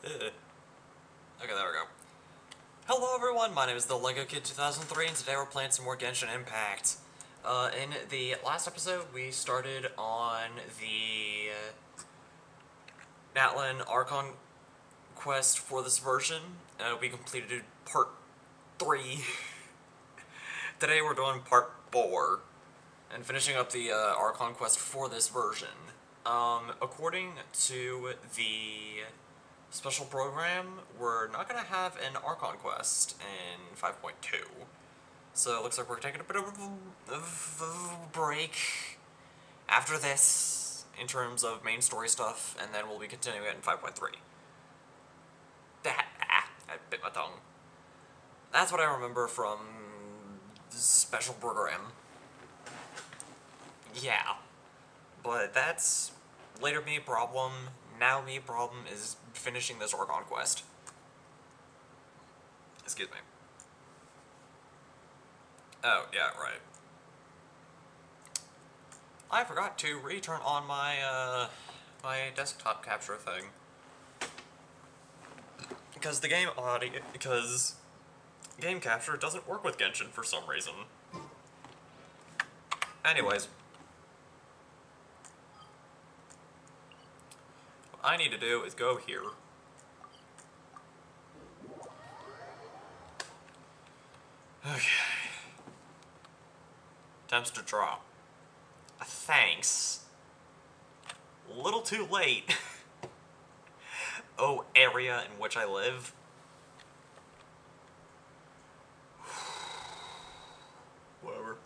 Okay, there we go. Hello everyone, my name is the Lego Kid 2003, and today we're playing some more Genshin Impact. In the last episode, we started on the Natlan Archon quest for this version. We completed part 3. Today we're doing part 4, and finishing up the Archon quest for this version. According to the special program, we're not going to have an Archon quest in 5.2. So it looks like we're taking a bit of a break after this in terms of main story stuff, and then we'll be continuing it in 5.3. I bit my tongue. That's what I remember from the special program. Yeah. But that's later me problem. Now me problem is finishing this Archon quest. Excuse me. Oh, yeah, right. I forgot to return on my, my desktop capture thing. Because the game game capture doesn't work with Genshin for some reason. Anyways. What I need to do is go here. Okay. Attempts to draw. Thanks. A little too late. Oh, area in which I live. Whatever.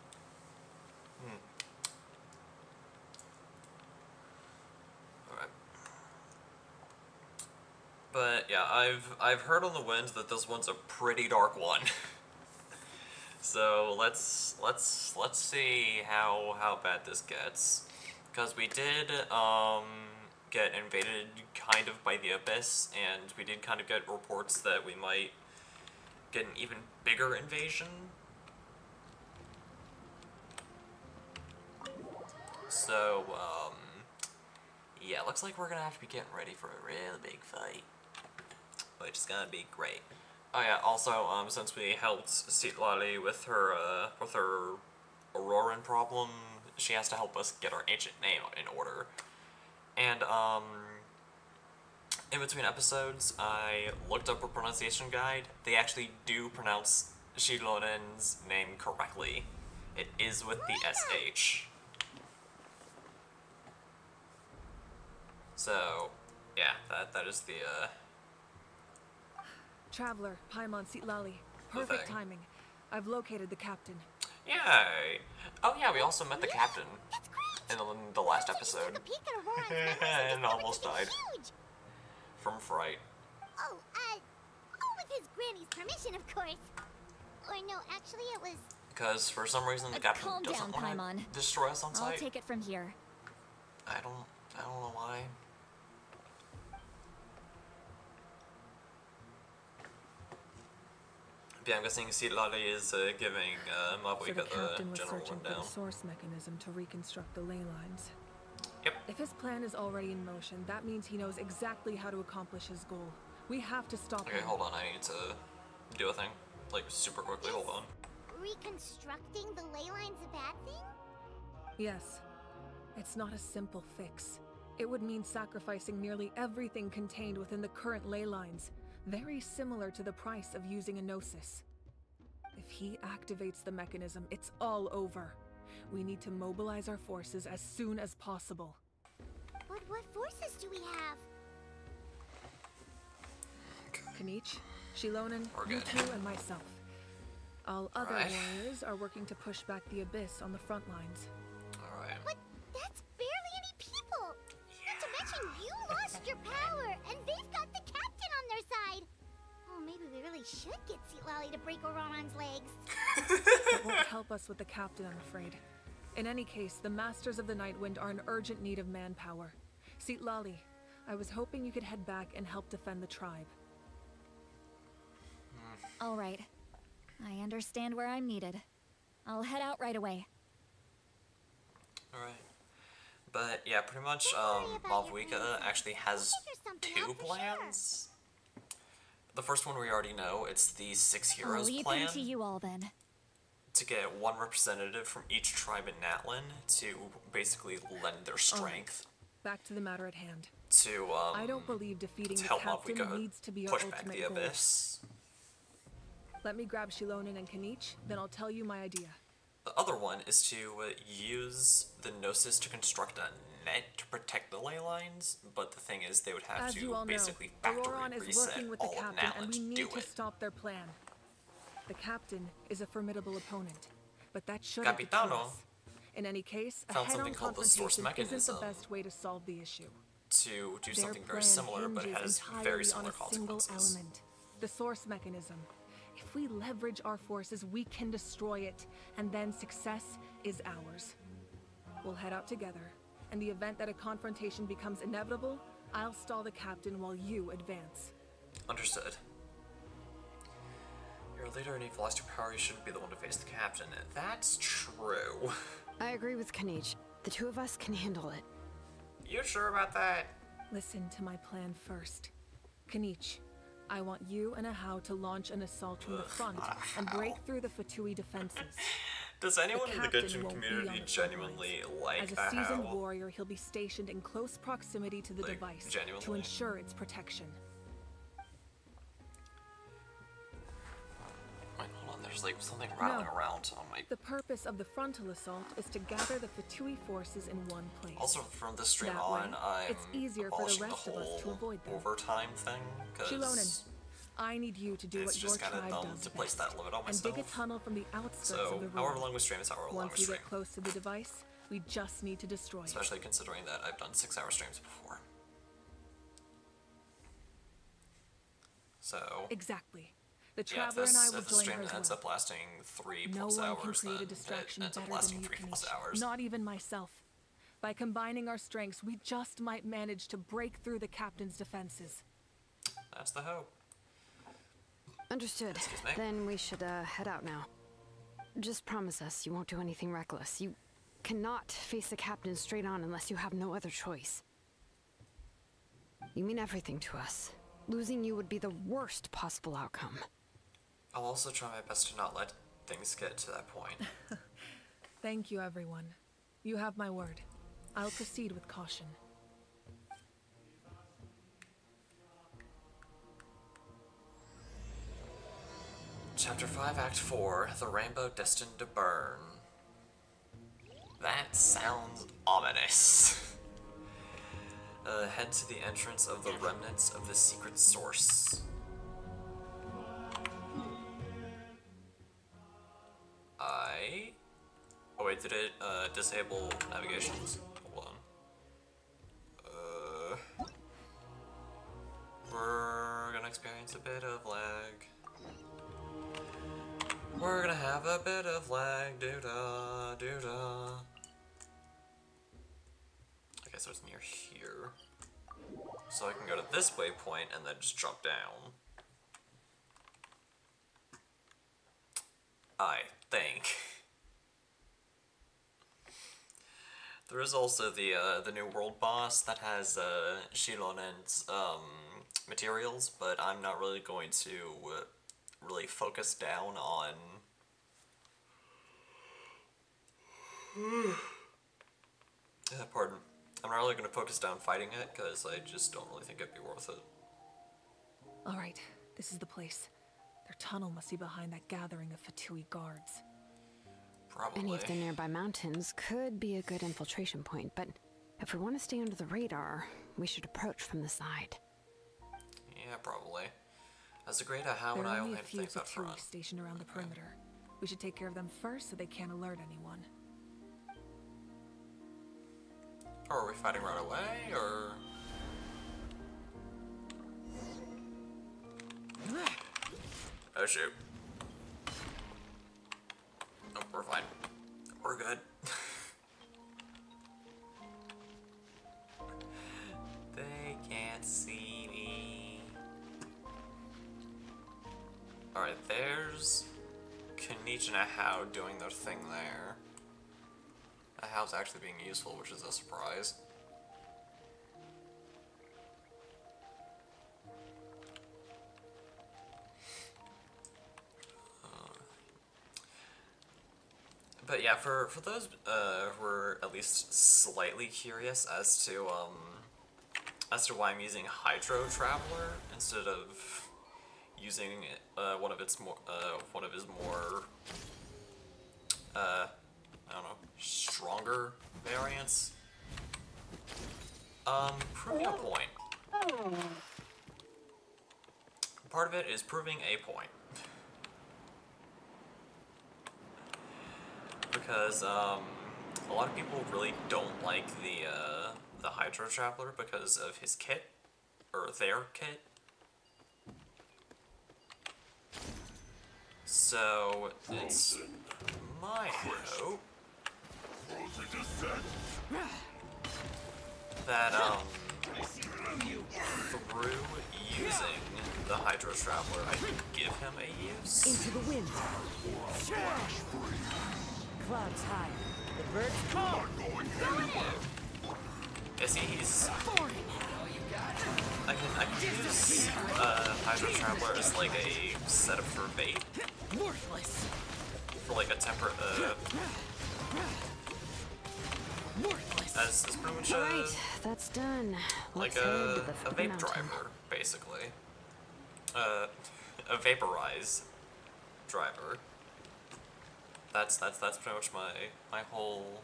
Alright. But yeah, I've heard on the winds that this one's a pretty dark one. So let's see how bad this gets, because we did get invaded kind of by the Abyss, and we did kind of get reports that we might get an even bigger invasion. So yeah, looks like we're gonna have to be getting ready for a real big fight, which is gonna be great. Oh yeah, also, since we helped Citlali with her Auroran problem, she has to help us get our ancient name in order. And, in between episodes, I looked up a pronunciation guide. They actually do pronounce Shilonen's name correctly. It is with the SH. So, yeah, that is the, Traveler, Paimon Citlali. Perfect timing. I've located the captain. Yay! Oh yeah, we also met the captain in the last episode. And almost died. From fright. Oh, with his granny's permission, of course. Or no, actually it was... Because for some reason the captain doesn't want to destroy us on sight. I'll take it from here. I don't know why. Yeah, I'm guessing Citlali is giving Mabuika the general rundown. For the source mechanism to reconstruct the ley lines. Yep. If his plan is already in motion, that means he knows exactly how to accomplish his goal. We have to stop him. Okay, hold on. I need to do a thing. Like, super quickly. Hold on. Reconstructing the ley lines a bad thing? Yes. It's not a simple fix. It would mean sacrificing nearly everything contained within the current ley lines. Very similar to the price of using a Gnosis. If he activates the mechanism, it's all over. We need to mobilize our forces as soon as possible. But what forces do we have? Kanich, Shilonen, you two, and myself. All other warriors are working to push back the Abyss on the front lines. Alright. But that's barely any people! Not to mention you lost your power, and they've got the captain on their side! Oh, maybe we really should get Citlali to break Auroran's legs. That won't help us with the captain, I'm afraid. In any case, the Masters of the Nightwind are in urgent need of manpower. Citlali, I was hoping you could head back and help defend the tribe. All right. I understand where I'm needed. I'll head out right away. Alright. But yeah, pretty much, Mabuika actually has two plans. The first one we already know, it's the Six I'll Heroes leave plan. him to you all then. To get one representative from each tribe in Natlan to basically lend their strength. Back to the matter at hand. To, I don't believe defeating to the help up, we captain go needs to be our push back ultimate the goal. abyss. Let me grab Shilonen and Kanich, then I'll tell you my idea. The other one is to use the Gnosis to construct a net to protect the ley lines, but the thing is they would have As you to all know, basically factory Auroron is reset working with the all of captain, Natlan and we to need do to it. stop their plan. The captain is a formidable opponent, but that shouldn't deter Capitano us. In any case, a found head-on something called the source confrontation isn't the mechanism best way to solve the issue. to do Their something very plan similar, but it hinges has entirely very on similar a single consequences. element, the source mechanism. If we leverage our forces, we can destroy it, and then success is ours. We'll head out together. In the event that a confrontation becomes inevitable, I'll stall the captain while you advance. Understood. You're a leader and you've lost your power, you shouldn't be the one to face the captain. That's true. I agree with Kanich. The two of us can handle it. You sure about that? Listen to my plan first. Kanich, I want you and Ahau to launch an assault from the front and break through the Fatui defenses. Does anyone in the captain Genshin won't be community on the front genuinely like As a seasoned Ahau? warrior, he'll be stationed in close proximity to the Like, device to genuinely? ensure its protection. Wait, hold on, there's like something rattling around on my... The purpose of the frontal assault is to gather the Fatui forces in one place. Also, from this stream That on, way, I'm it's easier for the abolishing rest of us to whole avoid them. overtime thing, Shilonen, because I need you to do it's what your just kind of tribe dumb does to place best, that limit on and dig a myself. tunnel from the outskirts of So, the room. however long we stream is however long Once we we stream. get close to the device, we just need to destroy it. Especially considering that I've done 6-hour streams before. So, Exactly. The yeah, if, Traveler and I this, will if the join stream her as ends well. up lasting 3+ No one can hours, create a then distraction it ends up better lasting than you, 3+ Kanich. hours. Not even myself. By combining our strengths, we just might manage to break through the captain's defenses. That's the hope. Understood. Excuse me? Then we should head out now. Just promise us you won't do anything reckless. You cannot face the captain straight on unless you have no other choice. You mean everything to us. Losing you would be the worst possible outcome. I'll also try my best to not let things get to that point. Thank you, everyone. You have my word. I'll proceed with caution. Chapter 5, Act 4, The Rainbow Destined to Burn. That sounds ominous. Head to the entrance of the remnants of the secret source. Oh wait, did it disable navigations? Hold on. We're gonna experience a bit of lag. We're gonna have a bit of lag, doo-da, doo-da. Okay, so it's near here. So I can go to this waypoint and then just jump down. I think. There is also the new world boss that has Shilonen's materials, but I'm not really going to really focus down on pardon. I'm not really going to focus down fighting it because I just don't really think it'd be worth it. All right, this is the place. Their tunnel must be behind that gathering of Fatui guards. Probably. Any of the nearby mountains could be a good infiltration point, but if we want to stay under the radar, we should approach from the side. Yeah, probably. As a great Ahau There and I are only only a have to few think about Fatui front. stationed around the perimeter. We should take care of them first so they can't alert anyone. Or are we fighting right away, or...? Oh shoot. Oh, we're fine. We're good. They can't see me. Alright, there's Kanich and Ahau doing their thing there. Ahau's actually being useful, which is a surprise. But yeah, for those who are at least slightly curious as to why I'm using Hydro Traveler instead of using one of his more I don't know, stronger variants. Proving a point. Part of it is proving a point. Because, a lot of people really don't like the Hydro Traveler because of his kit, or their kit. So, it's my hope that, through using the Hydro Traveler, I can give him a use. Into the wind. Clouds high. The birds call. Yeah, see, he's... I can use Hydro Traveler as like a setup for bait. Worthless. For like a temper... as pretty much Alright, that's done. like Let's head to the a foot of the vape mountain. driver, basically. A vaporize driver. That's pretty much my whole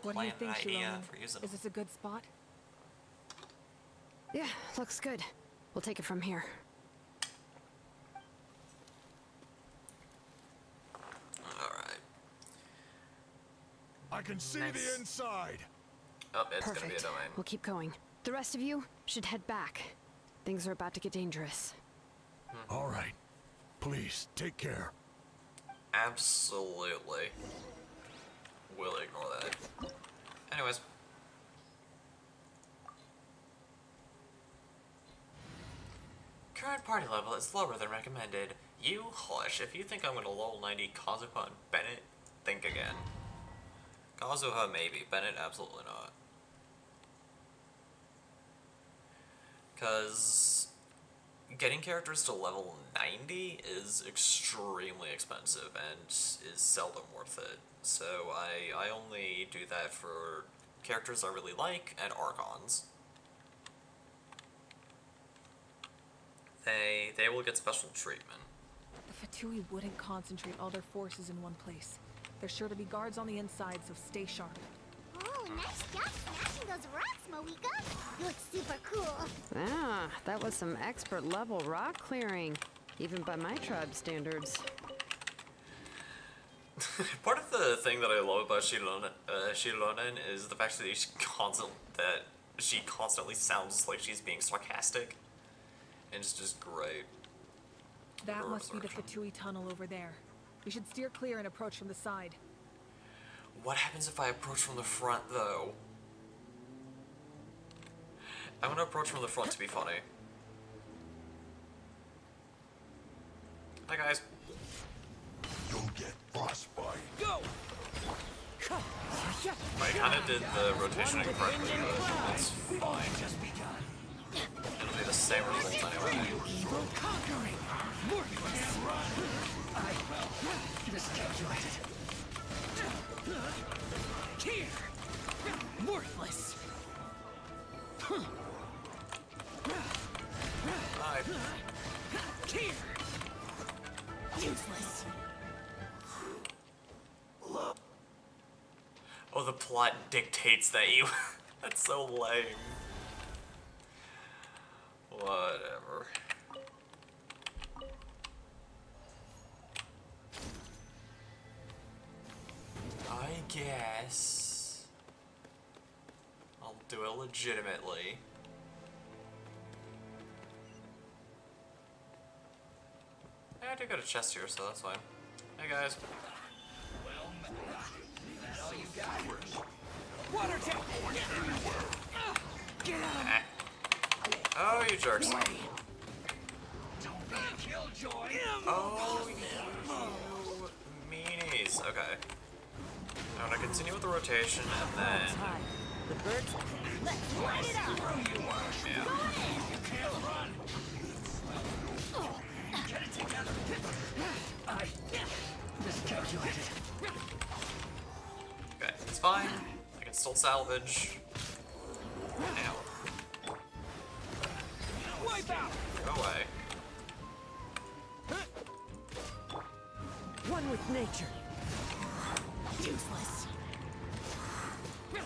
What do you plan think, idea Shiloh? for using Is them. this a good spot? Yeah, looks good. We'll take it from here. Alright. I can see Nice. the inside. Oh, it's gonna be a Perfect. domain. We'll keep going. The rest of you should head back. Things are about to get dangerous. All right. Please, take care. Absolutely. We'll ignore that. Anyways. Current party level is lower than recommended. You hush. If you think I'm gonna level 90 Kazuha and Bennett, think again. Kazuha maybe, Bennett absolutely not. Because getting characters to level 90 is extremely expensive and is seldom worth it. So I only do that for characters I really like and Archons. They will get special treatment. The Fatui wouldn't concentrate all their forces in one place. There's sure to be guards on the inside, so stay sharp. Oh, nice job smashing those rocks, Moeka. You look super cool. Ah, that was some expert level rock clearing, even by my tribe standards. Part of the thing that I love about Shilonen is the fact that she constantly sounds like she's being sarcastic. And it's just great. That must be the Absorption. Fatui tunnel over there. We should steer clear and approach from the side. What happens if I approach from the front, though? I'm gonna approach from the front to be funny. Hi, guys. You'll get frostbite. Go! I kinda did the rotation incorrectly, but it's fine. It'll be the same result anyway. Evil conquering! Worthless! I miscalculated. Here! Worthless! Hi. Here! Useless! Oh, the plot dictates that you... That's so lame. Whatever. I guess I'll do it legitimately. I do got a chest here, so that's fine. Hey guys. Water tank! Get out! Eh. Oh, you jerks. Oh, you meanies. Okay. I'm gonna continue with the rotation and then... High. The birds... Let's light it up! Yeah. Get it together! I miscalculated. fine. I can still salvage. Ow. Wipe out! Go away. One with nature. Useless. No,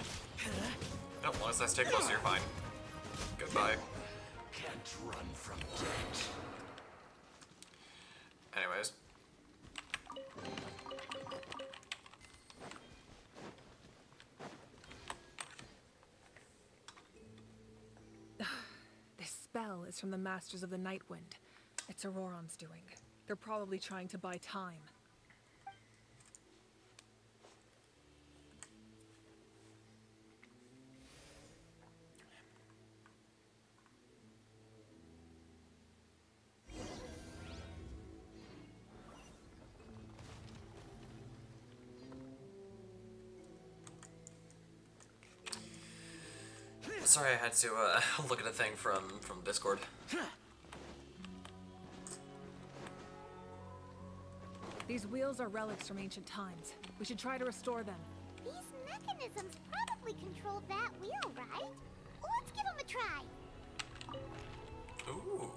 as long as I stay close, you're fine. Goodbye. Can't run from death. Anyways. This spell is from the Masters of the Nightwind. It's Auroron's doing. They're probably trying to buy time. Sorry, I had to look at a thing from Discord. These wheels are relics from ancient times. We should try to restore them. These mechanisms probably control that wheel, right? Let's give them a try. Ooh.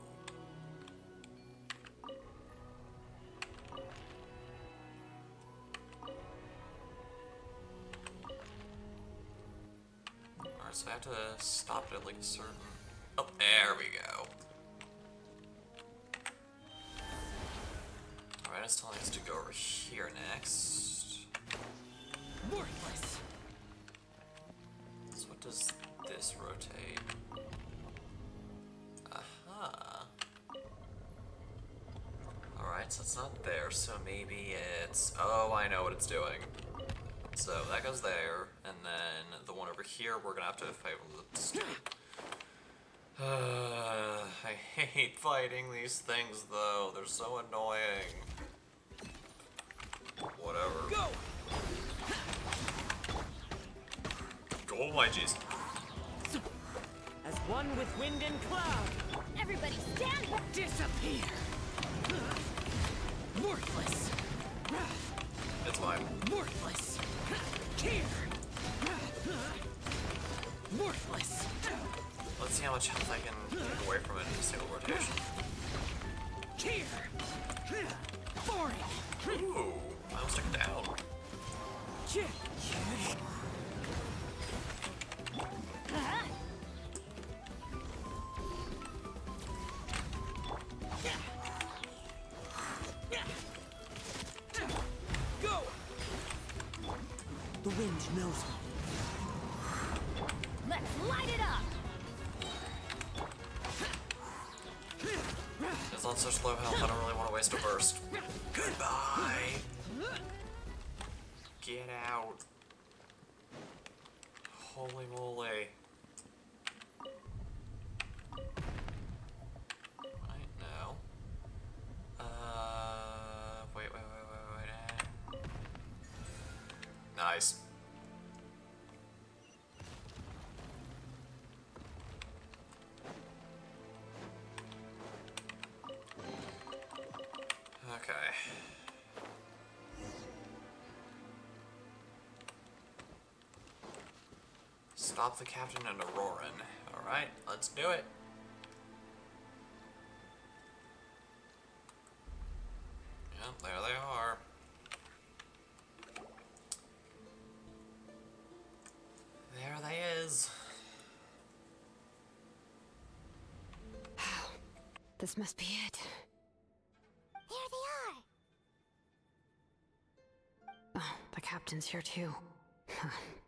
Alright, so I have to stop it at like a certain... Oh, there we go. Alright, it's telling us to go over here next. Worthless. So what does this rotate? Aha. Alright, so it's not there, so maybe it's... Oh, I know what it's doing. So that goes there, and then the one over here, we're gonna have to fight with the stupid. I hate fighting these things, though. They're so annoying. Whatever. Go! Oh my jeez. As one with wind and cloud. Everybody stand back. Disappear. Worthless. It's fine. Worthless. Here. Worthless. Let's see how much health I can take away from it in a single rotation. Here. Boring. Ooh, I almost took it down. Go. The wind knows me. Let's light it up. It's on such low health, I don't really want to waste a burst. Goodbye! Get out. Holy moly. Right now. Wait. Nice. Okay. Stop the captain and Auroran. Alright, let's do it. Yep, there they are. There they is. This must be it. There they are. Oh, the captain's here too.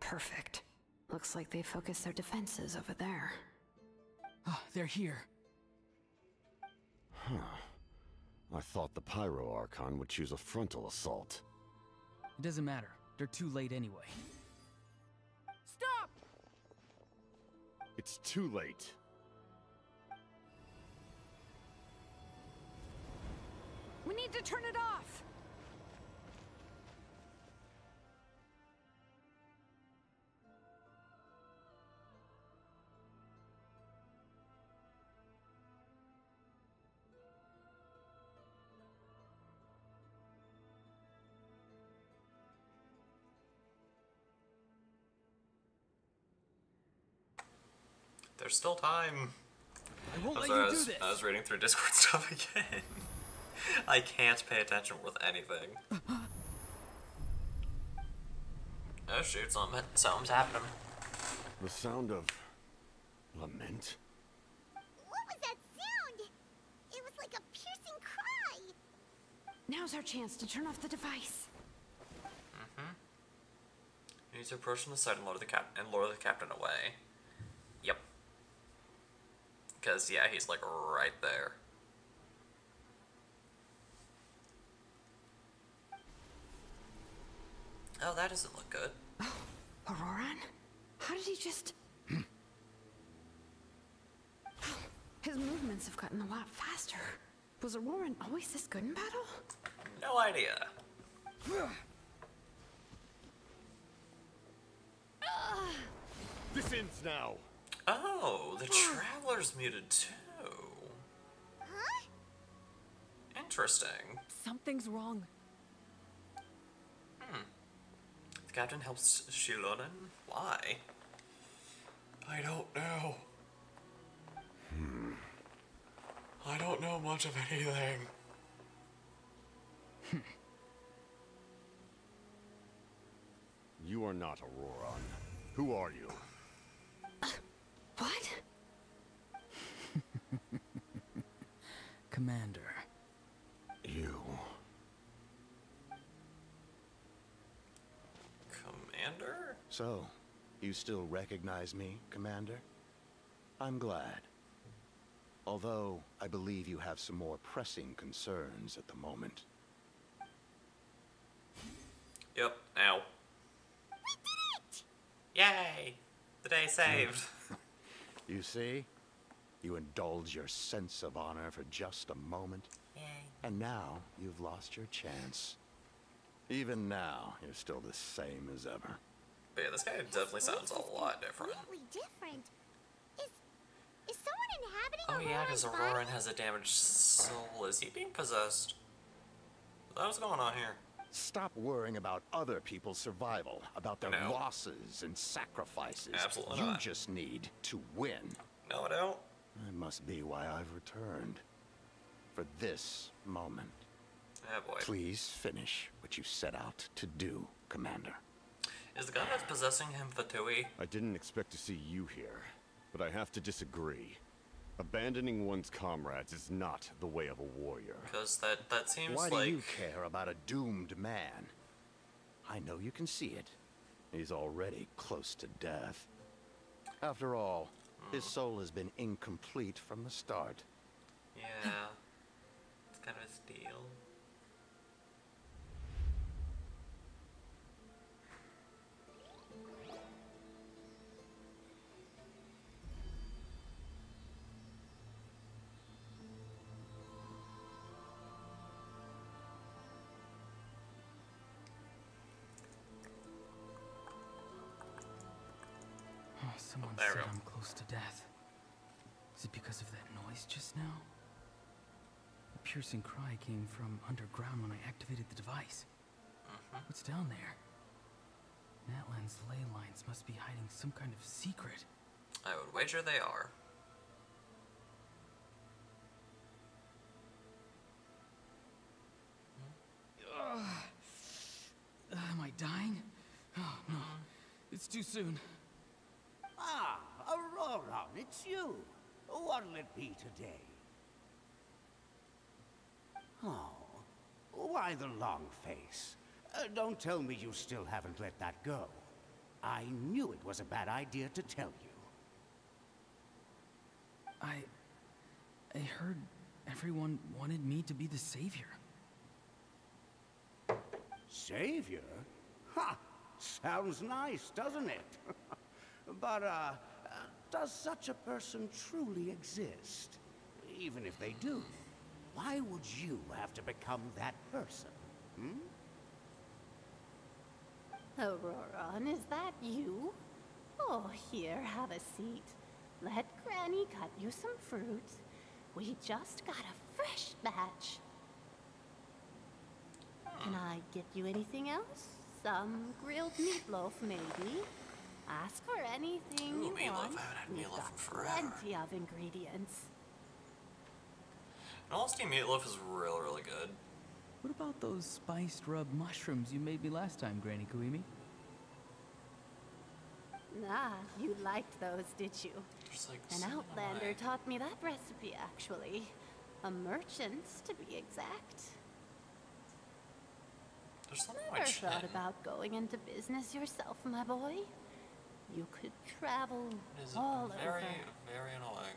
Perfect. Looks like they focused their defenses over there. Oh, they're here. Huh. I thought the Pyro Archon would choose a frontal assault. It doesn't matter. They're too late anyway. Stop! It's too late. We need to turn it off! There's still time. I won't I'm let sorry, you do this. I was reading through Discord stuff again. I can't pay attention with anything. Oh shoot, something's happening. The sound of lament? What was that sound? It was like a piercing cry. Now's our chance to turn off the device. You need to approach from the side and lure the captain away. Yep. Because, yeah, he's like right there. Oh, that doesn't look good. Auroran? How did he just... His movements have gotten a lot faster. Was Auroran always this good in battle? No idea. This ends now. Oh, the Traveler's muted too. Huh? Interesting. Something's wrong. The captain helps Shilonen? Why? I don't know. I don't know much of anything. You are not Auroran. Who are you? What? Commander. You. Commander? So, you still recognize me, Commander? I'm glad. Although, I believe you have some more pressing concerns at the moment. Yep, ow. We did it! Yay! The day saved. You see? You indulge your sense of honor for just a moment, Yay. and now you've lost your chance. Even now, you're still the same as ever. But yeah, this guy definitely sounds a lot different. Completely different. Is someone inhabiting Oh yeah, because Auroran's Auroran body? has a damaged soul. Is he being possessed? What's going on here? Stop worrying about other people's survival, about their No. losses and sacrifices. Absolutely You not. just need to win. No, I don't. That must be why I've returned. For this moment. Oh boy. Please finish what you set out to do, Commander. Is the guy that's possessing him Fatui? I didn't expect to see you here, but I have to disagree. Abandoning one's comrades is not the way of a warrior. Because that seems Why like... do you care about a doomed man? I know you can see it. He's already close to death. After all, his soul has been incomplete from the start. Yeah. It's kind of a steal. Oh, someone There we said go. I'm close to death. Is it because of that noise just now? The piercing cry came from underground when I activated the device. What's down there? Natlan's ley lines must be hiding some kind of secret. I would wager they are. Am I dying? Oh, no. It's too soon. Ah, Auroran, it's you. What'll it be today? Oh, why the long face? Don't tell me you still haven't let that go. I knew it was a bad idea to tell you. I heard everyone wanted me to be the savior. Savior? Ha! Sounds nice, doesn't it? But, does such a person truly exist? Even if they do, why would you have to become that person? Hmm? Auroran, is that you? Oh, here, have a seat. Let Granny cut you some fruit. We just got a fresh batch. Can I get you anything else? Some grilled meatloaf, maybe? Ask for anything Ooh, you meatloaf. want. I haven't had We've meatloaf got in forever. plenty of ingredients. And honestly, meatloaf is really, really good. What about those spiced rub mushrooms you made me last time, Granny Kuimi? Ah, you liked those, did you? Just like An some outlander way. taught me that recipe, actually. A merchant, to be exact. There's something Never thought about going into business yourself, my boy. You could travel It is all very, over. very annoying.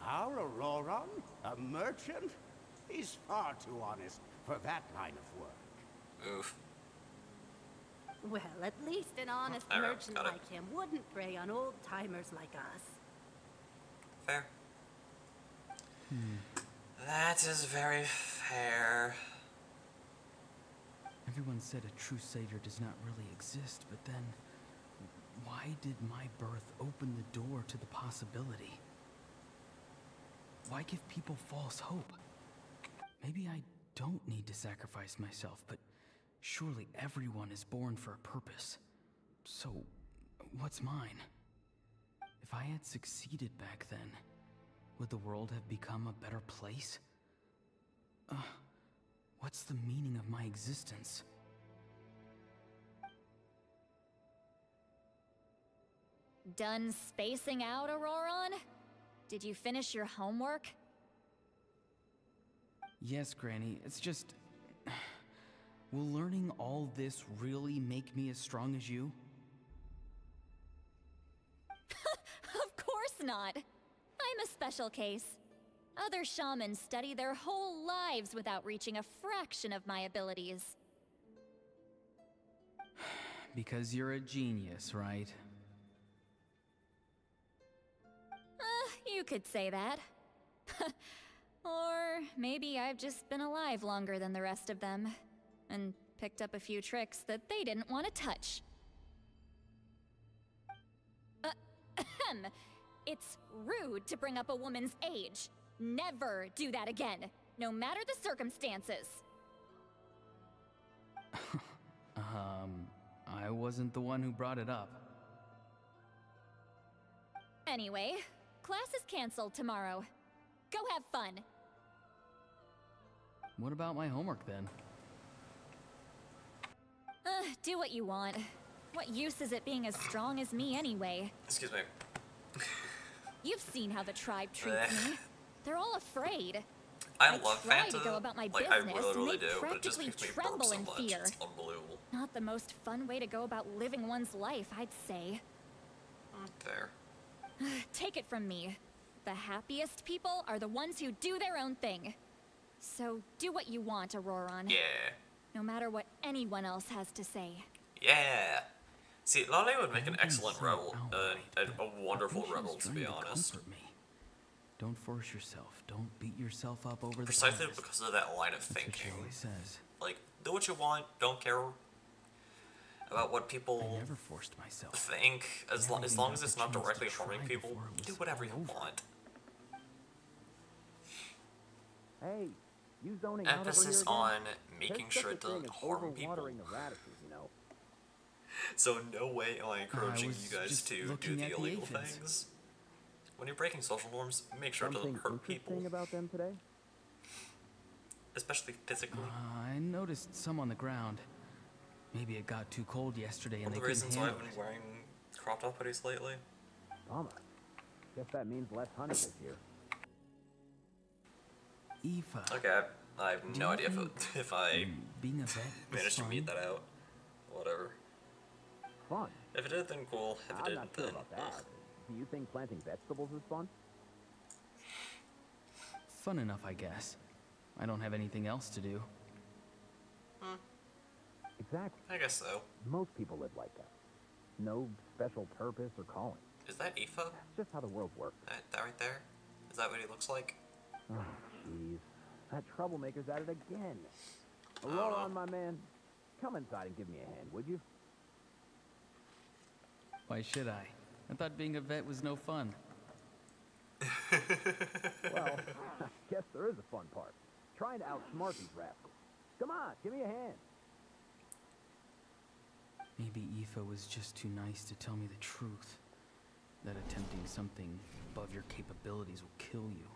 Our Auroron? A merchant? He's far too honest for that line of work. Oof. Well, at least an honest Alright, merchant got it. like him wouldn't prey on old-timers like us. Fair. That is very fair. Everyone said a true savior does not really exist, but then why did my birth open the door to the possibility? Why give people false hope? Maybe I don't need to sacrifice myself, but surely everyone is born for a purpose. So, what's mine? If I had succeeded back then, would the world have become a better place? What's the meaning of my existence? Done spacing out, Auroron? Did you finish your homework? Yes, Granny, it's just... Will learning all this really make me as strong as you? Of course not. I'm a special case. Other shamans study their whole lives without reaching a fraction of my abilities. Because you're a genius, right? You could say that. Or maybe I've just been alive longer than the rest of them, and picked up a few tricks that they didn't want to touch. It's rude to bring up a woman's age. Never do that again, no matter the circumstances. I wasn't the one who brought it up. Anyway, class is canceled tomorrow. Go have fun. What about my homework then? Do what you want. What use is it being as strong as me anyway? Excuse me. You've seen how the tribe treats me. They're all afraid. I love try Fanta. to go about my Like, business, I really and they do, but it just practically makes me burp tremble so in much. fear. It's unbelievable. Not the most fun way to go about living one's life, I'd say. Fair. Take it from me. The happiest people are the ones who do their own thing. So do what you want, Auroron. Yeah. No matter what anyone else has to say. Yeah. See, Lale would make an I excellent didn't say rebel. outright, A wonderful I think she was rebel, to trying be honest. comfort me. Don't force yourself. Don't beat yourself up over the Precisely past. because of that line of That's what she thinking. always says. Like, do what you want, don't care about what I people never forced myself. think. As Never long even as got it's the not chance to directly try harming people, before it do was whatever you all over. want. Hey, you zoning out over here Emphasis again? on There's making such sure a it thing doesn't as harm people. overwatering the radishes, you know. So no way am I encouraging was you guys just to do looking the at the illegal aphids. things. When you're breaking social norms, make sure it doesn't Something hurt interesting people, about them today? especially physically. I noticed some on the ground. Maybe it got too cold yesterday and One they of the couldn't reasons why handle I've it. been wearing crop top hoodies lately. Bummer. Guess that means less hunting this year. Aoife, Okay, I have do no you idea think, if I being a vet is managed to fun? meet that out. Whatever. Fun. If it did, then cool. If it I'm didn't, not sure then about that. Do you think planting vegetables is fun? Fun enough, I guess. I don't have anything else to do. Exactly. I guess so. Most people live like that. No special purpose or calling. Is that Aoife? It's just how the world works. That right there? Is that what he looks like? Oh, jeez. That troublemaker's at it again. I don't know. Auroron, my man, come inside and give me a hand, would you? Why should I? I thought being a vet was no fun. Well, I guess there is a fun part. Trying to outsmart these rascals. Come on, give me a hand. Maybe Aoife was just too nice to tell me the truth. That attempting something above your capabilities will kill you.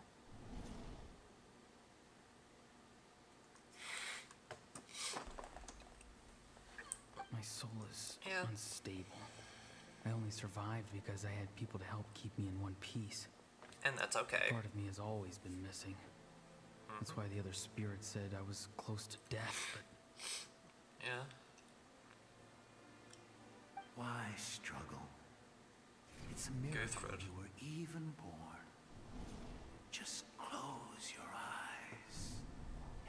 My soul is unstable. I only survived because I had people to help keep me in one piece. And that's okay. Part of me has always been missing. That's why the other spirits said I was close to death, but... Yeah. Why struggle? It's a miracle you were even born. Just close your eyes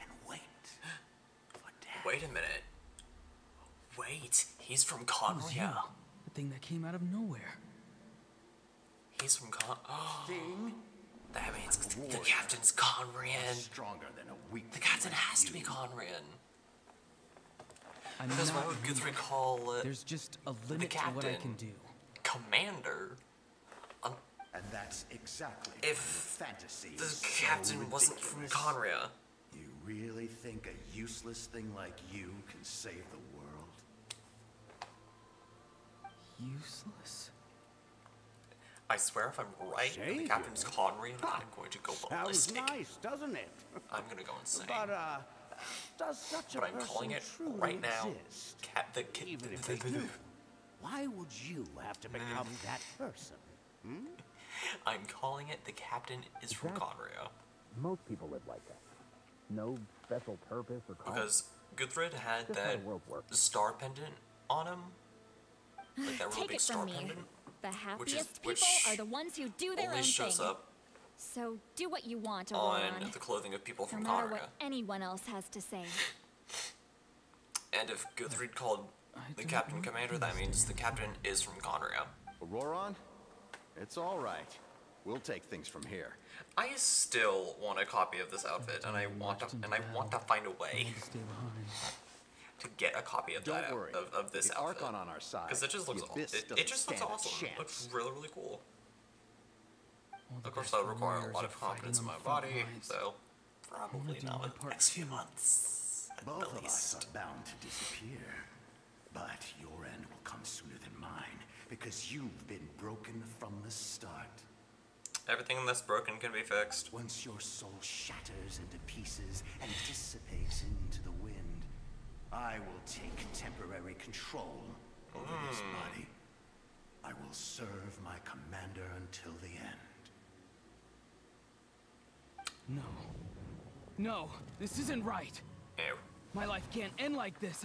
and wait for death. Wait a minute. Wait, he's from Conria. The thing that came out of nowhere. He's from Thing? That means the captain's Conrian. Stronger than a weak. The captain has to be Conrian. I'm Because why not would weak. Guthrie call it There's just a limit to what I can do. Commander? And that's exactly If fantasy the is captain so wasn't from ridiculous. Conria. You really think a useless thing like you can save the world? Useless? I swear if I'm right, and the captain's Conrian, I'm going to go Sounds ballistic. nice, doesn't it? I'm gonna go insane. But does such a But I'm person calling it truly right now. exist? Even if they do, why would you have to become that person? I'm calling it the captain is from Conria. Most people live like that. No special purpose or cause. Because Guthrid had Just how that the world works. star pendant on him. Like that really Take big it star from me. pendant. The happiest people are the ones who do their only own shows thing. up So do what you want, on Auroron. the clothing of people No from matter Conria. what anyone else has to say. And if Guthrid called the captain commander, that means the captain is from Conria. Auroron? It's all right. We'll take things from here. I still want a copy of this outfit, and I want to find a way to get a copy of Don't that worry. of this the outfit. Archon on our side. Because it just looks The abyss it doesn't just looks stand a awesome. It looks chance. really really cool. Of course, that would require a lot of confidence in my body, so probably not in the next few months. At Both the of us least. are bound to disappear. But your end will come sooner than mine, because you've been broken from the start. Everything that's broken can be fixed. Once your soul shatters into pieces and dissipates into the wind, I will take temporary control over this body. I will serve my commander until the end. No. No, this isn't right. Ew. My life can't end like this.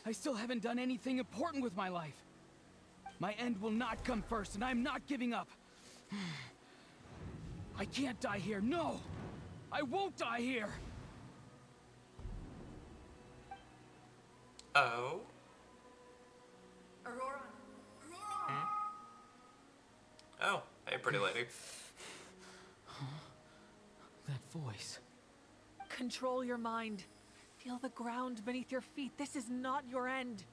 I still haven't done anything important with my life. My end will not come first, and I'm not giving up. I can't die here. No! I won't die here! Oh. Aurora. Oh, hey, pretty lady. That voice. Control your mind. Feel the ground beneath your feet. This is not your end.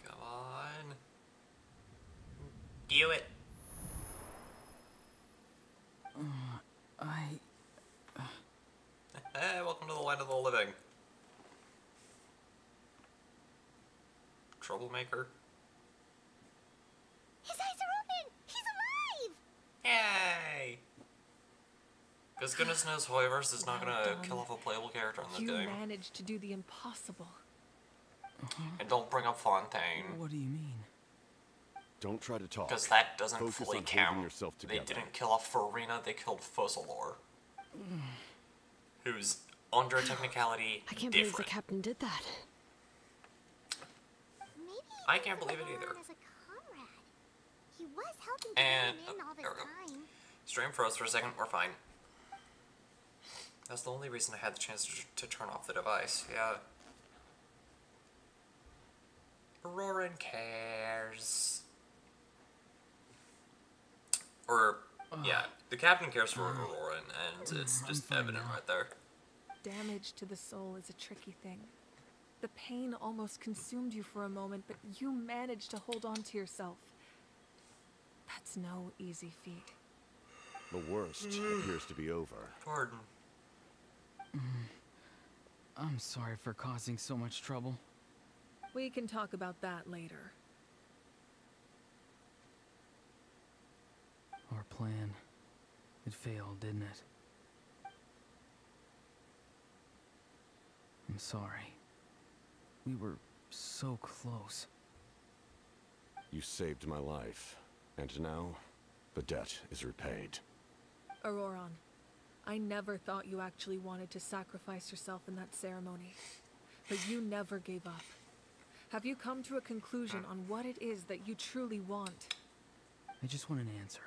Come on. Do it. Hey, welcome to the land of the living. Troublemaker. His eyes are open! He's alive! Yay! Because goodness knows Hoyoverse is not Well gonna done. kill off a playable character in You the game. managed to do the impossible. And don't bring up Fontaine. What do you mean? Don't try to talk. Because that doesn't Focus fully on holding count. yourself They together. didn't kill off Farina, they killed Focalor. Who's, under a technicality, I can't believe the different. captain did that. Maybe I can't believe it either. as a comrade. He was helping to And, bring him in all this there we go. time. Stream froze for a second, we're fine. That's the only reason I had the chance to turn off the device, yeah. Auroran cares. Or, yeah, the captain cares for Auroran, and it's just evident right there. Damage to the soul is a tricky thing. The pain almost consumed you for a moment, but you managed to hold on to yourself. That's no easy feat. The worst appears to be over. Pardon. I'm sorry for causing so much trouble. We can talk about that later. Our plan, it failed, didn't it? I'm sorry. We were so close. You saved my life, and now the debt is repaid. Auroron, I never thought you actually wanted to sacrifice yourself in that ceremony. But you never gave up. Have you come to a conclusion on what it is that you truly want? I just want an answer.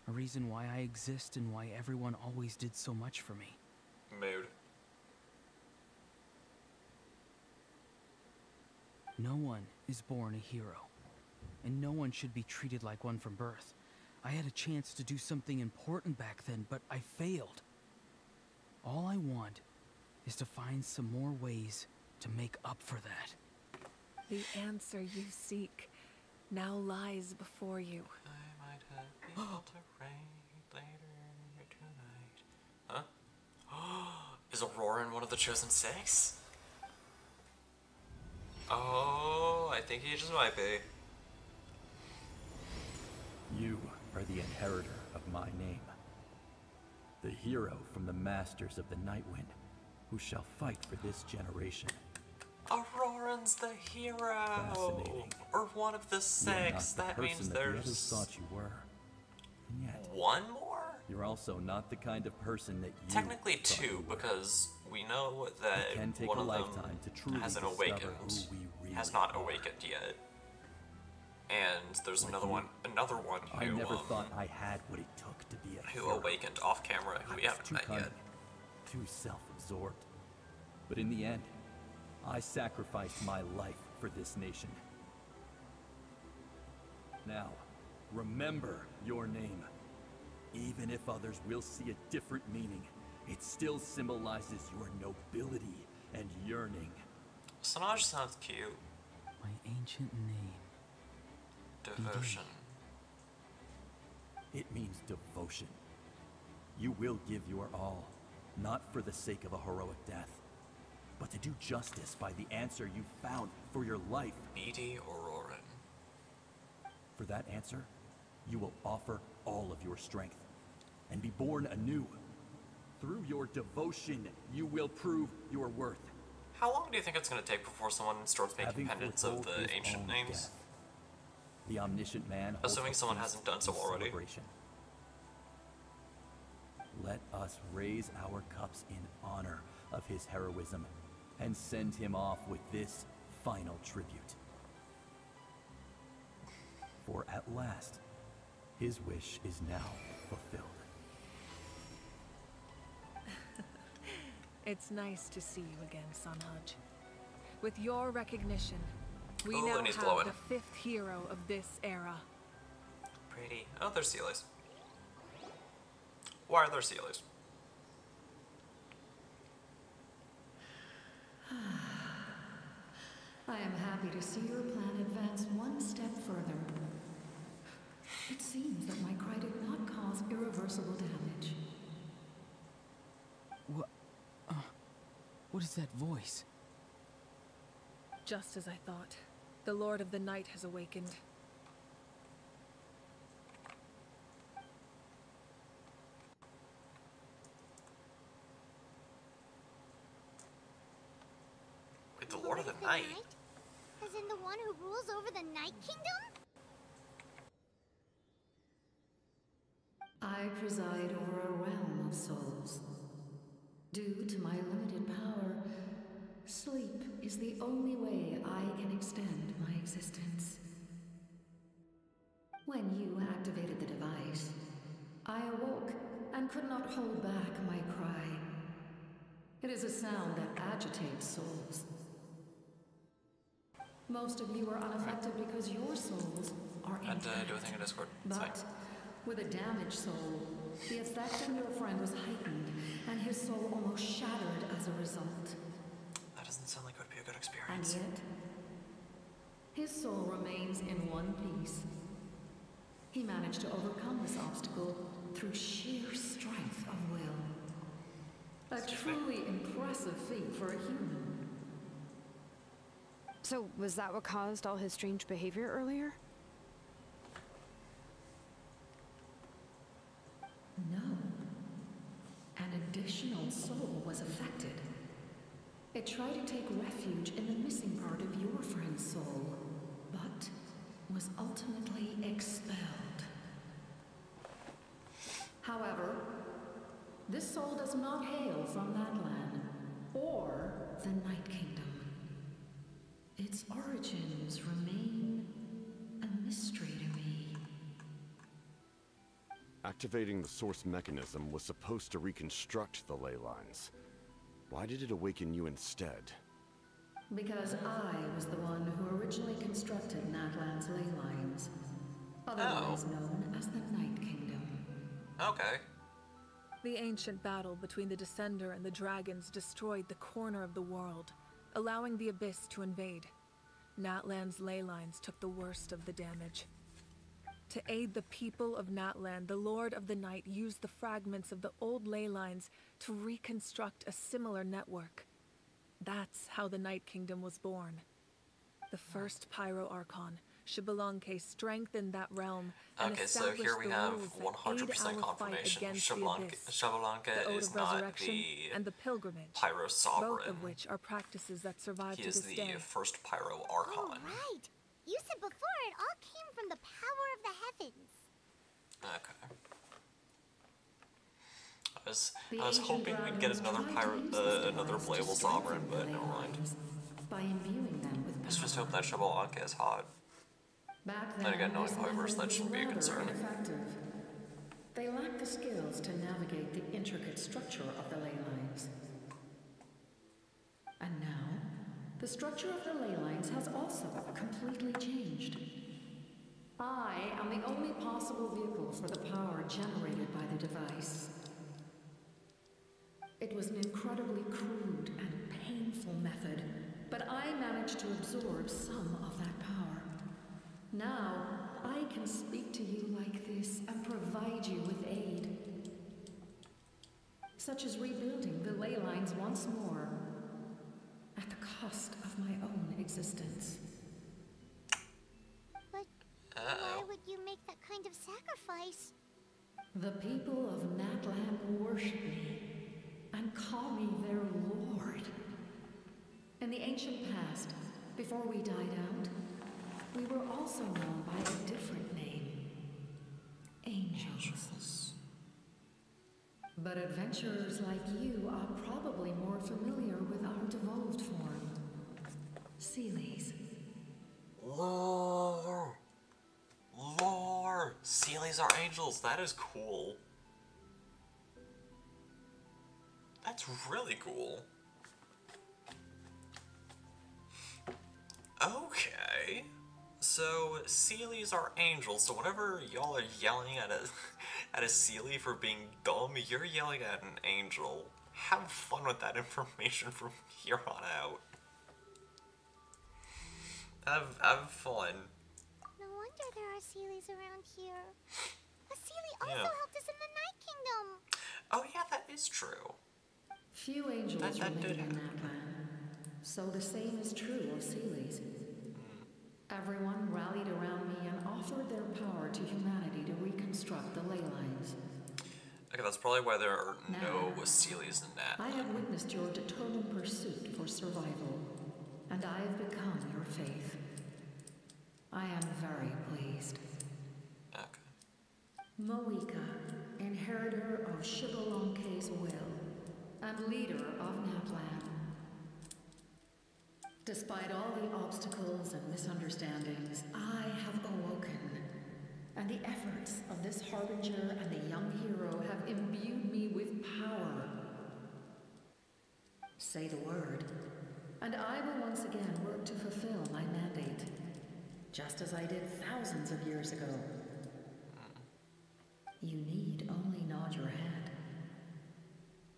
A reason why I exist and why everyone always did so much for me. Mood. No one is born a hero, and no one should be treated like one from birth. I had a chance to do something important back then, but I failed. All I want is to find some more ways to make up for that. The answer you seek now lies before you. I might have been able to raid later tonight. Huh? Is Auroran one of the Chosen Six? Oh, I think he just might be. You are the inheritor of my name. The hero from the Masters of the Nightwind, who shall fight for this generation. Auroran's the hero! Fascinating. Or one of the six. That means the there's... others thought you were. And yet, one more? You're also not the kind of person that you Technically thought two, you were. because we know that It can take one a of them lifetime to truly hasn't discover awakened. who we really Has not are. awakened yet. And there's Like another you, one I who, never thought I had what it took to be a who hero. awakened off camera, who I we was haven't too met cunning, yet. too self-absorbed. But in the end, I sacrificed my life for this nation. Now, remember your name. Even if others will see a different meaning, it still symbolizes your nobility and yearning. Sonaj sounds cute. My ancient name. Devotion. It means devotion. You will give your all, not for the sake of a heroic death, but to do justice by the answer you found for your life. BD Auroran. For that answer, you will offer all of your strength and be born anew. Through your devotion, you will prove your worth. How long do you think it's going to take before someone starts making Having pendants of foretold the his ancient own names? death, the omniscient man holds Assuming a someone feast hasn't done so in already. celebration. Let us raise our cups in honor of his heroism and send him off with this final tribute. For at last, his wish is now fulfilled. It's nice to see you again, Sanhaj. With your recognition, we Ooh, now and he's have glowing. the fifth hero of this era. Pretty. Oh, there's Sealies. Why are there Sealies? I am happy to see your plan advance one step further. It seems that my cry did not cause irreversible damage. What is that voice? Just as I thought. The Lord of the Night has awakened. Wait, the Lord of the Night? As in the one who rules over the Night Kingdom? I preside over a realm of souls. Due to my limited power, sleep is the only way I can extend my existence. When you activated the device, I awoke and could not hold back my cry. It is a sound that agitates souls. Most of you are unaffected because your souls are And intact. do a thing in Discord. It's fine. But with a damaged soul, the effect on your friend was heightened, and his soul almost shattered as a result. That doesn't sound like it would be a good And experience. yet, his soul remains in one piece. He managed to overcome this obstacle through sheer strength of will. A truly impressive feat for a human. So, was that what caused all his strange behavior earlier? No. An additional soul was affected. It tried to take refuge in the missing part of your friend's soul, but was ultimately expelled. However, this soul does not hail from Natlan or the Night Kingdom. Its origins remain a mystery to me. Activating the source mechanism was supposed to reconstruct the ley lines. Why did it awaken you instead? Because I was the one who originally constructed Natlan's ley lines, otherwise known as the Night Kingdom. Okay. The ancient battle between the Descender and the dragons destroyed the corner of the world, allowing the Abyss to invade. Natlan's ley lines took the worst of the damage. To aid the people of Natlan, the Lord of the Night used the fragments of the old ley lines to reconstruct a similar network. That's how the Night Kingdom was born. The first Pyro Archon, Xbalanque, strengthened that realm and established here we the have rules that 100% aid our fight confirmation. against the Abyss. Xbalanque The Ode is of not Resurrection the and the Pilgrimage, Pyro Sovereign. both of which are practices that survive He to is this the day. first Pyro Archon. Oh, right. You said before it all came from the power of the heavens. Okay. I was hoping we'd get another playable Sovereign, but never mind. By imbuing them with Let's just hope that Xbalanque is hot. Then again, knowing how he works, that shouldn't be a concern. They lack the skills to navigate the intricate structure of the ley lines. And now, the structure of the ley lines has also completely changed. I am the only possible vehicle for the power generated by the device. It was an incredibly crude and painful method, but I managed to absorb some of that power. Now, I can speak to you like this and provide you with aid. Such as rebuilding the ley lines once more, at the cost of my own existence. But why would you make that kind of sacrifice? The people of Natlan worship me and call me their lord. In the ancient past, before we died out, we were also known by a different name. Angels. But adventurers like you are probably more familiar with our devolved form. Seelies. Lore! Seelies are angels, that is cool. That's really cool. Okay. So, Seelies are angels, so whenever y'all are yelling at a Seelie for being dumb, you're yelling at an angel. Have fun with that information from here on out. Have fun. No wonder there are Seelies around here. A Seelie also helped us in the Night Kingdom. Oh yeah, that is true. Few angels remain in Natlan, so the same is true of Seelies. Everyone rallied around me and offered their power to humanity to reconstruct the ley lines. Okay, that's probably why there are no Seelies in that. I have witnessed your determined pursuit for survival, and I have become your faith. I am very pleased. Okay. Moika, inheritor of Xbalanque's will, and leader of Natlan. Despite all the obstacles and misunderstandings, I have awoken, and the efforts of this harbinger and the young hero have imbued me with power. Say the word, and I will once again work to fulfill my mandate, just as I did thousands of years ago. You need only nod your head.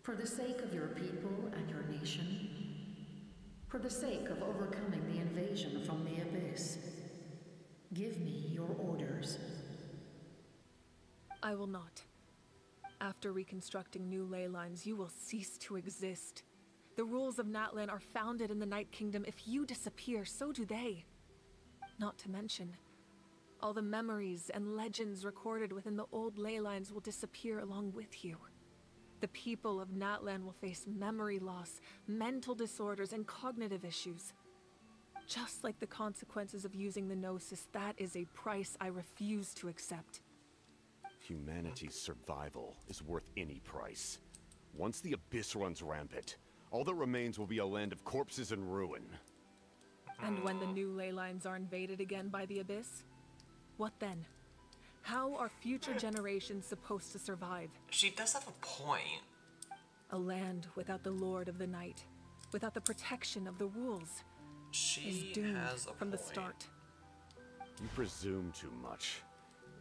For the sake of your people and your nation, for the sake of overcoming the invasion from the Abyss, give me your orders. I will not. After reconstructing new ley lines, you will cease to exist. The rules of Natlan are founded in the Night Kingdom. If you disappear, so do they. Not to mention, all the memories and legends recorded within the old ley lines will disappear along with you. The people of Natlan will face memory loss, mental disorders, and cognitive issues. Just like the consequences of using the Gnosis, that is a price I refuse to accept. Humanity's survival is worth any price. Once the Abyss runs rampant, all that remains will be a land of corpses and ruin. And when the new ley lines are invaded again by the Abyss, what then? How are future generations supposed to survive? She does have a point. A land without the Lord of the Night, without the protection of the rules, is doomed from the start. You presume too much.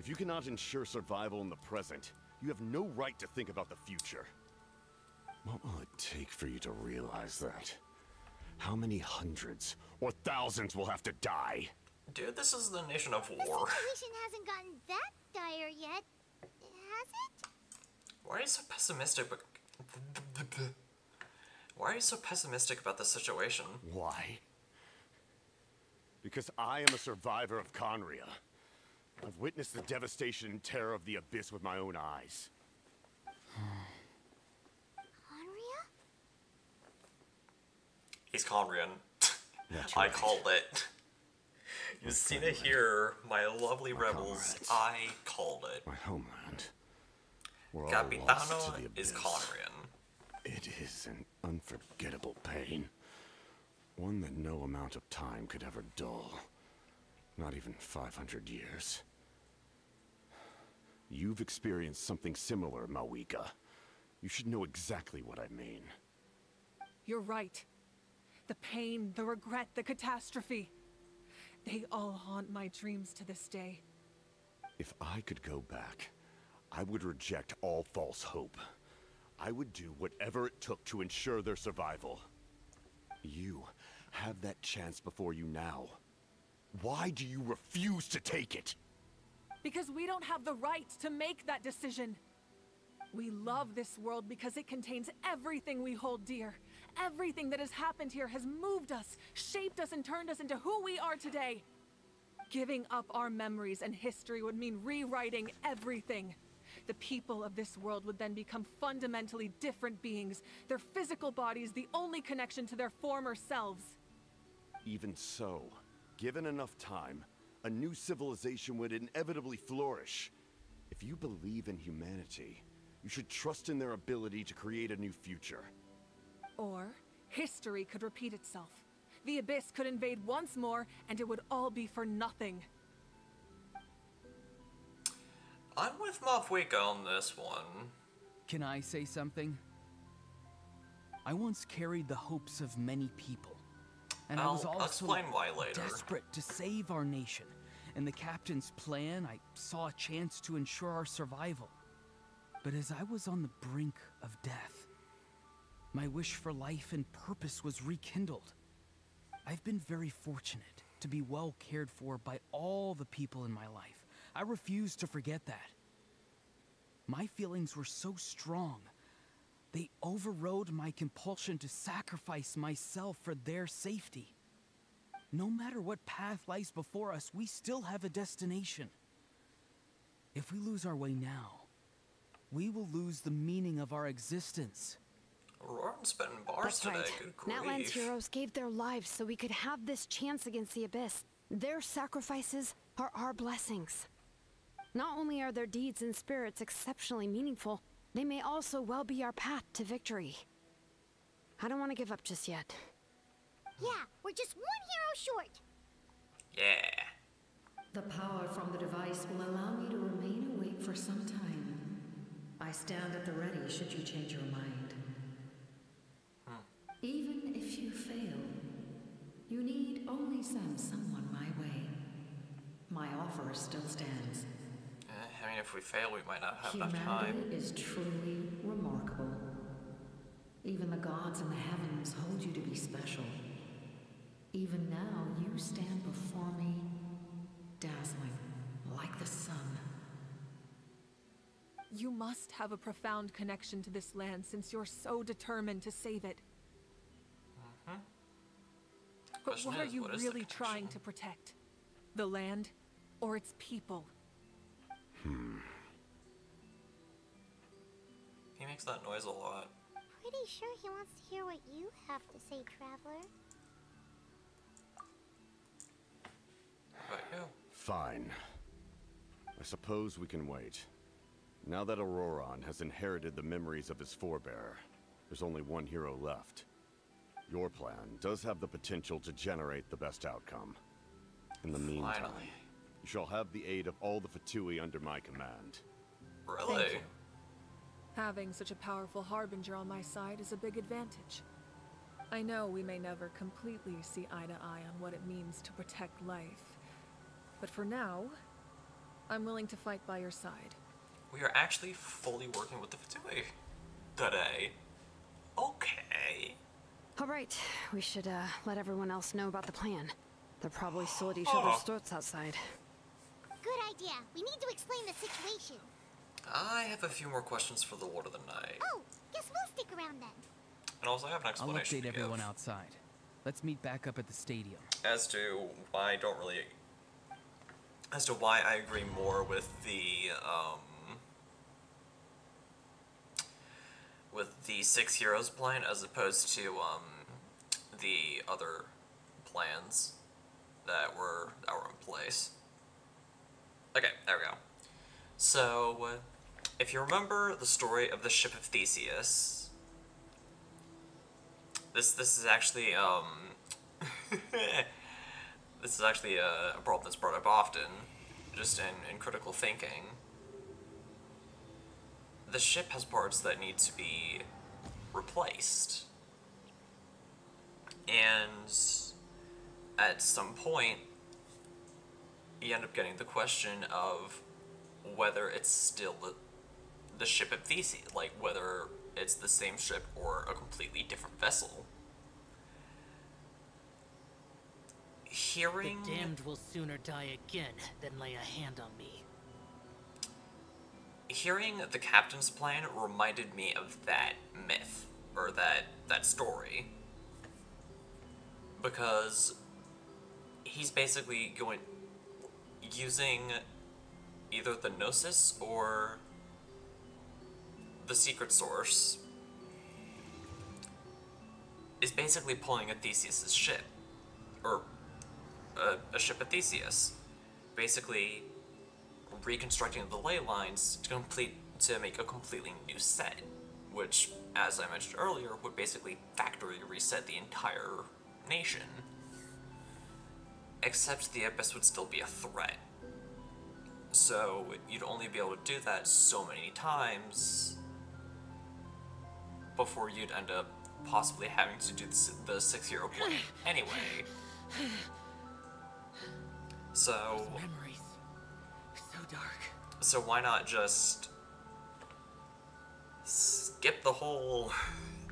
If you cannot ensure survival in the present, you have no right to think about the future. What will it take for you to realize that? How many hundreds or thousands will have to die? Dude, this is the nation of war. The situation hasn't gotten that dire yet, has it? Why are you so pessimistic? Why are you so pessimistic about the situation? Why? Because I am a survivor of Conria. I've witnessed the devastation and terror of the Abyss with my own eyes. Conria? He's Conrian. That's I right. called it. You've seen it here, my lovely rebels. comrades. I called it. My homeland. We're all lost to Capitano the is Abyss. Conrian. It is an unforgettable pain. One that no amount of time could ever dull. Not even 500 years. You've experienced something similar, Mawika. You should know exactly what I mean. You're right. The pain, the regret, the catastrophe. They all haunt my dreams to this day. If I could go back, I would reject all false hope. I would do whatever it took to ensure their survival. You have that chance before you now. Why do you refuse to take it? Because we don't have the right to make that decision. We love this world because it contains everything we hold dear. Everything that has happened here has moved us, shaped us, and turned us into who we are today. Giving up our memories and history would mean rewriting everything. The people of this world would then become fundamentally different beings, their physical bodies the only connection to their former selves. Even so, given enough time, a new civilization would inevitably flourish. If you believe in humanity, you should trust in their ability to create a new future. Or, history could repeat itself. The Abyss could invade once more, and it would all be for nothing. I'm with Mavwika on this one. Can I say something? I once carried the hopes of many people. And I was I'll also explain why later. desperate to save our nation. In the captain's plan, I saw a chance to ensure our survival. But as I was on the brink of death, my wish for life and purpose was rekindled. I've been very fortunate to be well cared for by all the people in my life. I refuse to forget that. My feelings were so strong, they overrode my compulsion to sacrifice myself for their safety. No matter what path lies before us, we still have a destination. If we lose our way now, we will lose the meaning of our existence. Aurora's spitting bars That's today, right. good grief. Natlan's heroes gave their lives so we could have this chance against the Abyss. Their sacrifices are our blessings. Not only are their deeds and spirits exceptionally meaningful, they may also well be our path to victory. I don't want to give up just yet. Yeah, we're just one hero short. Yeah. The power from the device will allow me to remain awake for some time. I stand at the ready should you change your mind. Even if you fail, you need only send someone my way. My offer still stands. I mean, if we fail, we might not have enough time. Humanity is truly remarkable. Even the gods in the heavens hold you to be special. Even now, you stand before me, dazzling like the sun. You must have a profound connection to this land since you're so determined to save it. But what are you really trying to protect? The land or its people? He makes that noise a lot. Pretty sure he wants to hear what you have to say, Traveler. What about you? Fine. I suppose we can wait. Now that Auroron has inherited the memories of his forebear, there's only one hero left. Your plan does have the potential to generate the best outcome. In the meantime, you shall have the aid of all the Fatui under my command. Really? Thank you. Having such a powerful harbinger on my side is a big advantage. I know we may never completely see eye to eye on what it means to protect life, but for now, I'm willing to fight by your side. We are actually fully working with the Fatui today. Okay. All right, we should let everyone else know about the plan. They're probably still at each other's throats outside. Good idea. We need to explain the situation. I have a few more questions for the Lord of the Night. Oh, guess we'll stick around then. And also I have an explanation I'll update to give. everyone outside. Let's meet back up at the stadium. As to why I agree more with the Six Heroes plan as opposed to the other plans that were in place. Okay, there we go. So, if you remember the story of the ship of Theseus, this is actually this is actually a problem that's brought up often, just in critical thinking. The ship has parts that need to be replaced. And at some point, you end up getting the question of whether it's still the ship of Theseus, like whether it's the same ship or a completely different vessel. Hearing... The damned will sooner die again than lay a hand on me. Hearing the captain's plan reminded me of that myth, or that story. Because he's basically using either the Gnosis or the secret source is basically pulling a Theseus's ship, or a ship of Theseus, basically reconstructing the ley lines to make a completely new set, which, as I mentioned earlier, would basically factory reset the entire nation. Except the Abyss would still be a threat. So you'd only be able to do that so many times before you'd end up possibly having to do the 6 hero plan anyway. So memories, so dark. So why not just skip the whole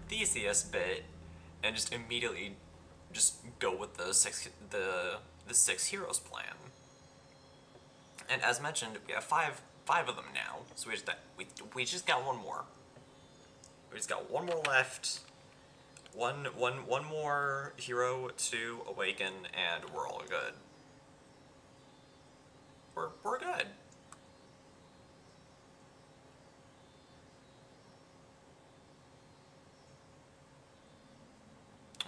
Theseus bit and just immediately just go with the six heroes plan? And as mentioned, we have five of them now, so we just got one more. We just got one more left. One more hero to awaken, and we're all good. We're good.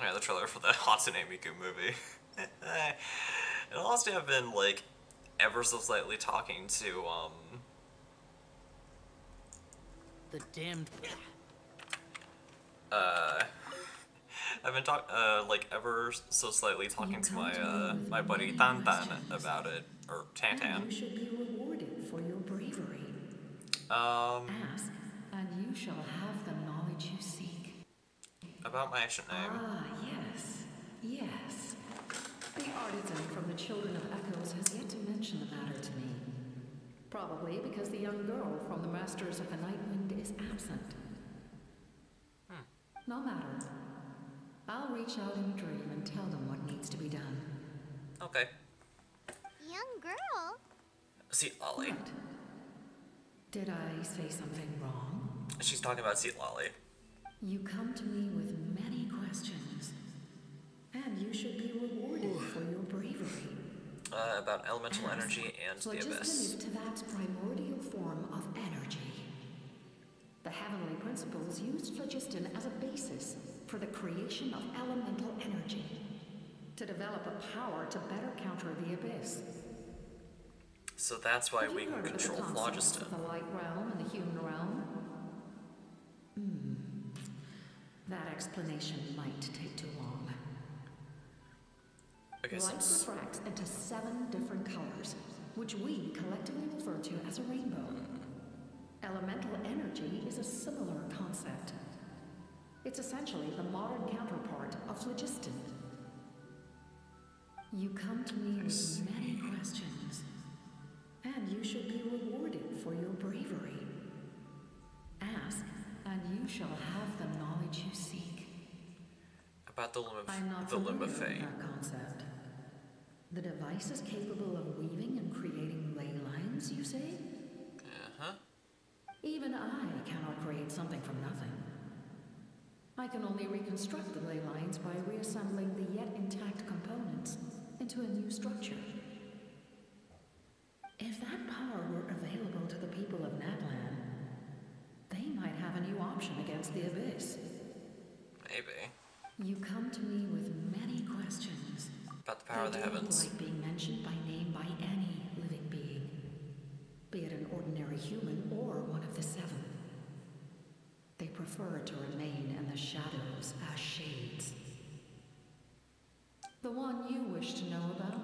Yeah, the trailer for the Hatsune Miku movie. And honestly, I've been like ever so slightly talking to The damned. I've been like ever so slightly talking to my buddy Tan Tan about it, or Tan Tan. You should be rewarded for your bravery. Ask, and you shall have the knowledge you seek. About my ancient name. Ah, yes, yes. The artisan from the Children of Echoes has yet to mention the matter to me. Probably because the young girl from the Masters of the Nightwind is absent. No matter. I'll reach out in a dream and tell them what needs to be done. Okay. Young girl? See, Ollie. Right. Did I say something wrong? She's talking about Seat Lolly. You come to me with many questions, and you should be rewarded for your bravery. About elemental energy and the Phlogiston abyss. is Teyvat's primordial form of energy. The heavenly principles used phlogiston as a basis for the creation of elemental energy, to develop a power to better counter the abyss. So that's why Have we you can heard of the control concepts phlogiston. of the light realm and the human realm? That explanation might take too long. Okay, Light refracts into 7 different colors, which we collectively refer to as a rainbow. Elemental energy is a similar concept. It's essentially the modern counterpart of phlogiston. You come to me with many questions, and you should be rewarded for your bravery. Ask, and you shall have the knowledge you seek. About the I'm not the familiar Limba with Fae. that concept. The device is capable of weaving and creating ley lines, you say? Uh-huh. Even I cannot create something from nothing. I can only reconstruct the ley lines by reassembling the yet intact components into a new structure. If that power were available to the people of Natlan, they might have a new option against the Abyss. Maybe. You come to me with many questions. About the power of the heavens. Like being mentioned by name by any living being, be it an ordinary human or one of the 7. They prefer to remain in the shadows as shades. The one you wish to know about?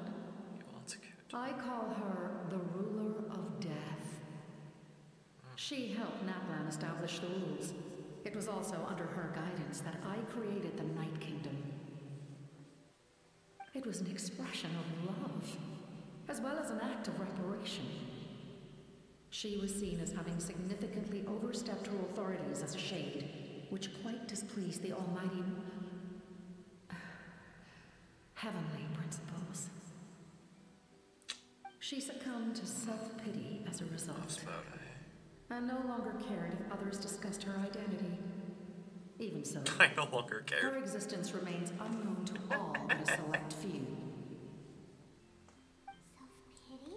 I call her the ruler of death. She helped Natlan establish the rules. It was also under her guidance that I created the Night Kingdom. It was an expression of love, as well as an act of reparation. She was seen as having significantly overstepped her authorities as a shade, which quite displeased the almighty heavenly principles. She succumbed to self-pity as a result, and no longer cared if others discussed her identity. Even so, I no longer care. Her existence remains unknown to all but a select few. Self-pity?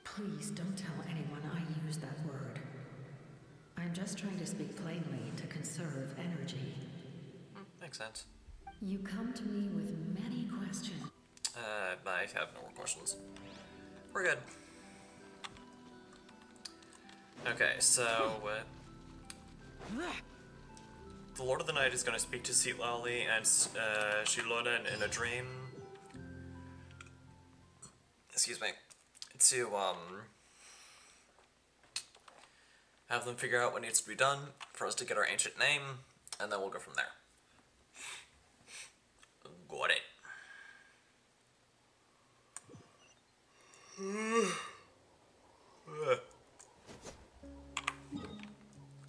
Please don't tell anyone I used that word. I'm just trying to speak plainly to conserve energy. Makes sense. You come to me with many questions. I have no more questions. We're good. Okay, so the Lord of the Night is going to speak to Seat Lowly and Shilonen in a dream. Excuse me. To have them figure out what needs to be done for us to get our ancient name, and then we'll go from there. Got it.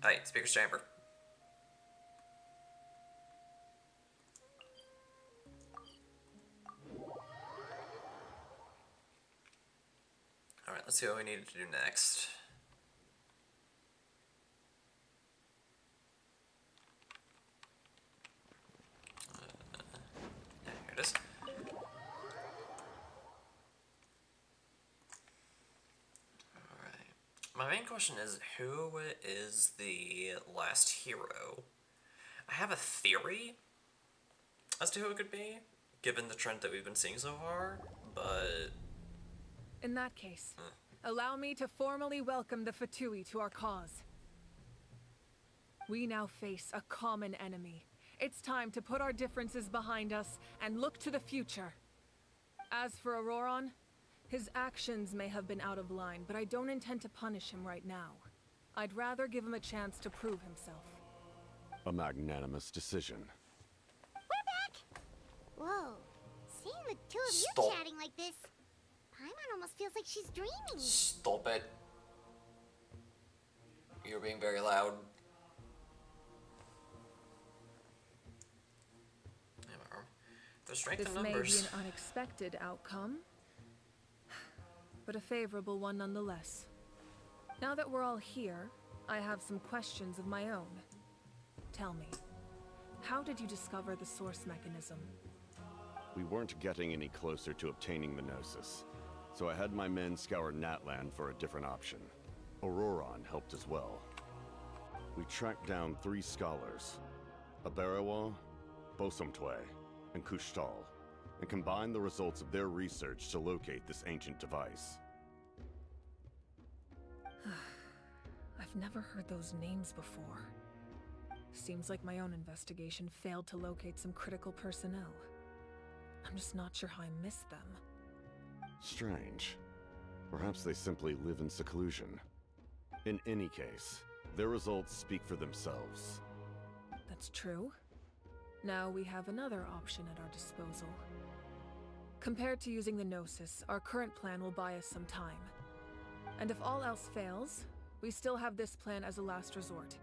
Hey, Speaker's Chamber. Alright, let's see what we needed to do next. Yeah, here it is. My main question is, who is the last hero? I have a theory as to who it could be, given the trend that we've been seeing so far, but... In that case, allow me to formally welcome the Fatui to our cause. We now face a common enemy. It's time to put our differences behind us and look to the future. As for Auroron, his actions may have been out of line, but I don't intend to punish him right now. I'd rather give him a chance to prove himself. A magnanimous decision. We're back! Whoa. Seeing the two of Stop. you chatting like this, Paimon almost feels like she's dreaming. Stop it. You're being very loud. The strength This in may be numbers. an unexpected outcome, but a favorable one nonetheless. Now that we're all here, I have some questions of my own. Tell me, how did you discover the source mechanism? We weren't getting any closer to obtaining the Gnosis, so I had my men scour Natlan for a different option. Auroron helped as well. We tracked down 3 scholars, Abarawa, Bosomtwe, and Kushtal, and combined the results of their research to locate this ancient device. I've never heard those names before. Seems like my own investigation failed to locate some critical personnel. I'm just not sure how I missed them. Strange. Perhaps they simply live in seclusion. In any case, their results speak for themselves. That's true. Now we have another option at our disposal. Compared to using the Gnosis, our current plan will buy us some time. And if all else fails, we still have this plan as a last resort,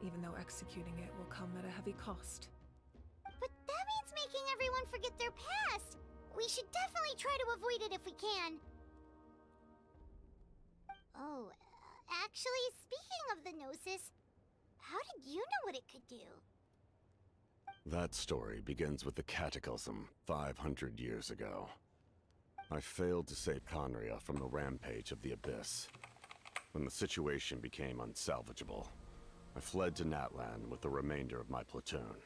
even though executing it will come at a heavy cost. But that means making everyone forget their past! We should definitely try to avoid it if we can. Oh, actually, speaking of the Gnosis, how did you know what it could do? That story begins with the Cataclysm 500 years ago. I failed to save Conria from the rampage of the Abyss. When the situation became unsalvageable, I fled to Natlan with the remainder of my platoon,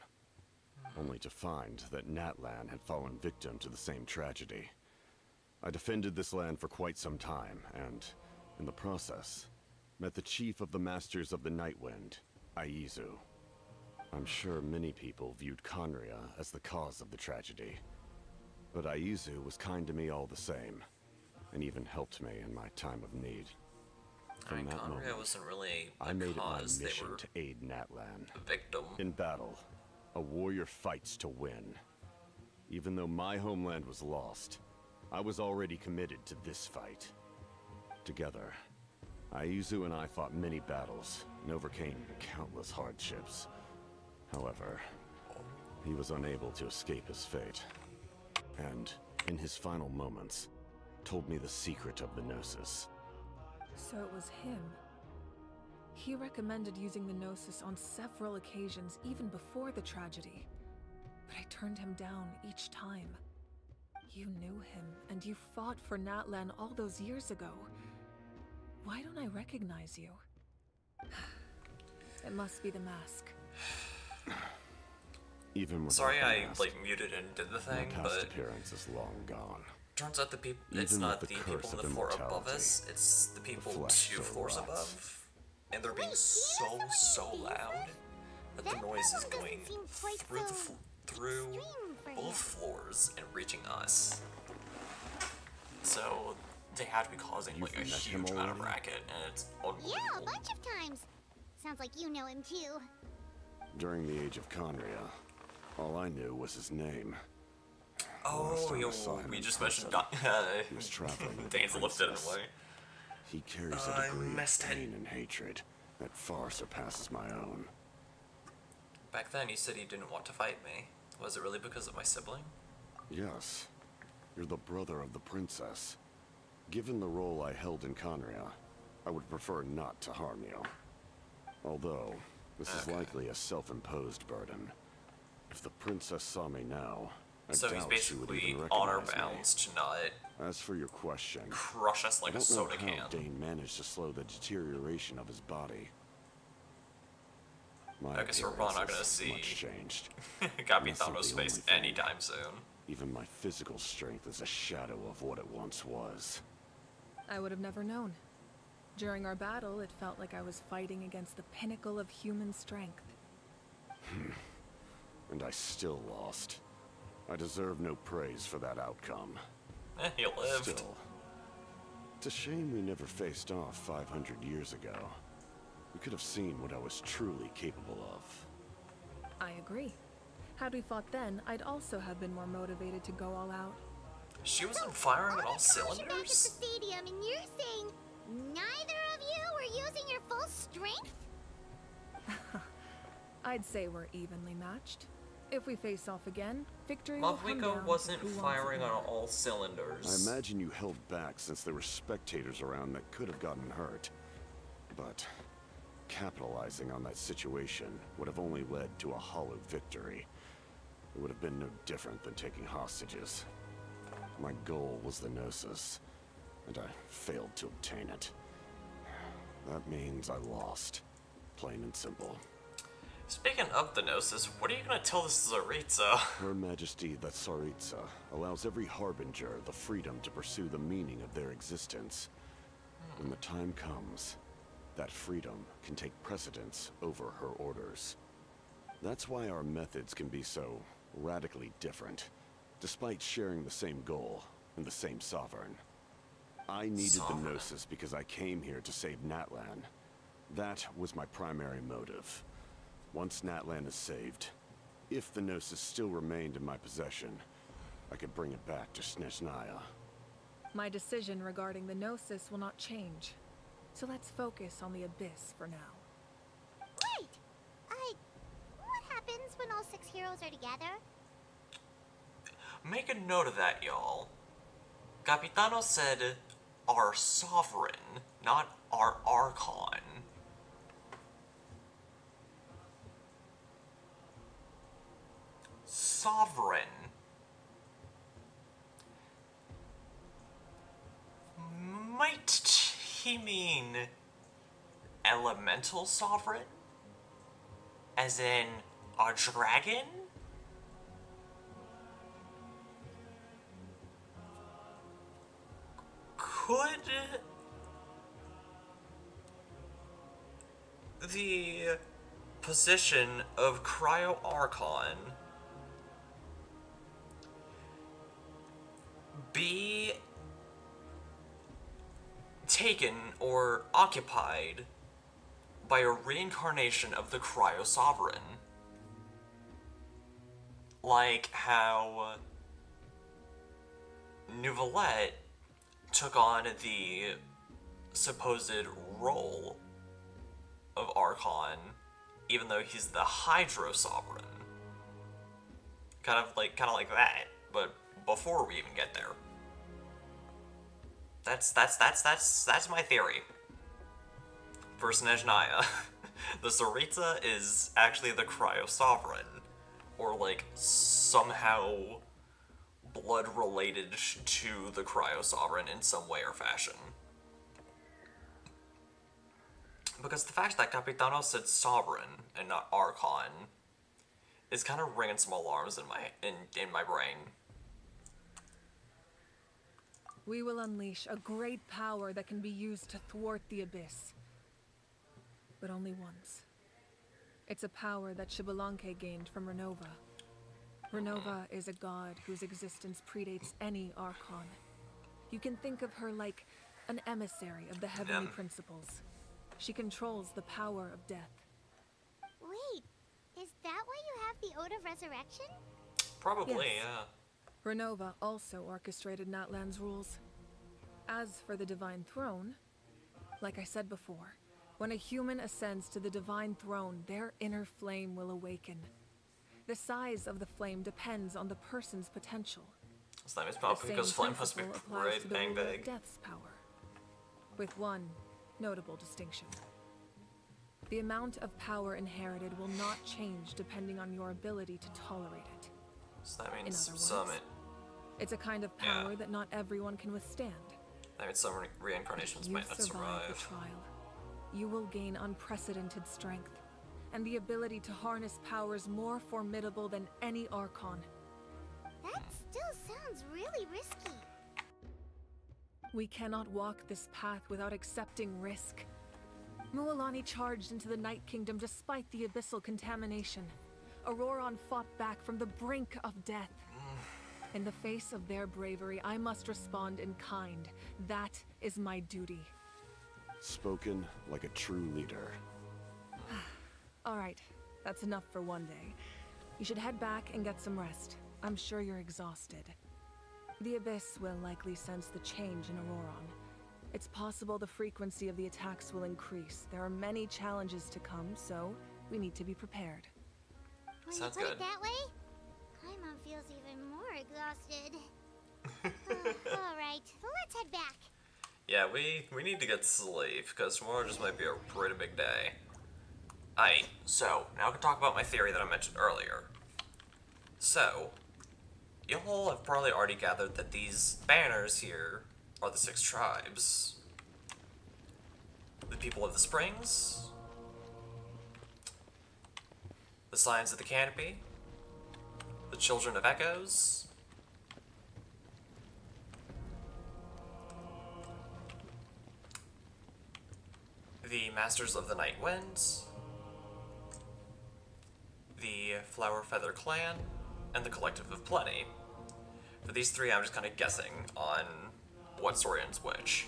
only to find that Natlan had fallen victim to the same tragedy. I defended this land for quite some time, and, in the process, met the chief of the Masters of the Nightwind, Aizu. I'm sure many people viewed Conria as the cause of the tragedy, but Aizu was kind to me all the same, and even helped me in my time of need. From that moment, wasn't really I made it my mission to aid Natlan. Victim. In battle, a warrior fights to win. Even though my homeland was lost, I was already committed to this fight. Together, Aizu and I fought many battles and overcame countless hardships. However, he was unable to escape his fate, and, in his final moments, told me the secret of the Gnosis. So it was him. He recommended using the Gnosis on several occasions, even before the tragedy. But I turned him down each time. You knew him, and you fought for Natlan all those years ago. Why don't I recognize you? It must be the mask. Even with Sorry I muted and did the thing, my past but appearance is long gone. Turns out the people it's Even not with the the people curse on of the floor above immortality, us, it's the people flesh 2 so floors rots. above. And they're being so loud that the noise is going through both floors and reaching us. So they had to be causing like a huge amount of racket, and it's unbelievable. Yeah, a bunch of times. Sounds like you know him too. During the age of Conria, all I knew was his name. Oh, we just mentioned he was traveling with Dane's the lifted it princess. away. He carries a degree of pain and hatred that far surpasses my own. Back then, you said you didn't want to fight me. Was it really because of my sibling? Yes, you're the brother of the princess. Given the role I held in Conria, I would prefer not to harm you. Although, this is likely a self-imposed burden. If the princess saw me now, I So he's doubt she would basically even honor recognize me. bound to not As for your question, crush us like I a don't soda know how can. Dane managed to slow the deterioration of his body. My I guess we're probably not appearance gonna is see much changed. Capitano's That's not the face only thing. anytime soon. Even my physical strength is a shadow of what it once was. I would have never known. During our battle, it felt like I was fighting against the pinnacle of human strength. And I still lost. I deserve no praise for that outcome. He lived. Still, it's a shame we never faced off 500 years ago. We could have seen what I was truly capable of. I agree. Had we fought then, I'd also have been more motivated to go all out. She wasn't firing on all Back at the cylinders? stadium, and you're saying neither of you were using your full strength? I'd say we're evenly matched. If we face off again, victory will come Mavwika down wasn't to who firing wants on it all more. cylinders. I imagine you held back since there were spectators around that could have gotten hurt. But capitalizing on that situation would have only led to a hollow victory. It would have been no different than taking hostages. My goal was the Gnosis, and I failed to obtain it. That means I lost. Plain and simple. Speaking of the Gnosis, what are you gonna tell this Tsaritsa? Her Majesty the Tsaritsa allows every Harbinger the freedom to pursue the meaning of their existence. When the time comes, that freedom can take precedence over her orders. That's why our methods can be so radically different, despite sharing the same goal and the same sovereign. I needed the Gnosis because I came here to save Natlan. That was my primary motive. Once Natlan is saved, if the Gnosis still remained in my possession, I could bring it back to Snezhnaya. My decision regarding the Gnosis will not change. So let's focus on the Abyss for now. Wait! What happens when all 6 heroes are together? Make a note of that, y'all. Capitano said our sovereign, not our Archon. Sovereign. Might he mean elemental sovereign? As in a dragon? Could the position of Cryo Archon be taken or occupied by a reincarnation of the Cryo Sovereign? Like how Neuvillette took on the supposed role of Archon, even though he's the Hydro Sovereign. Kind of like that, but before we even get there. That's my theory. For Snezhnaya, the Tsaritsa is actually the Cryo Sovereign, or like somehow blood related to the Cryo Sovereign in some way or fashion. Because the fact that Capitano said Sovereign and not Archon is kind of ringing some alarms in my brain. We will unleash a great power that can be used to thwart the Abyss. But only once. It's a power that Xbalanque gained from Renova. Renova is a god whose existence predates any Archon. You can think of her like an emissary of the heavenly principles. She controls the power of death. Wait, is that why you have the Ode of Resurrection? Probably, Yes. yeah. Renova also orchestrated Natlan's rules. As for the Divine Throne, like I said before, when a human ascends to the Divine Throne, their inner flame will awaken. The size of the flame depends on the person's potential. So that means probably because flame must be right bang ruler of big. Death's power, with one notable distinction. The amount of power inherited will not change depending on your ability to tolerate it. So that means In other some words, it's a kind of power that not everyone can withstand. that means some reincarnations might not The survive. trial, you will gain unprecedented strength and the ability to harness powers more formidable than any Archon. That still sounds really risky. We cannot walk this path without accepting risk. Mualani charged into the Night Kingdom despite the abyssal contamination. Auroron fought back from the brink of death. In the face of their bravery, I must respond in kind. That is my duty. Spoken like a true leader. All right, that's enough for one day. You should head back and get some rest. I'm sure you're exhausted. The Abyss will likely sense the change in Auroron. It's possible the frequency of the attacks will increase. There are many challenges to come, so we need to be prepared. When Sounds you put good. it that way, My mom feels even more exhausted. Alright, let's head back. Yeah, we need to get sleep, because tomorrow just might be a pretty big day. Aight, so, now I can talk about my theory that I mentioned earlier. So, you all have probably already gathered that these banners here are the 6 tribes. The people of the springs, the Scions of the Canopy, the Children of Echoes, the Masters of the Night Winds, the Flower Feather Clan, and the Collective of Plenty. For these 3, I'm just kind of guessing on what story ends which.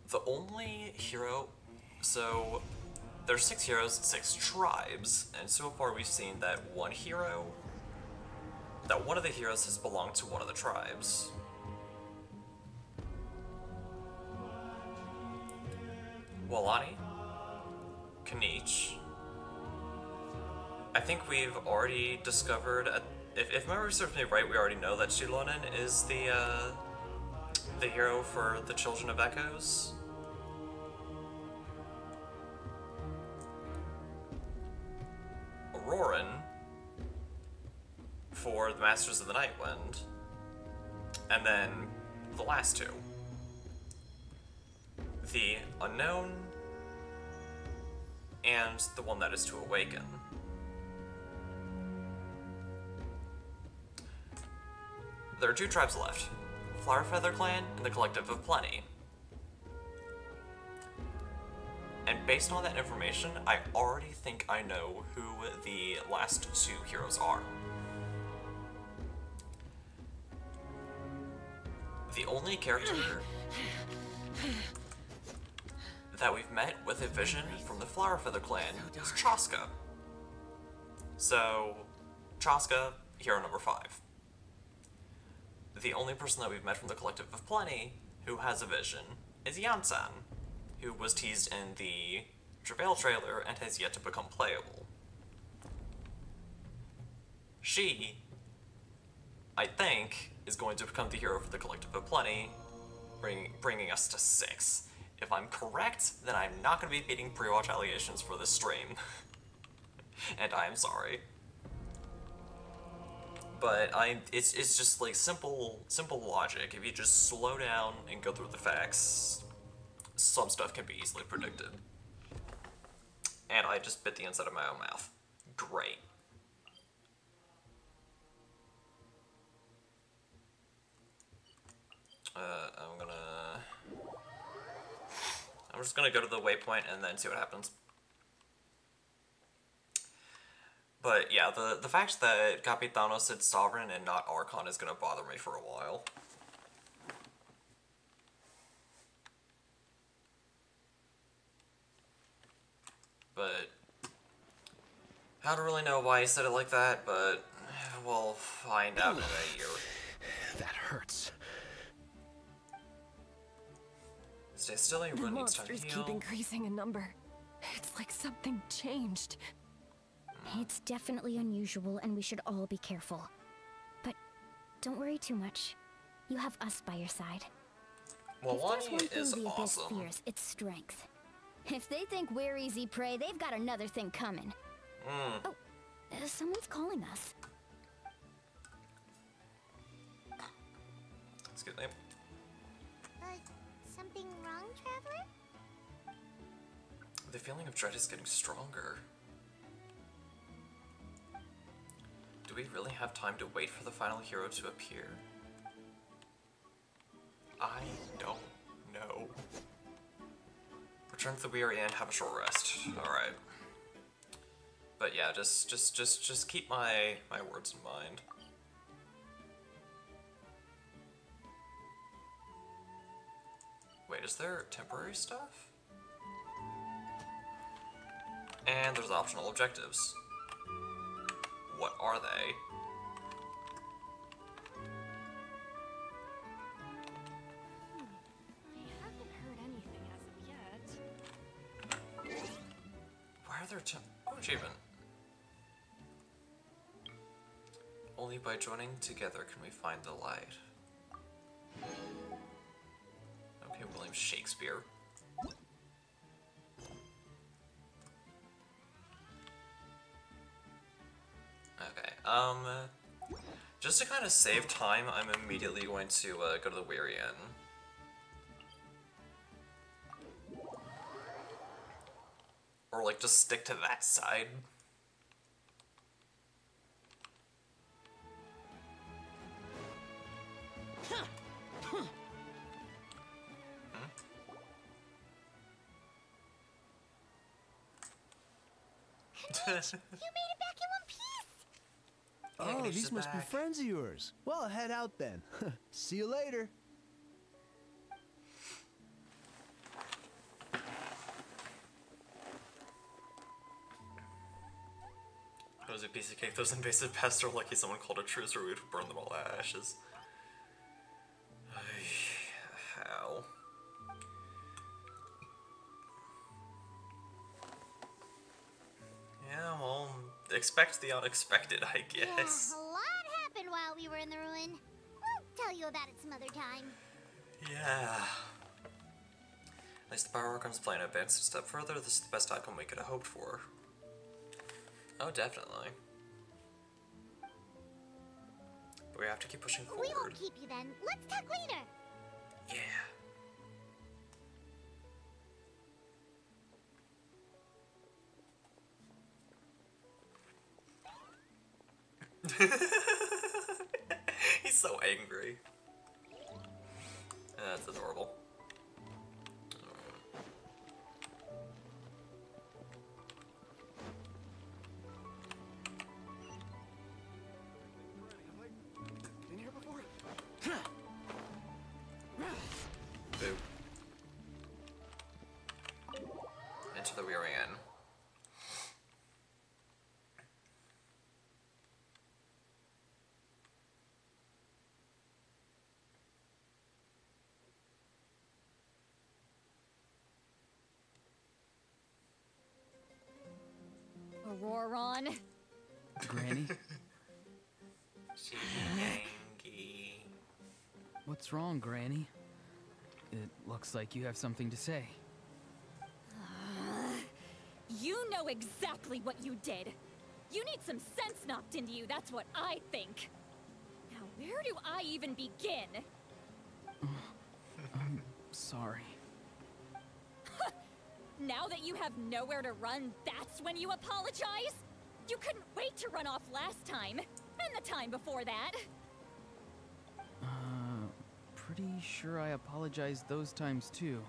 The only hero... So, there's 6 heroes and 6 tribes, and so far we've seen that one of the heroes has belonged to one of the tribes. Walani, Kanich. I think we've already discovered, if memory serves me right, we already know that Shilonen is the hero for the Children of Echoes. Auroran for the Masters of the Nightwind. And then the last 2. The Unknown and the one that is to awaken. There are 2 tribes left, Flower Feather Clan and the Collective of Plenty. And based on that information, I already think I know who the last 2 heroes are. The only character that we've met with a vision from the Flower Feather Clan is Chaska. So, Chaska, hero number 5. The only person that we've met from the Collective of Plenty who has a vision is Yansan, who was teased in the Travail trailer and has yet to become playable. She, I think, is going to become the hero for the Collective of Plenty, bringing us to 6. If I'm correct, then I'm not going to be beating pre-watch allegations for this stream. And I am sorry. But it's just like simple logic. If you just slow down and go through the facts, some stuff can be easily predicted. And I just bit the inside of my own mouth. Great. I'm just gonna go to the waypoint and then see what happens. But yeah, the fact that Capitano said Sovereign and not Archon is gonna bother me for a while. But I don't really know why he said it like that, but we'll find out in a year. That hurts. Stay still, your wound needs time to monsters heal. keep increasing in number. It's like something changed. It's definitely unusual, and we should all be careful. But don't worry too much. You have us by your side. Well, If there's one Wani thing is the Abyss awesome. fears, it's strength. If they think we're easy prey, they've got another thing coming. Oh, someone's calling us. That's a good name. Something wrong, Traveler? The feeling of dread is getting stronger. Do we really have time to wait for the final hero to appear? I don't know. Return to the Weary Inn, have a short rest. Alright. But yeah, just keep my words in mind. Wait, is there temporary stuff? And there's optional objectives. What are they? I haven't heard anything as of yet. Why are there oh, achievement. Only by joining together can we find the light. Okay, William Shakespeare. Okay, just to kind of save time, I'm immediately going to go to the Weary Inn. Or, like, just stick to that side. You made it back in one piece! Oh, these must be friends of yours. Well, head out then. See you later. It was a piece of cake. Those invasive pests are lucky someone called a truce or we would burn them all to ashes. How? Yeah, well, expect the unexpected, I guess. Yeah, a lot happened while we were in the ruin. We'll tell you about it some other time. Yeah. At least the Power Archon's plan advanced a step further. This is the best outcome we could have hoped for. Oh, definitely. But we have to keep pushing forward. We won't keep you then. Let's talk later. Yeah. He's so angry. That's adorable. Been here before? Boo. Into the Weary Inn. Auroron. Granny? She's angry. What's wrong, Granny? It looks like you have something to say. You know exactly what you did. You need some sense knocked into you, that's what I think. Now, where do I even begin? I'm sorry. Now that you have nowhere to run, that's when you apologize? You couldn't wait to run off last time, and the time before that. Pretty sure I apologized those times too.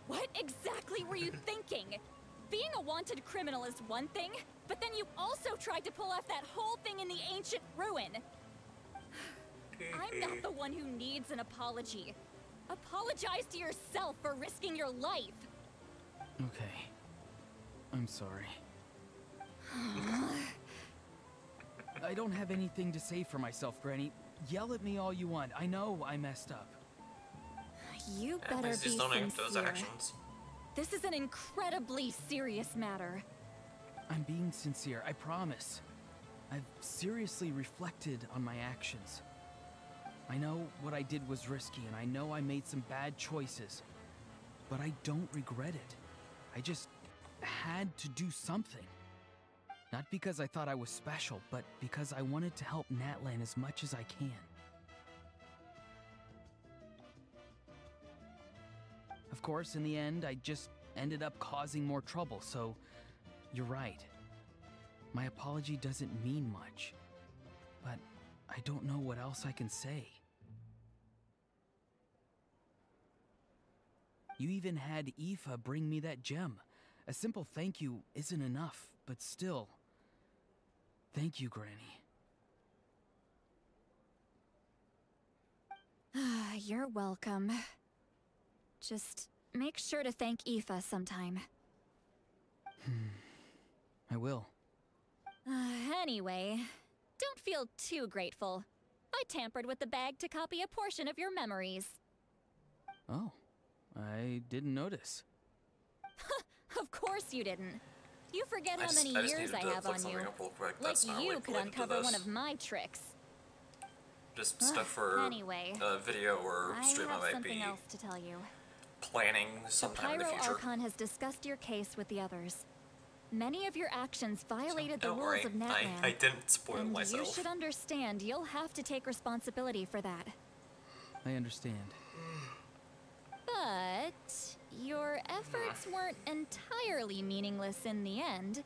What exactly were you thinking? Being a wanted criminal is one thing, but then you also tried to pull off that whole thing in the ancient ruin. I'm not the one who needs an apology. Apologize to yourself for risking your life. Okay. I'm sorry. I don't have anything to say for myself, Granny. Yell at me all you want. I know I messed up. You better be sincere. This is an incredibly serious matter. I'm being sincere, I promise. I've seriously reflected on my actions. I know what I did was risky, and I know I made some bad choices. But I don't regret it. I just had to do something. Not because I thought I was special, but because I wanted to help Natlan as much as I can. Of course, in the end, I just ended up causing more trouble, so you're right. My apology doesn't mean much, but I don't know what else I can say. You even had Aoife bring me that gem. A simple thank you isn't enough, but still. Thank you, Granny. You're welcome. Just make sure to thank Aoife sometime. I will. Anyway, don't feel too grateful. I tampered with the bag to copy a portion of your memories. Oh, I didn't notice. Of course you didn't. You forget how many I just years needed I to have look on something you. up real quick. Like That's not you like could related to uncover this. one of my tricks. Just stuff for Anyway, video or stream I I have might something be else to tell you. planning The sometime in the Pyro future. Archon has discussed your case with the others. Many of your actions violated the Don't rules worry, of Natlan. I didn't spoil and myself. you should understand you'll have to take responsibility for that. I understand. But your efforts weren't entirely meaningless in the end.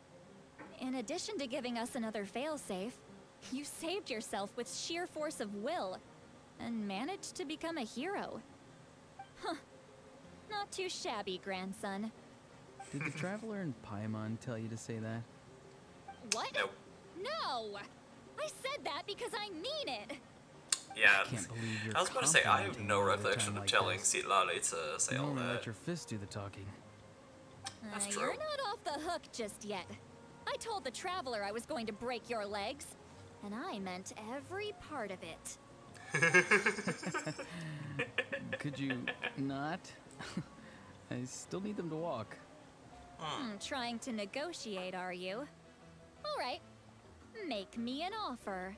In addition to giving us another failsafe, you saved yourself with sheer force of will and managed to become a hero. Huh. Not too shabby, grandson. Did the Traveler in Paimon tell you to say that? What? Nope. No! I said that because I mean it! Yeah, I can't believe you're I was about to say, I have complimenting no me at a recollection time of like telling this. Citlali to say You all normally that. let your fist do the talking. That's true. You're not off the hook just yet. I told the Traveler I was going to break your legs, and I meant every part of it. Could you not? I still need them to walk. Trying to negotiate, are you? All right. Make me an offer.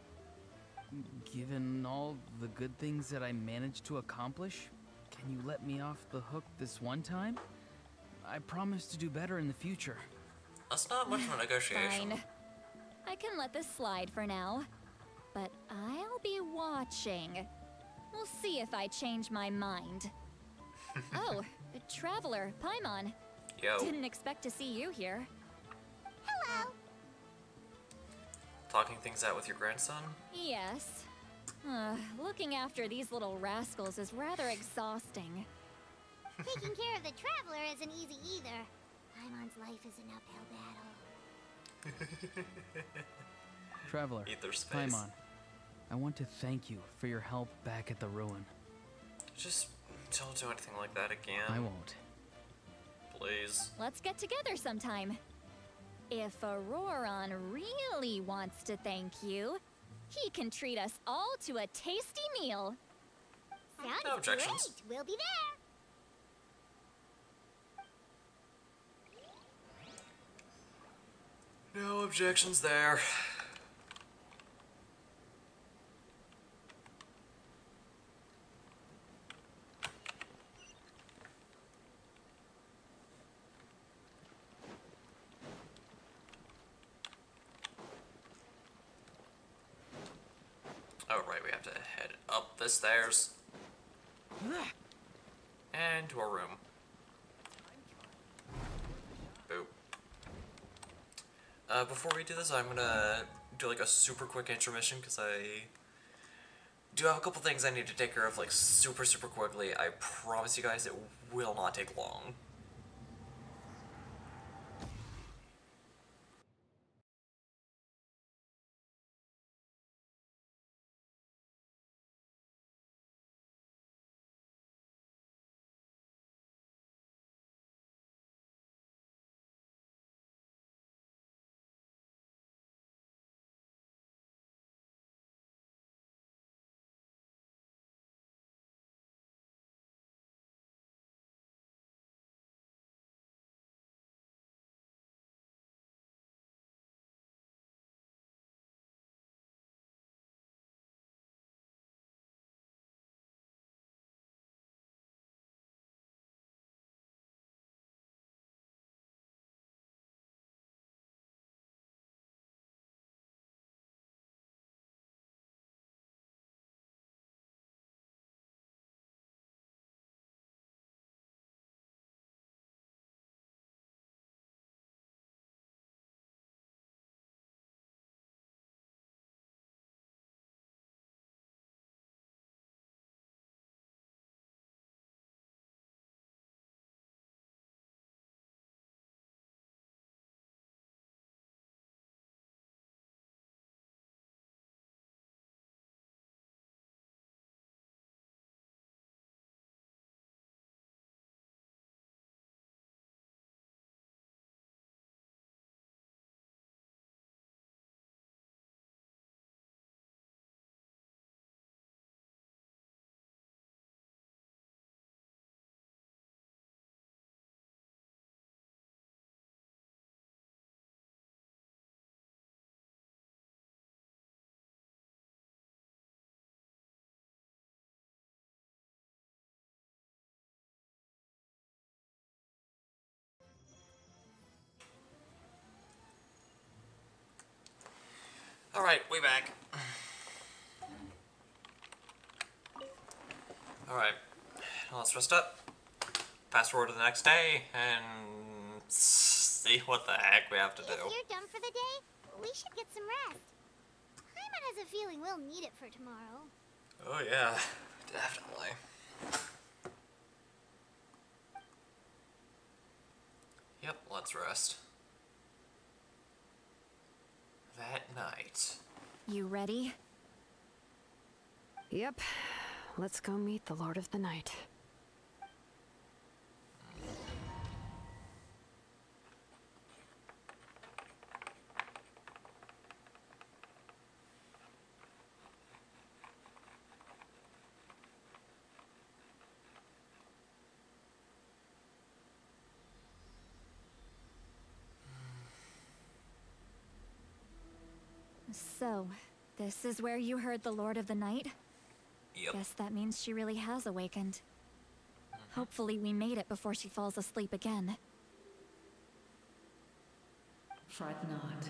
Given all the good things that I managed to accomplish, can you let me off the hook this one time? I promise to do better in the future. That's not much of a negotiation. Fine. I can let this slide for now. But I'll be watching. We'll see if I change my mind. Oh, Traveler, Paimon. Yo. Didn't expect to see you here. Hello. Talking things out with your grandson? Yes. Looking after these little rascals is rather exhausting. Taking care of the Traveler isn't easy either. Paimon's life is an uphill battle. Traveler, Ether space. Paimon, I want to thank you for your help back at the ruin. Just don't do anything like that again. I won't. Please. Let's get together sometime. If Auroron really wants to thank you, he can treat us all to a tasty meal. Sounds No objections. great. We'll be there. No objections there. Oh, right, we have to head up the stairs. And to our room. Boop. Before we do this, I'm gonna do like a super quick intermission because I do have a couple things I need to take care of like super quickly. I promise you guys it will not take long. Alright, we back. Alright, let's rest up. Fast forward to the next day, and see what the heck we have to do. If you're done for the day, we should get some rest. Paimon has a feeling we'll need it for tomorrow. Oh yeah, definitely. Yep, let's rest. That night. You ready? Yep. Let's go meet the Lord of the Night. So, this is where you heard the Lord of the Night? Yep. Guess that means she really has awakened. Hopefully we made it before she falls asleep again. Fret not.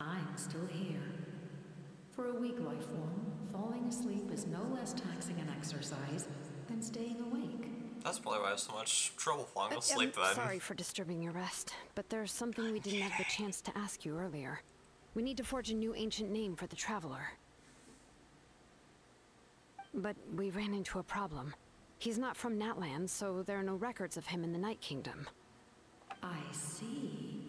I'm still here. For a weak life form, falling asleep is no less taxing an exercise than staying awake. That's probably why I have so much trouble falling asleep I'm then. sorry for disturbing your rest, but there's something we didn't have the chance to ask you earlier. We need to forge a new ancient name for the Traveler. But we ran into a problem. He's not from Natland, so there are no records of him in the Night Kingdom. I see.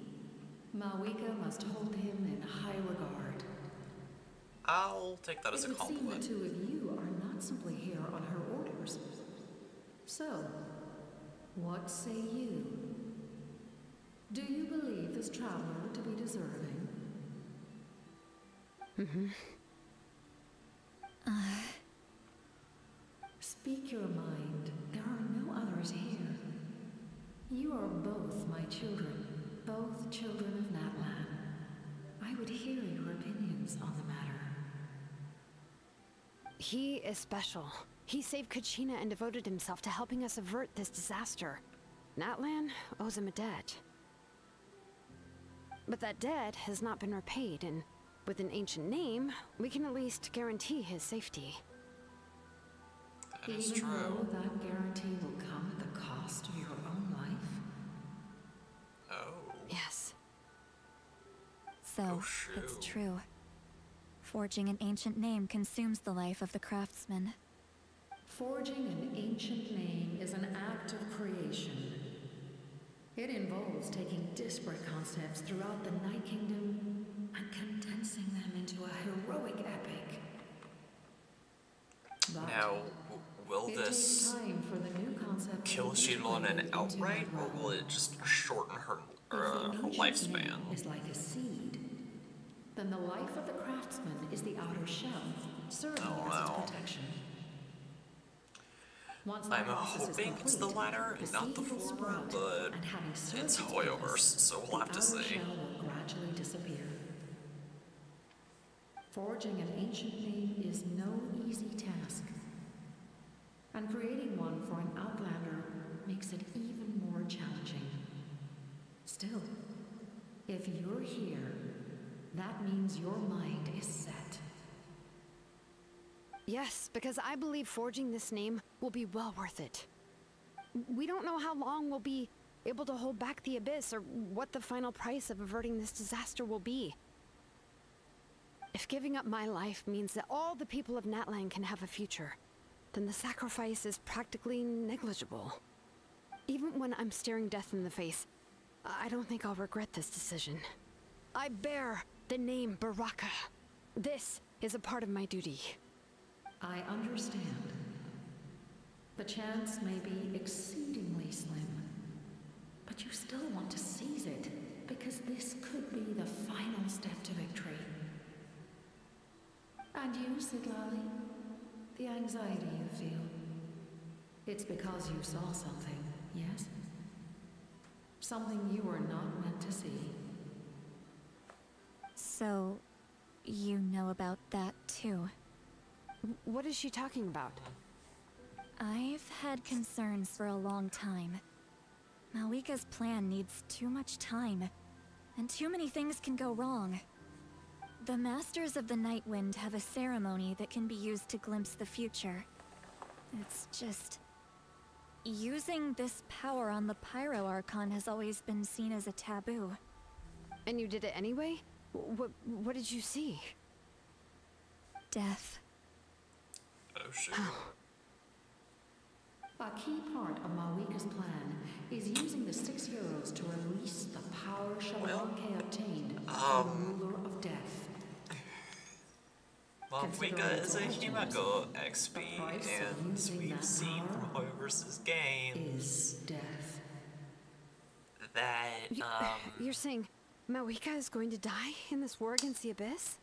Malwika must hold him in high regard. I'll take that as a compliment. It would seem the two of you are not simply here on her orders. So, what say you? Do you believe this traveler to be deserving? Mm-hmm. Speak your mind. There are no others here. You are both my children, both children of Natlan. I would hear your opinions on the matter. He is special. He saved Kachina and devoted himself to helping us avert this disaster. Natlan owes him a debt. But that debt has not been repaid, and with an ancient name, we can at least guarantee his safety. That is Even true. though that guarantee will come at the cost of your own life? Oh. Yes. So, it's true. Forging an ancient name consumes the life of the craftsman. Forging an ancient name is an act of creation. It involves taking disparate concepts throughout the Night Kingdom and condensing them into a heroic epic. But Now, will it this takes time for the new concept to kill Shidlon integrate outright, into or the will it just shorten her, If the ancient lifespan? name is like a seed, then the life of the craftsman is the outer shell, serving as its protection. Once that I'm process is hoping it's the complete, latter and not the seed will former, sprout, but and having served it's its Hoyoverse, purpose, so we'll have to the outer see. shell will gradually disappear. Forging an ancient name is no easy task, and creating one for an outlander makes it even more challenging. Still, if you're here, that means your mind is set. Yes, because I believe forging this name will be well worth it. We don't know how long we'll be able to hold back the Abyss, or what the final price of averting this disaster will be. If giving up my life means that all the people of Natlan can have a future, then the sacrifice is practically negligible. Even when I'm staring death in the face, I don't think I'll regret this decision. I bear the name Baraka. This is a part of my duty. I understand. The chance may be exceedingly slim, but you still want to seize it, because this could be the final step to victory. And you, Sidlali? The anxiety you feel. It's because you saw something, yes? Something you were not meant to see. So, you know about that too? What is she talking about? I've had concerns for a long time. Malwika's plan needs too much time, and too many things can go wrong. The Masters of the Night Wind have a ceremony that can be used to glimpse the future. It's just... using this power on the Pyro Archon has always been seen as a taboo. And you did it anyway? What did you see? Death. Oh shit. A key part of Mawika's plan is using the 6 euros to release the power Shawaranke obtained from the ruler of death. Mawika is a Himeko XP, and as we've seen from Hoyoverse's games, that, You're saying Mawika is going to die in this war against the Abyss?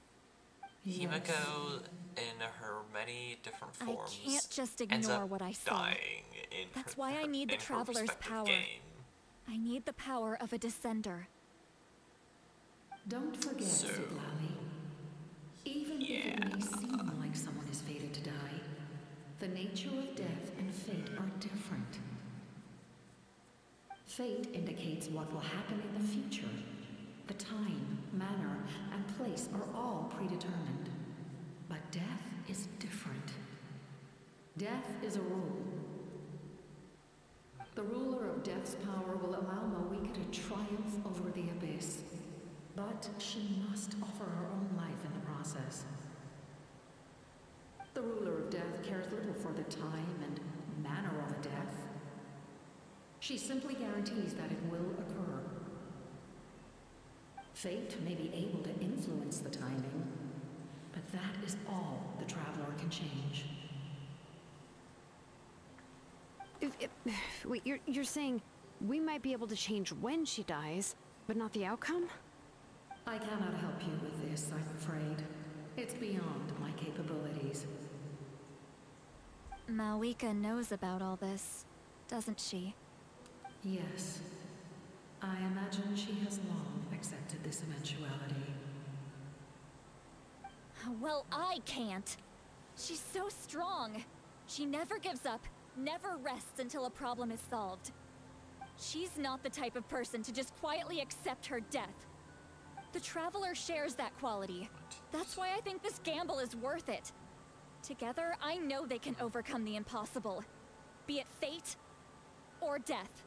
Himeko, in her many different forms, I can't just ends ignore up what I see. dying in That's her, why I need the in her Traveler's respective power. game. I need the power of a Descender. Don't forget, Siglali. Even if it may seem like someone is fated to die, the nature of death and fate are different. Fate indicates what will happen in the future. The time, manner, and place are all predetermined. But death is different. Death is a rule. The ruler of death's power will allow Mawika to triumph over the Abyss. But she must offer her own life in the process. The ruler of death cares little for the time and manner of a death. She simply guarantees that it will occur. Fate may be able to influence the timing, but that is all the Traveler can change. Wait, you're saying we might be able to change when she dies, but not the outcome? I cannot help you with this, I'm afraid. It's beyond my capabilities. Mawika knows about all this, doesn't she? Yes. I imagine she has long accepted this eventuality. Well, I can't. She's so strong. She never gives up, never rests until a problem is solved. She's not the type of person to just quietly accept her death. The Traveler shares that quality. That's why I think this gamble is worth it. Together, I know they can overcome the impossible. Be it fate or death.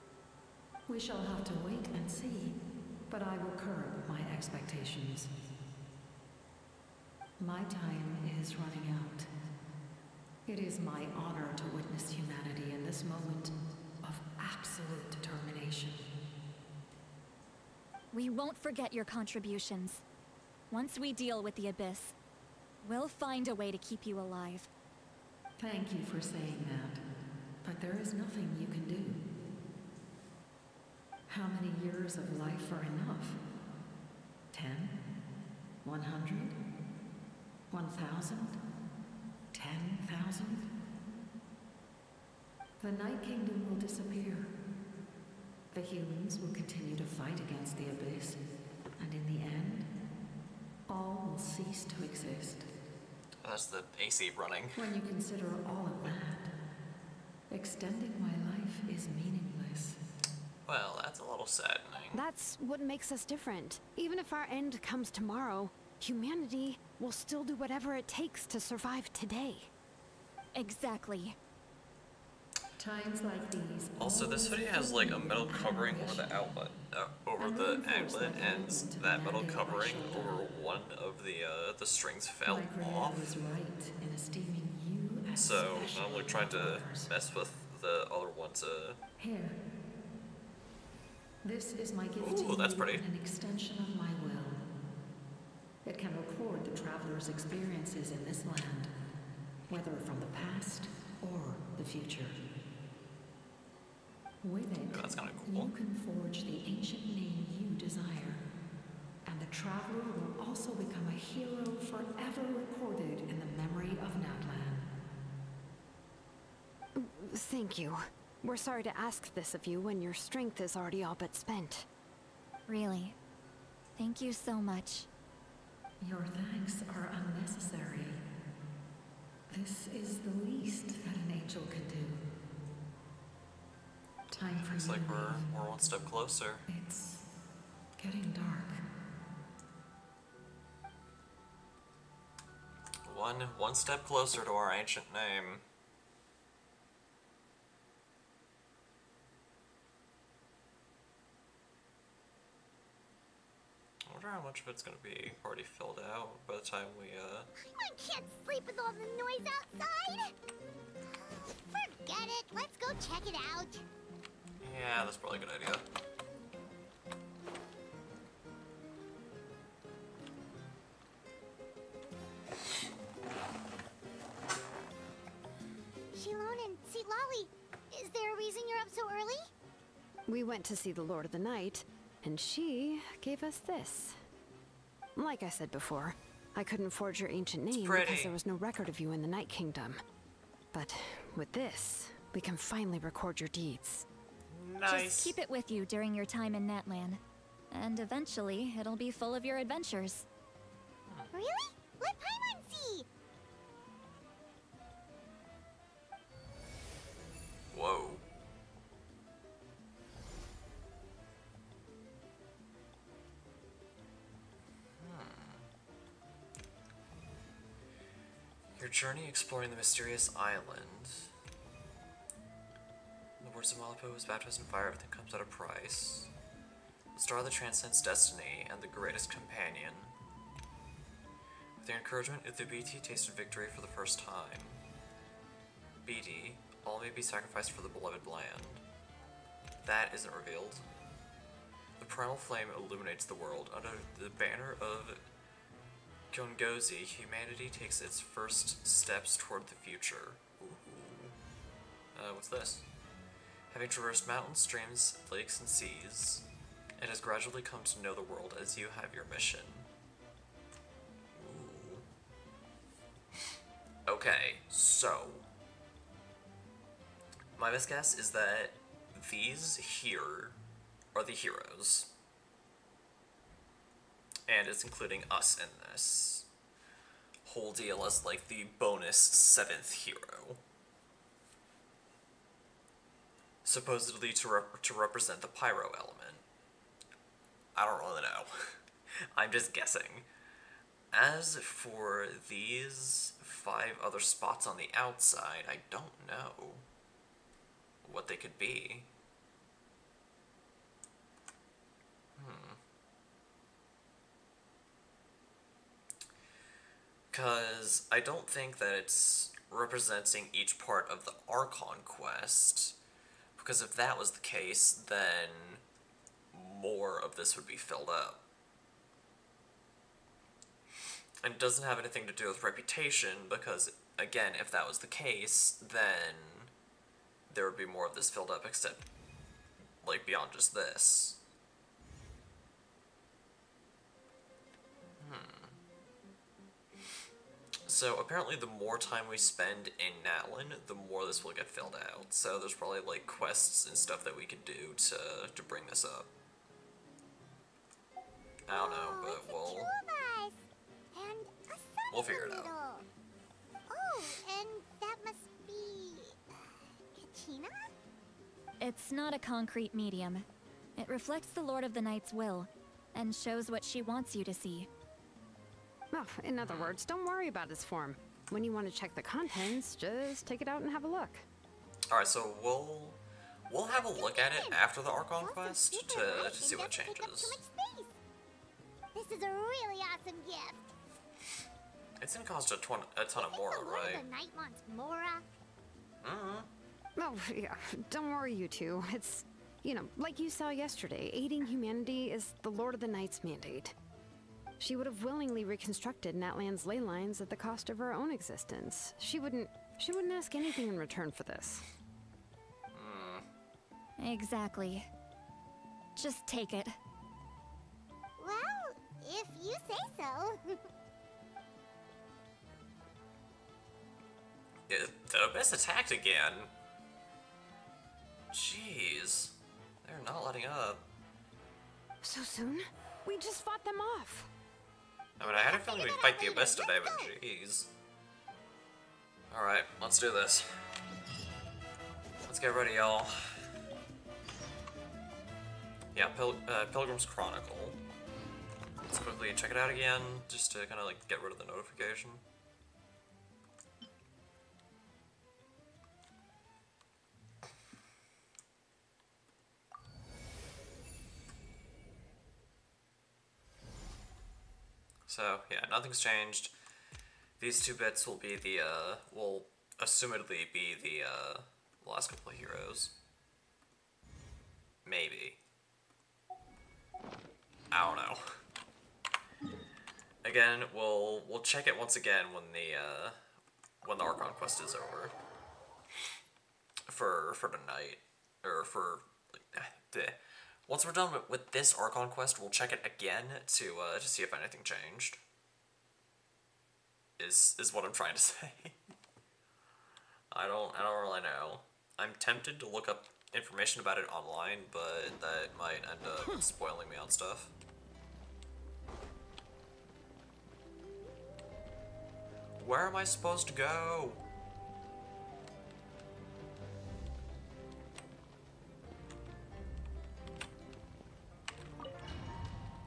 We shall have to wait and see, but I will curb my expectations. My time is running out. It is my honor to witness humanity in this moment of absolute determination. We won't forget your contributions. Once we deal with the Abyss, we'll find a way to keep you alive. Thank you for saying that, but there is nothing you can do. How many years of life are enough? 10? 100? 1,000? 10,000? The Night Kingdom will disappear. The humans will continue to fight against the Abyss, and in the end, all will cease to exist. That's the AC running. When you consider all of that, extending my life is meaningless. Well, that's a little saddening. That's what makes us different. Even if our end comes tomorrow, humanity will still do whatever it takes to survive today. Exactly. Times like these. Also, this hoodie has like a metal covering over the outlet, over the anklet, and that metal covering over one of the strings fell off. So I'm like trying to mess with the other one to. Here. This is my gift to you, that's pretty. an extension of my will. It can record the Traveler's experiences in this land, whether from the past or the future. With it, that's kind of cool. You can forge the ancient name you desire, and the Traveler will also become a hero forever recorded in the memory of Natlan. Thank you. We're sorry to ask this of you when your strength is already all but spent. Really. Thank you so much. Your thanks are unnecessary. This is the least that an angel can do. Time for Looks you like to leave. we're one step closer. It's getting dark. one step closer to our ancient name. I wonder how much of it's gonna be already filled out by the time we, I can't sleep with all the noise outside! Forget it, let's go check it out. Yeah, that's probably a good idea. Shilon and Lolly, is there a reason you're up so early? We went to see the Lord of the Night, and she gave us this. Like I said before, I couldn't forge your ancient name because there was no record of you in the Night Kingdom. But with this, we can finally record your deeds. Nice. Just keep it with you during your time in Natlan. And eventually, it'll be full of your adventures. Really? Let Paimon see! Whoa. Your journey exploring the mysterious island. In the words of Malipo is baptized in fire, everything comes at a price. The star that transcends destiny and the greatest companion. With your encouragement, Uthubiti tasted victory for the first time. BD, all may be sacrificed for the beloved land. That isn't revealed. The primal flame illuminates the world. Under the banner of Gyongozi, humanity takes its first steps toward the future. Ooh. What's this? Having traversed mountains, streams, lakes, and seas, it has gradually come to know the world as you have your mission. Ooh. Okay, so my best guess is that these here are the heroes. And it's including us in this whole deal as like the bonus 7th hero. Supposedly to represent the pyro element. I don't really know. I'm just guessing. As for these 5 other spots on the outside, I don't know what they could be. Because I don't think that it's representing each part of the Archon quest, because if that was the case, then more of this would be filled up. And it doesn't have anything to do with reputation, because, again, if that was the case, then there would be more of this filled up, except, like, beyond just this. So apparently the more time we spend in Natlan, the more this will get filled out. So there's probably like quests and stuff that we could do to bring this up. I don't know, but we'll figure it out. Oh, and that must be Kachina? It's not a concrete medium. It reflects the Lord of the Night's will, and shows what she wants you to see. Well, in other words, don't worry about his form. When you want to check the contents, just take it out and have a look. Alright, so we'll have a look at it after the Archon quest to see what changes. This is a really awesome gift. It's gonna cost a ton of Mora, right? The Night wants Mora. Oh, yeah, don't worry, you two. It's, you know, like you saw yesterday, aiding humanity is the Lord of the Night's mandate. She would have willingly reconstructed Natlan's ley lines at the cost of her own existence. She wouldn't ask anything in return for this. Exactly. Just take it. Well, if you say so. The Abyss attacked again. Jeez. They're not letting up. So soon? We just fought them off. I mean, I had a feeling we'd fight the Abyss today, but jeez. Alright, let's do this. Let's get ready, y'all. Yeah, Pilgrim's Chronicle. Let's quickly check it out again, just to kind of like get rid of the notification. So, yeah, nothing's changed. These 2 bits will be the, will assumedly be the, last couple of heroes. Maybe. I don't know. Again, we'll check it once again when the Archon quest is over. For tonight. Or for, like, once we're done with this Archon quest, we'll check it again to see if anything changed. Is what I'm trying to say. I don't really know. I'm tempted to look up information about it online, but that might end up spoiling me on stuff. Where am I supposed to go?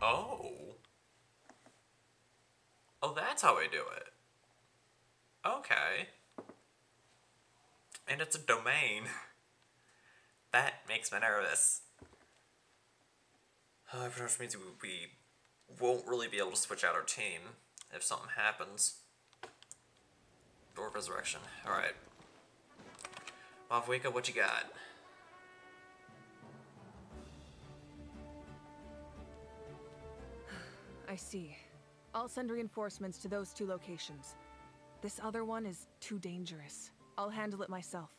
Oh. Oh, that's how I do it. Okay. And it's a domain. That makes me nervous. Which means we won't really be able to switch out our team if something happens. Door of Resurrection. Alright. Mavwika, what you got? I see. I'll send reinforcements to those 2 locations. This other one is too dangerous. I'll handle it myself.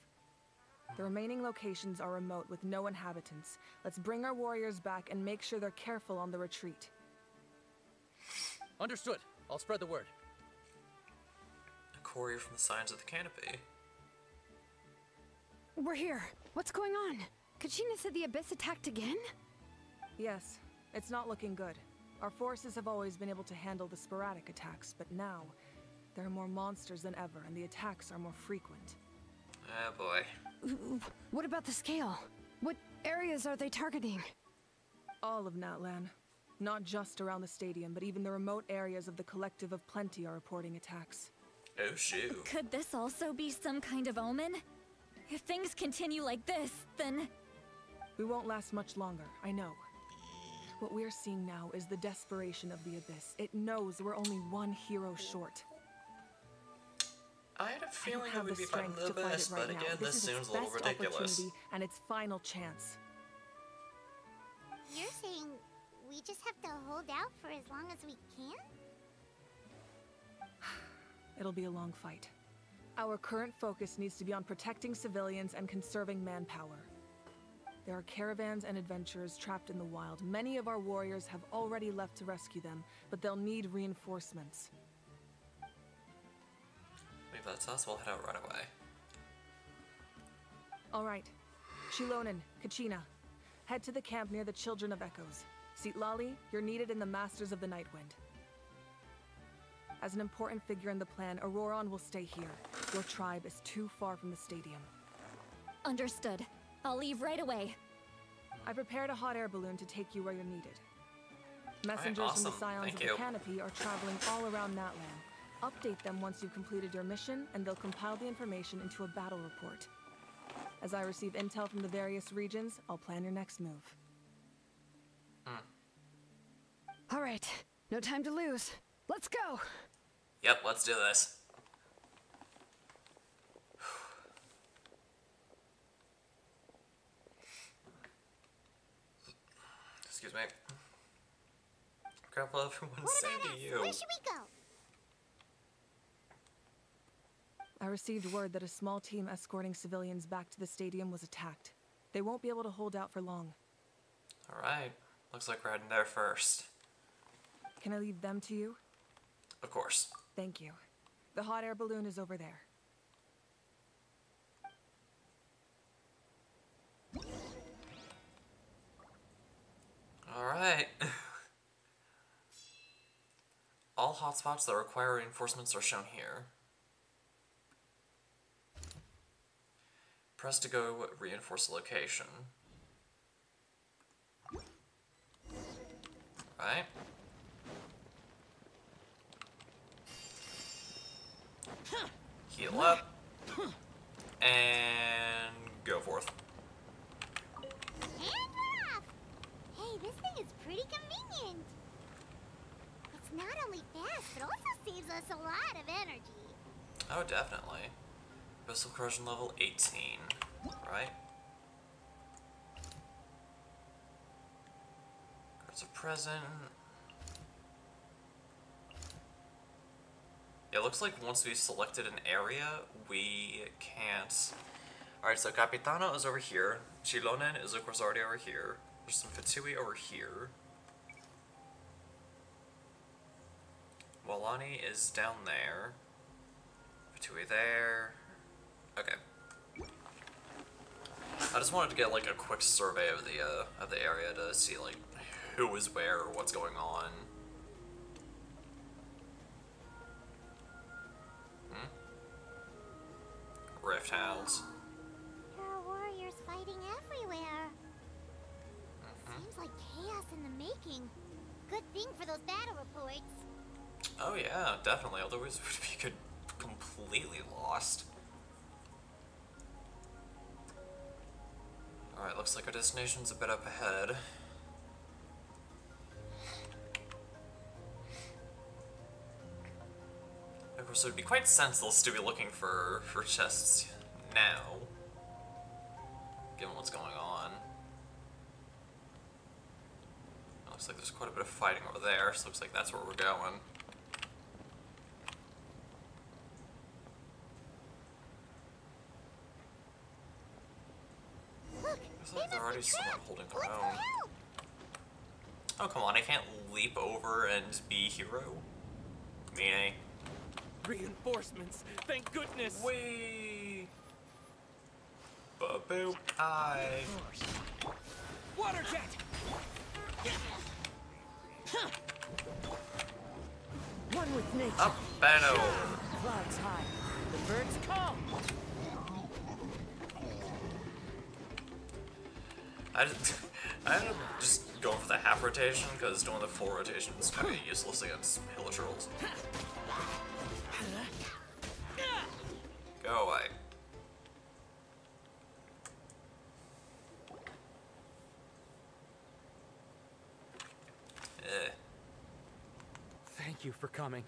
The remaining locations are remote with no inhabitants. Let's bring our warriors back and make sure they're careful on the retreat. Understood. I'll spread the word. A courier from the Signs of the Canopy. We're here. What's going on? Kachina said the Abyss attacked again? Yes, it's not looking good. Our forces have always been able to handle the sporadic attacks, but now there are more monsters than ever, and the attacks are more frequent. Oh boy. What about the scale? What areas are they targeting? All of Natlan. Not just around the stadium, but even the remote areas of the Collective of Plenty are reporting attacks. Oh shoot. Could this also be some kind of omen? If things continue like this, then... We won't last much longer, I know. What we're seeing now is the desperation of the Abyss. It knows we're only 1 hero short. I had a feeling it would be fighting the Abyss, but again, this seems a little best ridiculous. Opportunity and its final chance. You're saying we just have to hold out for as long as we can? It'll be a long fight. Our current focus needs to be on protecting civilians and conserving manpower. There are caravans and adventurers trapped in the wild. Many of our warriors have already left to rescue them, but they'll need reinforcements. If that's us, we'll head out right away. Alright. Shilonen, Kachina. Head to the camp near the Children of Echoes. Sitlali, you're needed in the Masters of the Nightwind. As an important figure in the plan, Auroron will stay here. Your tribe is too far from the stadium. Understood. I'll leave right away. I prepared a hot air balloon to take you where you're needed. Messengers awesome. from the Scions of the Canopy are traveling all around Natlan. Update them once you've completed your mission, and they'll compile the information into a battle report. As I receive intel from the various regions, I'll plan your next move. All right, no time to lose. Let's go! Yep, let's do this. Excuse me. Grandpa, everyone's saying to you. Where should we go? I received word that a small team escorting civilians back to the stadium was attacked. They won't be able to hold out for long. Alright, looks like we're heading there first. Can I leave them to you? Of course. Thank you. The hot air balloon is over there. Alright. All hotspots that require reinforcements are shown here. Press to go reinforce the location. Right. Heal up. And go forth. And we're off! Hey, this thing is pretty convenient. It's not only us a lot of energy. Oh, definitely. Abyssal corrosion level 18, right? Cards of present. Yeah, it looks like once we've selected an area, we can't. Alright, so Capitano is over here. Chilonen is, of course, already over here. There's some Fitsui over here. Walani is down there. Fitsui there. Okay. I just wanted to get like a quick survey of the area to see like who is where or what's going on. Rift House. There are warriors fighting everywhere. Seems like chaos in the making. Good thing for those battle reports. Oh yeah, definitely. Otherwise we could completely lost. Alright, looks like our destination's a bit up ahead. Of course, it would be quite senseless to be looking for chests now, given what's going on. Looks like there's quite a bit of fighting over there, so looks like that's where we're going. Looks like they're already somewhat holding their own. Oh, come on, I can't leap over and be hero. Meanie. Reinforcements, thank goodness! Whee! Ba-boop, I. Water jet! One with nature. Up and over. Clouds high. The birds come. I ended up just going for the half rotation because doing the full rotation is kind of useless against Hill Trolls. Go away. Thank you for coming.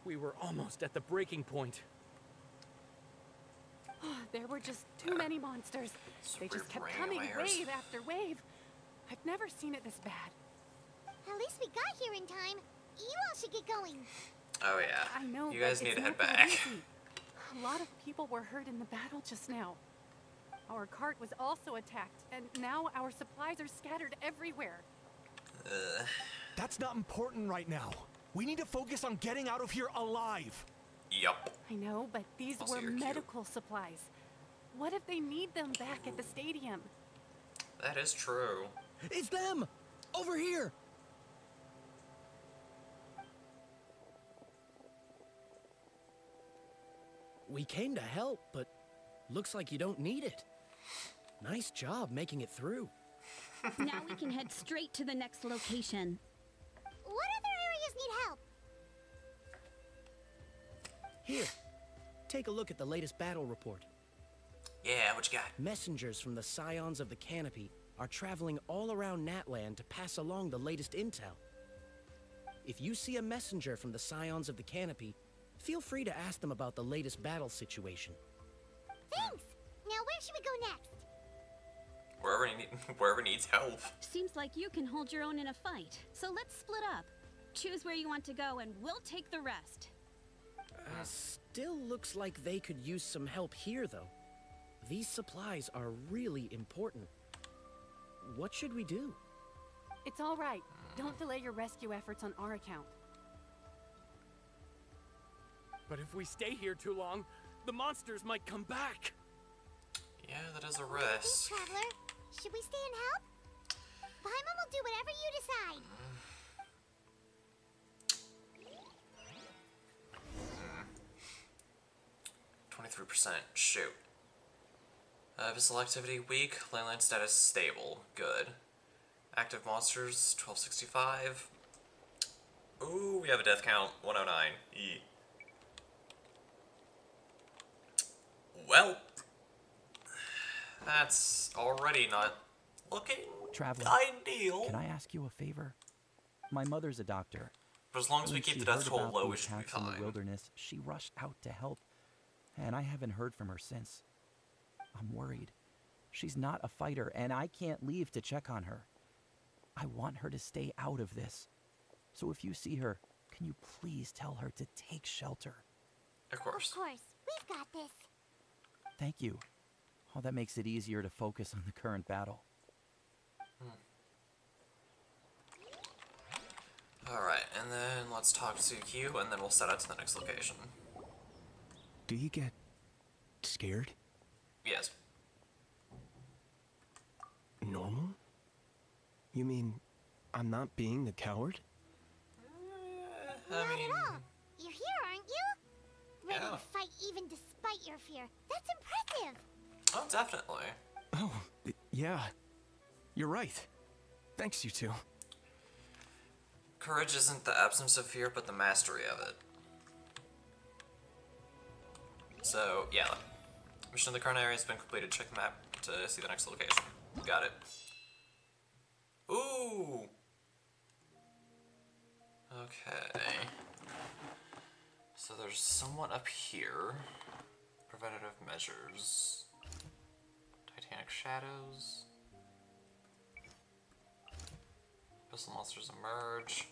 We were almost at the breaking point. There were just too many monsters. They just kept coming wave after wave. I've never seen it this bad. At least we got here in time. You all should get going. Oh yeah. I know. You guys but need it's to head not that back. easy. A lot of people were hurt in the battle just now. Our cart was also attacked, and now our supplies are scattered everywhere. That's not important right now. We need to focus on getting out of here alive. Yup. I know, but these Also, were you're cute. medical supplies. What if they need them back at the stadium? That is true. It's them! Over here! We came to help, but looks like you don't need it. Nice job making it through. Now we can head straight to the next location. What other areas need help? Here, take a look at the latest battle report. Yeah, what you got? Messengers from the Scions of the Canopy are traveling all around Natland to pass along the latest intel. If you see a messenger from the Scions of the Canopy, feel free to ask them about the latest battle situation. Thanks! Now where should we go next? Wherever needs help. Seems like you can hold your own in a fight, so let's split up. Choose where you want to go and we'll take the rest. Still looks like they could use some help here, though. These supplies are really important. What should we do? It's all right. Don't delay your rescue efforts on our account. But if we stay here too long, the monsters might come back. Yeah, that is a risk. Traveler, should we stay and help? Paimon will do whatever you decide. 23%. Shoot. Abyssal activity weak. Landline status stable. Good. Active monsters 1265. Ooh, we have a death count 109. E. Well, that's already not looking Traveler, ideal. can I ask you a favor? My mother's a doctor, But as long as we When keep she the death heard toll about low, the we should be attacks in fine. the wilderness, she rushed out to help, and I haven't heard from her since. I'm worried. She's not a fighter, and I can't leave to check on her. I want her to stay out of this. So if you see her, can you please tell her to take shelter? Of course. Of course. We've got this. Thank you. Oh, that makes it easier to focus on the current battle. Alright, and then let's talk to Q, and then we'll set out to the next location. Do you get scared? Yes. Normal? You mean I'm not being the coward? Not at all. You're here, aren't you? Ready to fight even despite your fear. That's impressive. Oh, definitely. Oh, yeah. You're right. Thanks, you two. Courage isn't the absence of fear, but the mastery of it. So, yeah. Mission in the current area has been completed. Check the map to see the next location. Got it. Ooh! Okay. So there's someone up here. Preventative measures. Titanic shadows. Abyssal monsters emerge.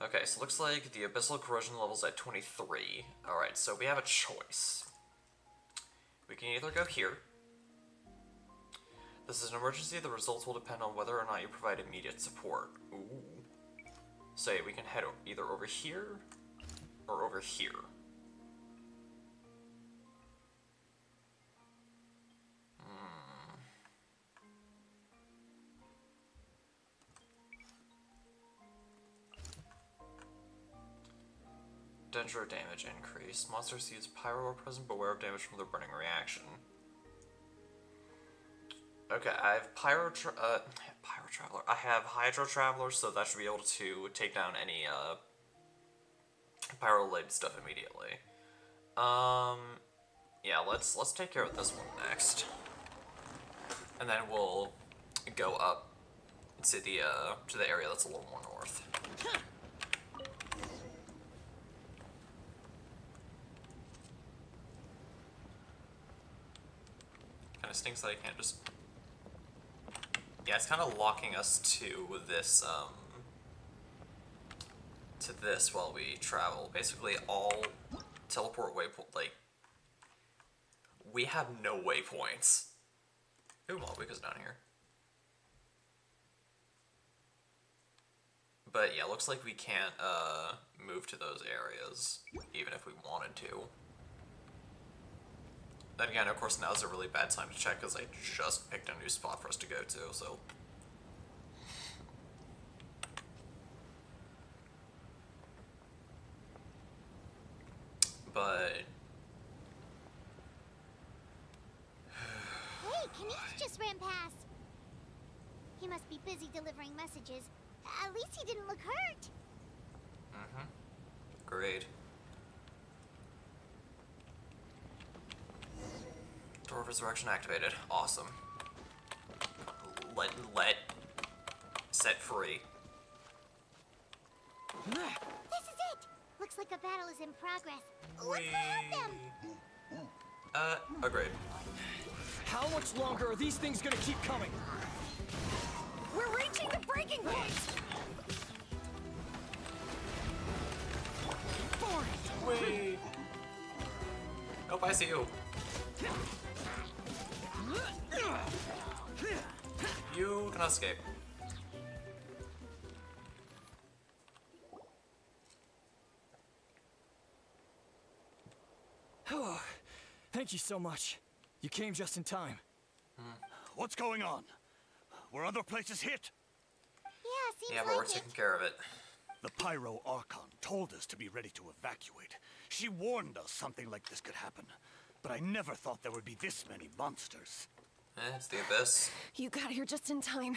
Okay, so it looks like the abyssal corrosion level's at 23. Alright, so we have a choice. We can either go here. This is an emergency. The results will depend on whether or not you provide immediate support. Ooh. So we can head either over here or over here. Danger damage increase. Monster seeds pyro are present, beware of damage from the burning reaction. Okay, I have Pyro Traveler. I have Hydro Traveler, so that should be able to take down any pyro-related stuff immediately. Yeah, let's take care of this one next, and then we'll go up to the area that's a little more north. Kind of stinks that I can't just. Yeah, it's kind of locking us to this while we travel. Basically, all teleport waypoint, like, we have no waypoints. Ooh, Malvika's down here. But yeah, looks like we can't move to those areas, even if we wanted to. Then again, of course, now's a really bad time to check because I just picked a new spot for us to go to, so. But. Hey, Kanish just ran past. He must be busy delivering messages. At least he didn't look hurt. Mm-hmm. Great. Door of Resurrection activated. Awesome. Set free. This is it! Looks like a battle is in progress. Let's go help them! Agreed. How much longer are these things gonna keep coming? We're reaching the breaking point! Wait. Nope, I see you. You cannot escape. Oh, thank you so much. You came just in time. What's going on? Were other places hit? Yeah, Yeah, but we're taking care of it. The Pyro Archon told us to be ready to evacuate. She warned us something like this could happen. But I never thought there would be this many monsters. It's the Abyss. You got here just in time.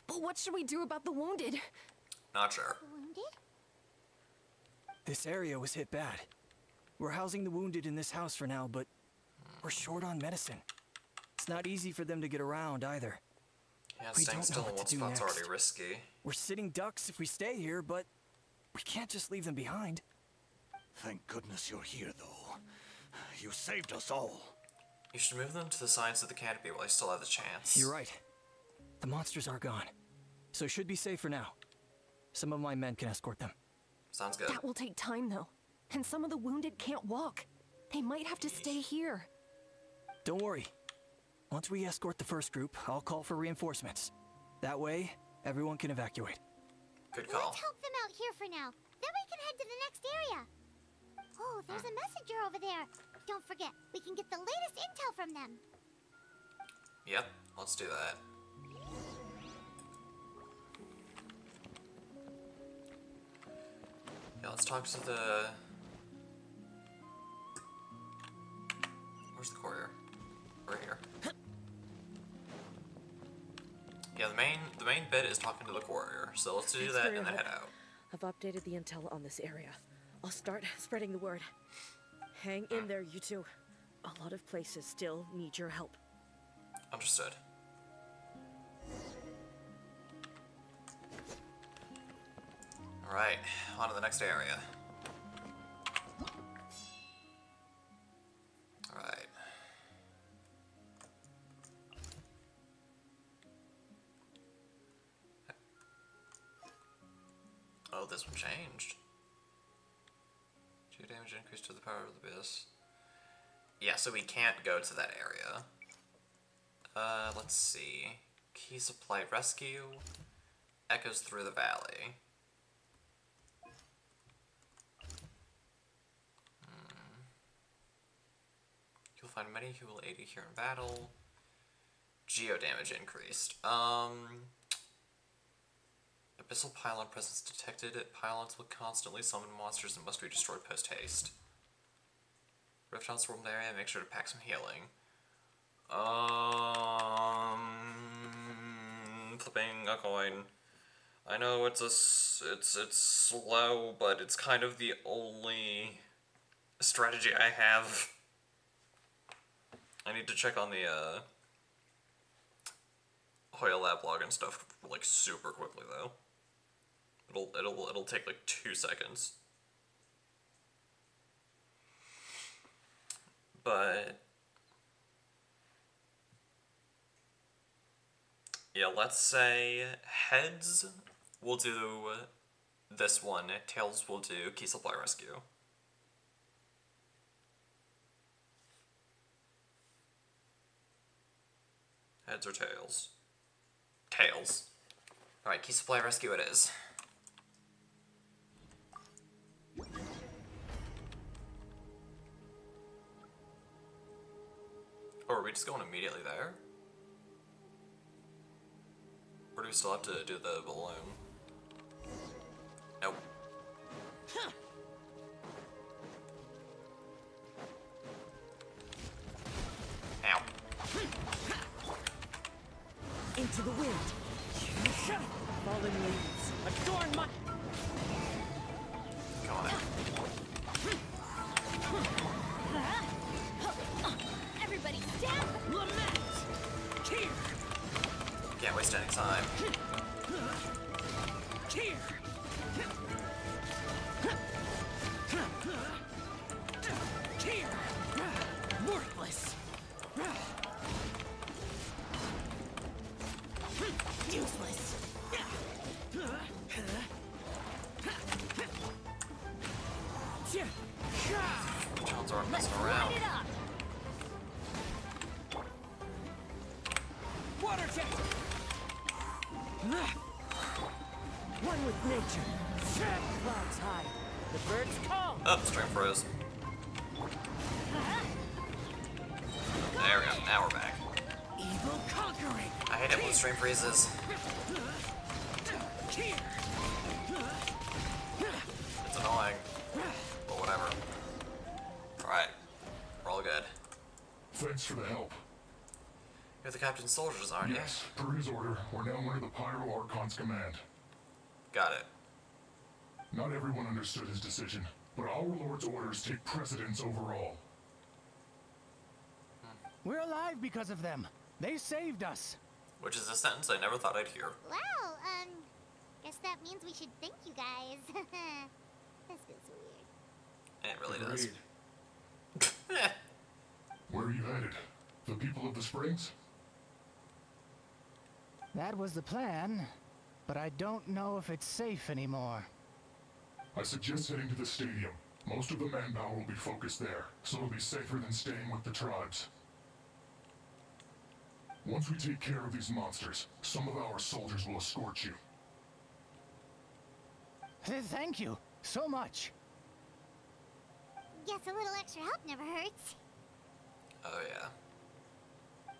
But what should we do about the wounded? Not sure. Wounded? This area was hit bad. We're housing the wounded in this house for now, but we're short on medicine. It's not easy for them to get around either. Yeah, We staying don't still know in what one to do spot's next. already risky. We're sitting ducks if we stay here, but We can't just leave them behind. Thank goodness you're here, though. You saved us all. You should move them to the sides of the canopy while I still have the chance. You're right. The monsters are gone, so it should be safe for now. Some of my men can escort them. Sounds good. That will take time, though. And some of the wounded can't walk. They might have to stay here. Don't worry. Once we escort the first group, I'll call for reinforcements. That way, everyone can evacuate. Good call. Let's help them out here for now. Then we can head to the next area. Oh, there's a messenger over there. Don't forget, we can get the latest intel from them. Yep, let's do that. Yeah, let's talk to the... Where's the courier? Right here. Yeah, the main bit is talking to the courier, so let's do that and then head out. I've updated the intel on this area. I'll start spreading the word. Hang in there, you two. A lot of places still need your help. Understood. Alright, on to the next area. Alright. Oh, this one changed. 2 damage increase to the power of the abyss. Yeah, so we can't go to that area. Let's see. Key supply rescue. Echoes through the valley. You'll find many who will aid you here in battle. Geo damage increased. Abyssal pylon presence detected. Pylons will constantly summon monsters and must be destroyed post-haste. Rift on swarmed area, make sure to pack some healing. Flipping a coin. I know it's slow, but it's kind of the only strategy I have. I need to check on the Hoya Lab log and stuff like super quickly though. It'll take like 2 seconds. But yeah, let's say heads will do this one, tails will do key supply rescue. Heads or tails? Tails. Alright, key supply rescue it is. Or are we just going immediately there? Or do we still have to do the balloon? Nope. Ow. Into the wind. Fallen leaves. Adorn my... Got it. Everybody stand! Lament! Cheer! Can't waste any time. Cheer! Cheer! Worthless! Useless! Jones aren't messing around. Water jet! One with nature. Clouds high. The birds call. Oh, stream froze. There we go. Now we're back. Evil conquering. I hate it when stream freezes. It's annoying. But whatever. Alright. We're all good. Thanks for the help. You're the captain's soldiers, aren't you? Yes, per his order, we're now under the Pyro Archon's command. Got it. Not everyone understood his decision, but our Lord's orders take precedence over all. We're alive because of them. They saved us. Which is a sentence I never thought I'd hear. Well, Guess that means we should thank you guys. This feels weird. It really does. Where are you headed? The people of the Springs? That was the plan, but I don't know if it's safe anymore. I suggest heading to the stadium. Most of the manpower will be focused there, so it'll be safer than staying with the tribes. Once we take care of these monsters, some of our soldiers will escort you. Thank you so much. Guess a little extra help never hurts. Oh yeah.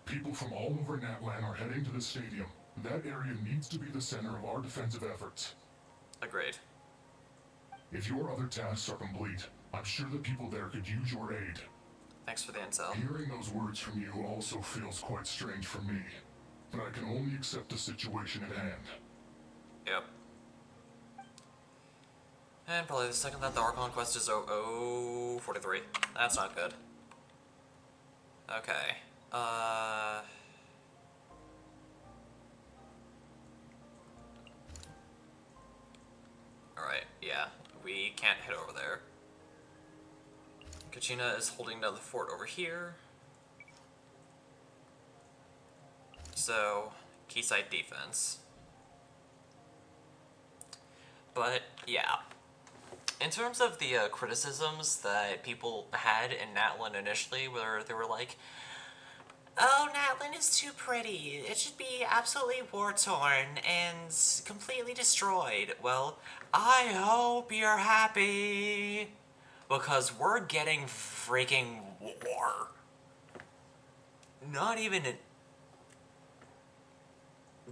People from all over Natlan are heading to the stadium. That area needs to be the center of our defensive efforts. Agreed. If your other tasks are complete, I'm sure the people there could use your aid. Thanks for the intel. Hearing those words from you also feels quite strange for me, but I can only accept the situation at hand. Yep. And probably the second that the Archon quest is 43. That's not good. Okay. Alright, yeah. We can't head over there. Kachina is holding down the fort over here. So, quayside defense. But, yeah. In terms of the criticisms that people had in Natlan initially, where they were like, oh, Natlan is too pretty. It should be absolutely war-torn and completely destroyed. Well, I hope you're happy. Because we're getting freaking war. Not even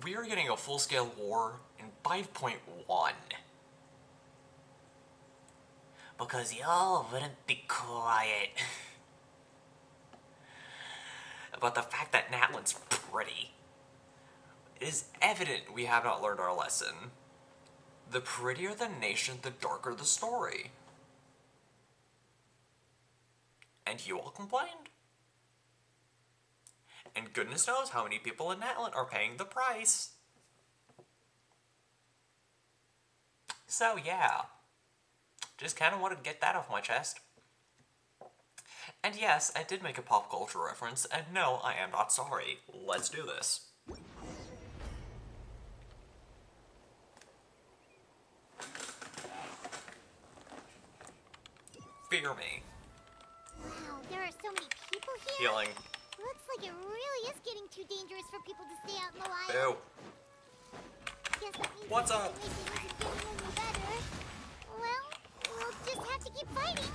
we are getting a full-scale war in 5.1. Because y'all wouldn't be quiet. About the fact that Natlan's pretty. It is evident we have not learned our lesson. The prettier the nation, the darker the story. And you all complained. And goodness knows how many people in Natlan are paying the price. So yeah. Just kind of wanted to get that off my chest. And yes, I did make a pop culture reference, and no, I am not sorry. Let's do this. Fear me. Wow, there are so many people here. Healing. Looks like it really is getting too dangerous for people to stay out in the wild. Ew. Guess that means What's the up? situation isn't getting any better. Well, we'll just have to keep fighting.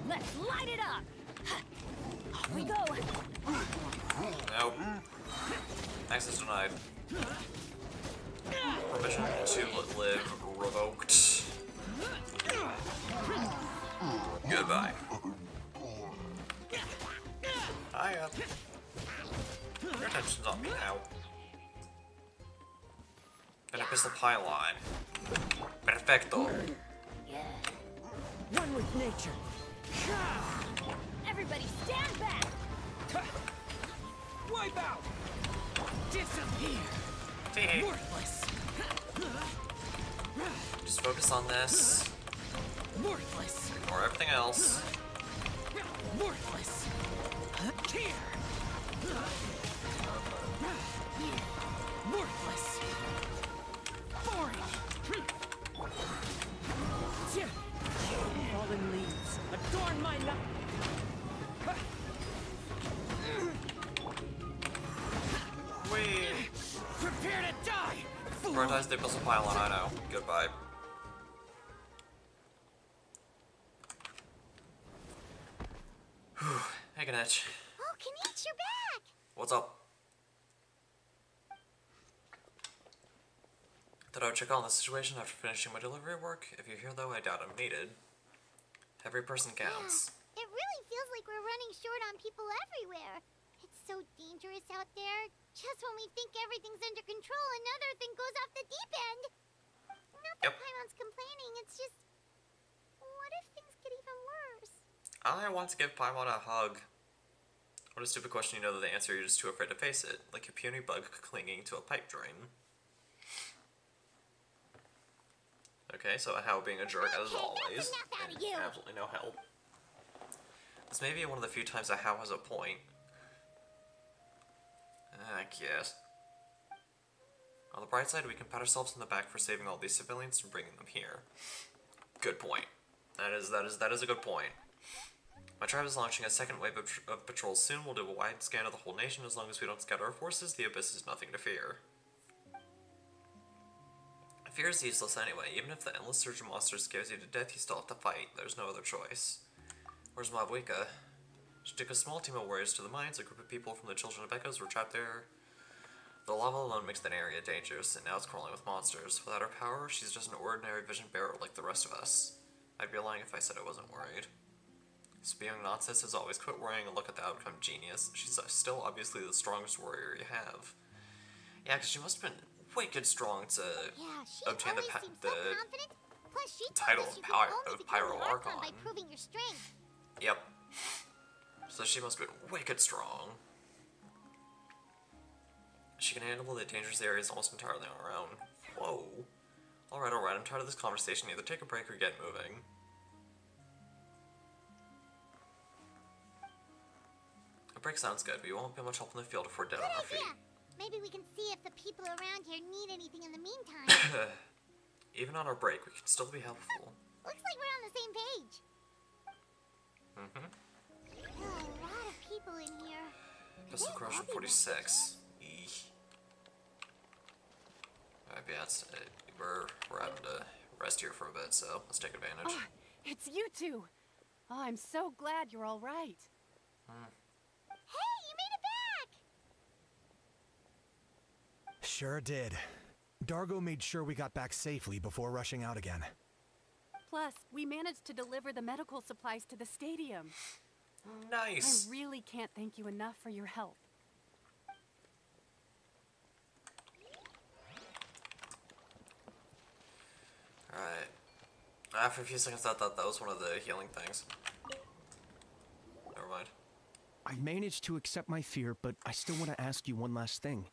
Let's light it up! Off we go! Nope. Access denied. Permission to live revoked. Goodbye. Hiya. Your attention's on me now. Gonna piss the pylon. Perfecto. One with nature. Everybody stand back! Wipe out! Disappear! Worthless! Just focus on this. Worthless! Ignore everything else. Worthless! Here! Worthless! Boring! Fallen leaves adorn my life. Wait. Prepare to die! Prioritize the abyssal pylon, I know. Goodbye. Hey, Ganetch. Oh, Kanich, you're back! What's up? Thought I would check on the situation after finishing my delivery work. If you're here, though, I doubt I'm needed. Every person counts. Yeah, it really feels like we're running short on people everywhere. It's so dangerous out there. Just when we think everything's under control, another thing goes off the deep end. Not that Paimon's complaining, it's just... What if things get even worse? I want to give Paimon a hug. What a stupid question, you know that the answer, you're just too afraid to face it. Like a puny bug clinging to a pipe drain. Okay, so How being a jerk as always, and absolutely no help. This may be one of the few times that How has a point. I guess. On the bright side, we can pat ourselves on the back for saving all these civilians and bringing them here. Good point. That is a good point. My tribe is launching a second wave of patrols soon. We'll do a wide scan of the whole nation. As long as we don't scatter our forces, the Abyss is nothing to fear. Fear is useless anyway. Even if the endless surge of monsters scares you to death, you still have to fight. There's no other choice. Where's Mabuika? She took a small team of warriors to the mines. A group of people from the Children of Echoes were trapped there. The lava alone makes that area dangerous, and now it's crawling with monsters. Without her power, she's just an ordinary vision bearer like the rest of us. I'd be lying if I said I wasn't worried. Spewing nonsense as always. Quit worrying and look at the outcome, genius. She's still obviously the strongest warrior you have. Yeah, because she must have been wicked strong to obtain the title of Pyro Archon. By proving your strength. Yep. So she must have been wicked strong. She can handle the dangerous areas almost entirely on her own. Whoa. Alright, I'm tired of this conversation. Either take a break or get moving. A break sounds good, but you won't be much help in the field if we're dead on our feet. Maybe we can see if the people around here need anything in the meantime. Even on our break, we can still be helpful. Looks like we're on the same page. Mm-hmm. There are a lot of people in here. Pistol Corrosion 46. Eek. Alright, yeah, we're having to rest here for a bit, so let's take advantage. Oh, it's you two. Oh, I'm so glad you're all right. Hey, you made it back! Sure did. Dargo made sure we got back safely before rushing out again. Plus, we managed to deliver the medical supplies to the stadium. Nice. I really can't thank you enough for your help. Alright. After a few seconds, I thought that was one of the healing things. Never mind. I managed to accept my fear, but I still want to ask you one last thing.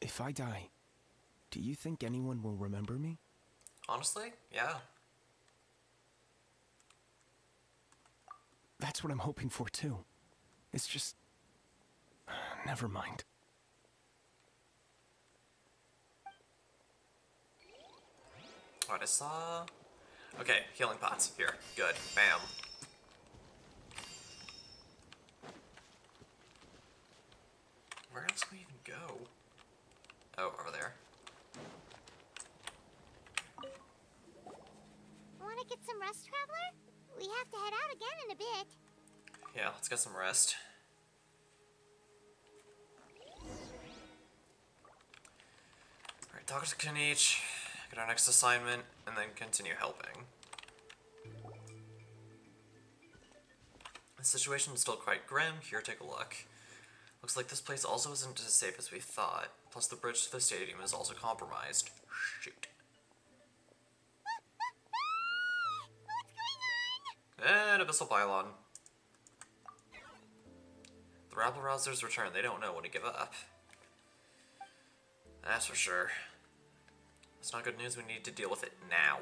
If I die, do you think anyone will remember me? Honestly, yeah. That's what I'm hoping for, too. It's just... never mind. Alright, I saw... Okay, healing pots. Here. Good. Bam. Where else can we even go? Oh, over there. Wanna get some rest, Traveler? We have to head out again in a bit. Yeah, let's get some rest. Alright, talk to Kenichi, get our next assignment, and then continue helping. The situation is still quite grim. Here, take a look. Looks like this place also isn't as safe as we thought. Plus, the bridge to the stadium is also compromised. Shoot. And Abyssal Pylon. The rabble-rousers return. They don't know when to give up. That's for sure. It's not good news. We need to deal with it now.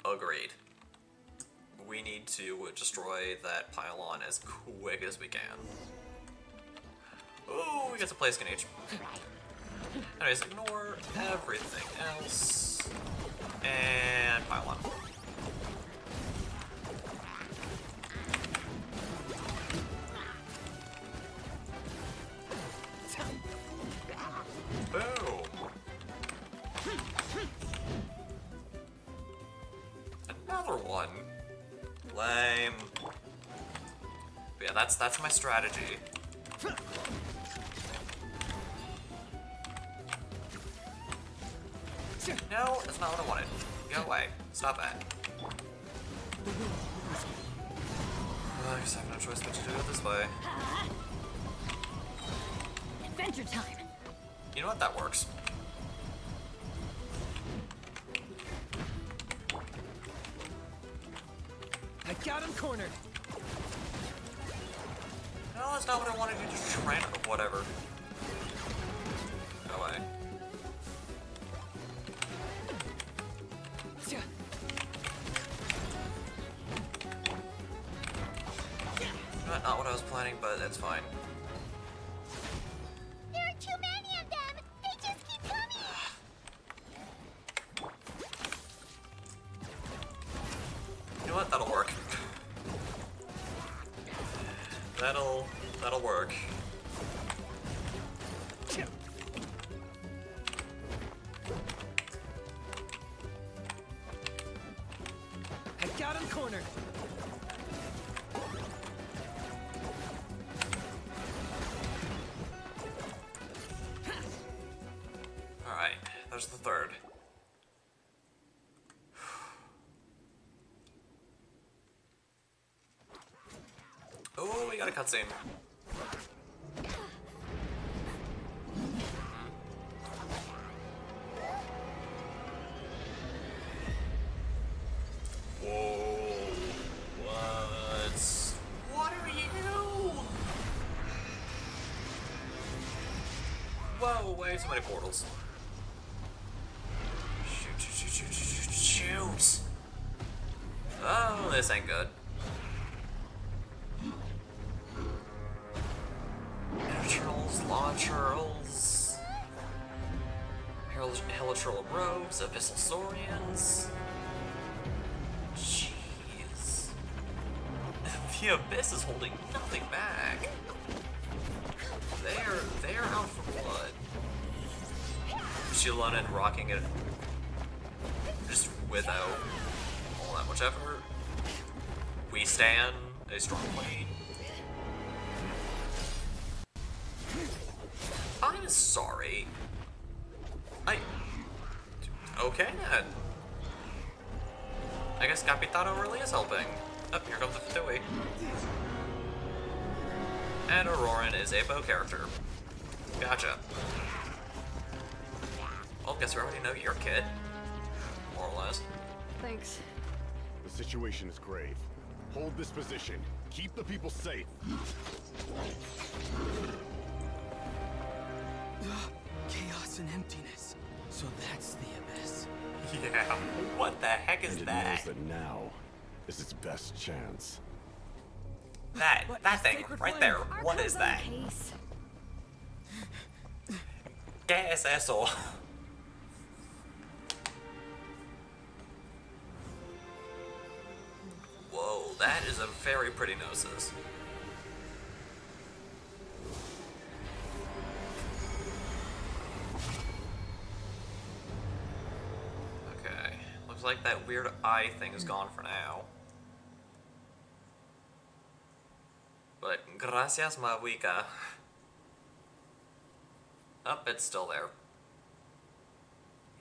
Agreed. We need to destroy that pylon as quick as we can. Ooh, we got to play Kenichi. Anyways, ignore everything else. And pylon. Boom! Another one. Lame. But yeah, that's my strategy. No, that's not what I wanted. Go away. Stop that. I guess I have no choice but to do it this way. Adventure time. You know what? That works. I got him cornered. that's not what I wanted you to try to whatever. Go away. Not what I was planning, but that's fine. There are too many of them! They just keep coming! You know what? That'll work. That'll work. I got him cornered. Alright, there's the third. Oh, we got a cutscene. Whoa. What are you? Whoa, way too many portals. Shoot. Oh, this ain't good. Turtles, law churls, helitrol rogues, abyssal saurians. Jeez. The abyss is holding nothing back. They're out for blood. Shieldon and rocking it just without all that much effort. We stand a strong point. I'm sorry. Okay then. I guess Capitano really is helping. Oh, here comes the Fatui. And Auroran is a bow character. Gotcha. Well, guess we already know your kid. More or less. Thanks. The situation is grave. Hold this position. Keep the people safe. Chaos and emptiness. So that's the abyss. Yeah, what the heck is and it that? knows that now is its best chance. That thing right there. What is that? ¿Qué es eso? Whoa, that is a very pretty Gnosis. Okay, looks like that weird eye thing is gone for now. But gracias, Mahuika. Up, it's still there.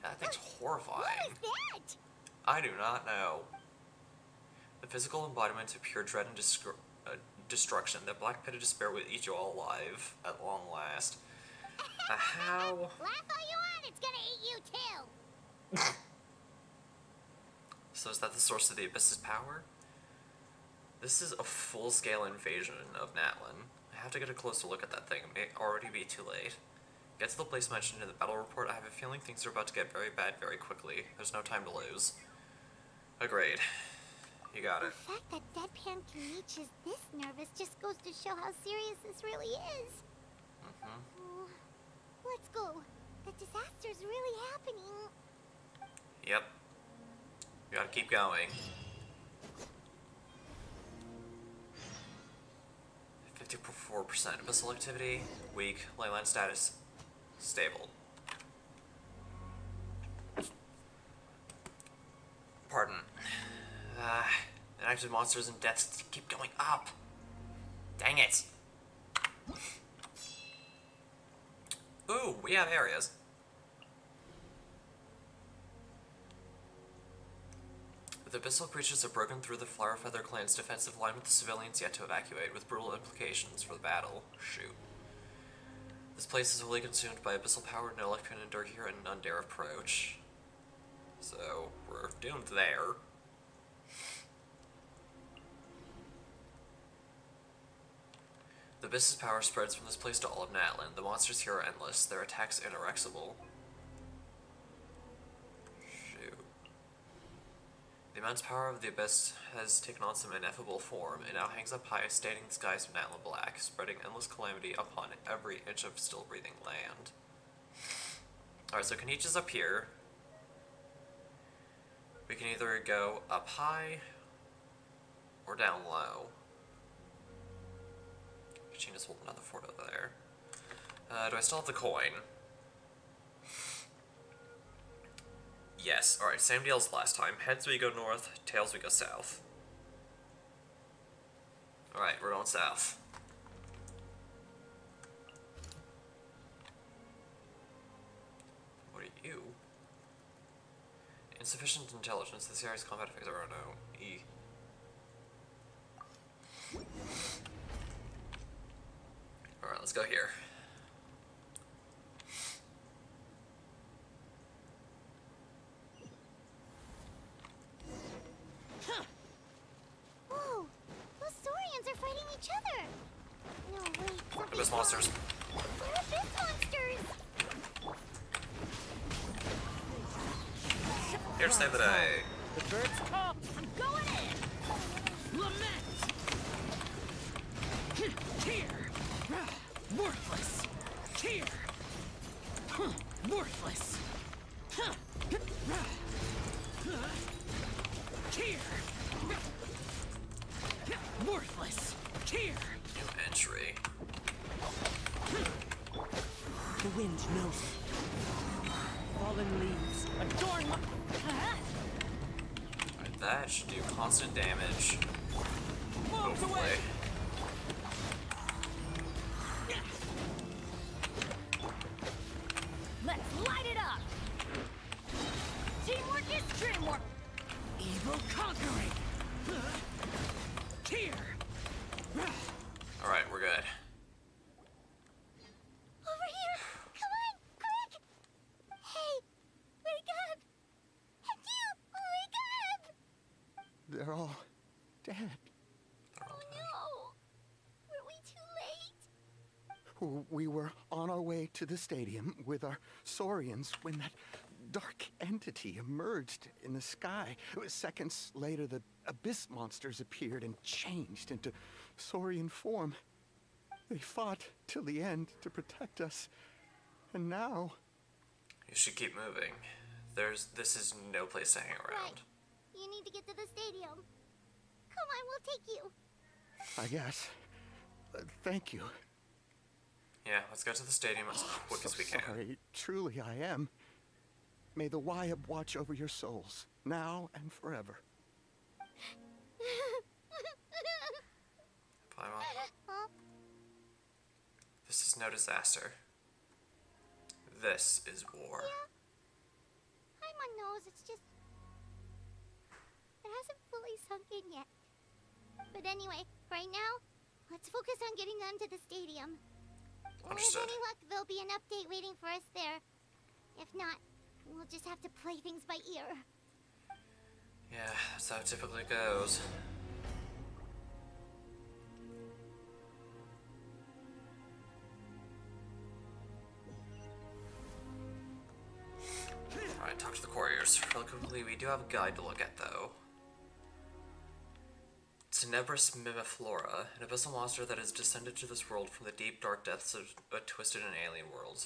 Yeah, that thing's horrifying. What is that? I do not know. The physical embodiment of pure dread and destruction. The black pit of despair will eat you all alive at long last. How? Laugh all you want, it's gonna eat you too. So is that the source of the Abyss's power? This is a full-scale invasion of Natlin. I have to get a closer look at that thing. It may already be too late. Get to the place mentioned in the battle report. I have a feeling things are about to get very bad very quickly. There's no time to lose. Agreed. You got it. The fact that Deadpan Kenichi is this nervous just goes to show how serious this really is. Oh, let's go. The disaster's really happening. Yep. You gotta keep going. 54% abyssal activity, weak, leyline status, stable. Pardon. Inactive monsters and deaths keep going up. Dang it. Ooh, we have areas. The abyssal creatures have broken through the Flower Feather clan's defensive line with the civilians yet to evacuate, with brutal implications for the battle. Shoot. This place is wholly consumed by abyssal power, no life can endure here, and none dare approach. So, we're doomed there. The Abyss's power spreads from this place to all of Natlan. The monsters here are endless, their attacks inexorable. Shoot. The immense power of the Abyss has taken on some ineffable form. It now hangs up high, staining the skies of Natlan black, spreading endless calamity upon every inch of still-breathing land. Alright, so Kenichi's up here. We can either go up high or down low. Gina's holding another fort over there. Do I still have the coin? Yes. Alright, same deal as last time. Heads we go north, tails we go south. Alright, we're going south. What are you? Insufficient intelligence. This area's combat effects are no. E. Alright, let's go here. Whoa! Those Saurians are fighting each other! No, wait, something's Abyss monsters. wrong. They're Abyss monsters! Here to save the day. The birds come! I'm going in! Lament! Here! Worthless! Here! Worthless! Here! Worthless! Here! New entry. The wind knows it. Fallen leaves adorn my... Alright, that should do constant damage. Hopefully. Let's light it up! Teamwork is dreamwork! Evil conquering! Here! Alright, we're good. Over here! Come on, quick! Hey, wake up! And you, wake up! They're all dead. Oh no! Were we too late? We were on our way to the stadium with our Saurians when that dark entity emerged in the sky. Seconds later, the Abyss monsters appeared and changed into Saurian form. They fought till the end to protect us. And now... You should keep moving. This is no place to hang around. Right. You need to get to the stadium. Come on, we'll take you. I guess. Thank you. Yeah, let's go to the stadium as quick as we can. Sorry, truly I am. May the Wyab watch over your souls, now and forever. Paimon. Huh? This is no disaster. This is war. Yeah. Paimon knows, it's just... It hasn't fully sunk in yet. But anyway, right now, let's focus on getting them to the stadium. Understood. With any luck, there'll be an update waiting for us there. If not, we'll just have to play things by ear. Yeah, that's how it typically goes. Alright, talk to the couriers. Really quickly, we do have a guide to look at, though. Tenebris Mimiflora, an abyssal monster that has descended to this world from the deep, dark depths of a twisted and alien world.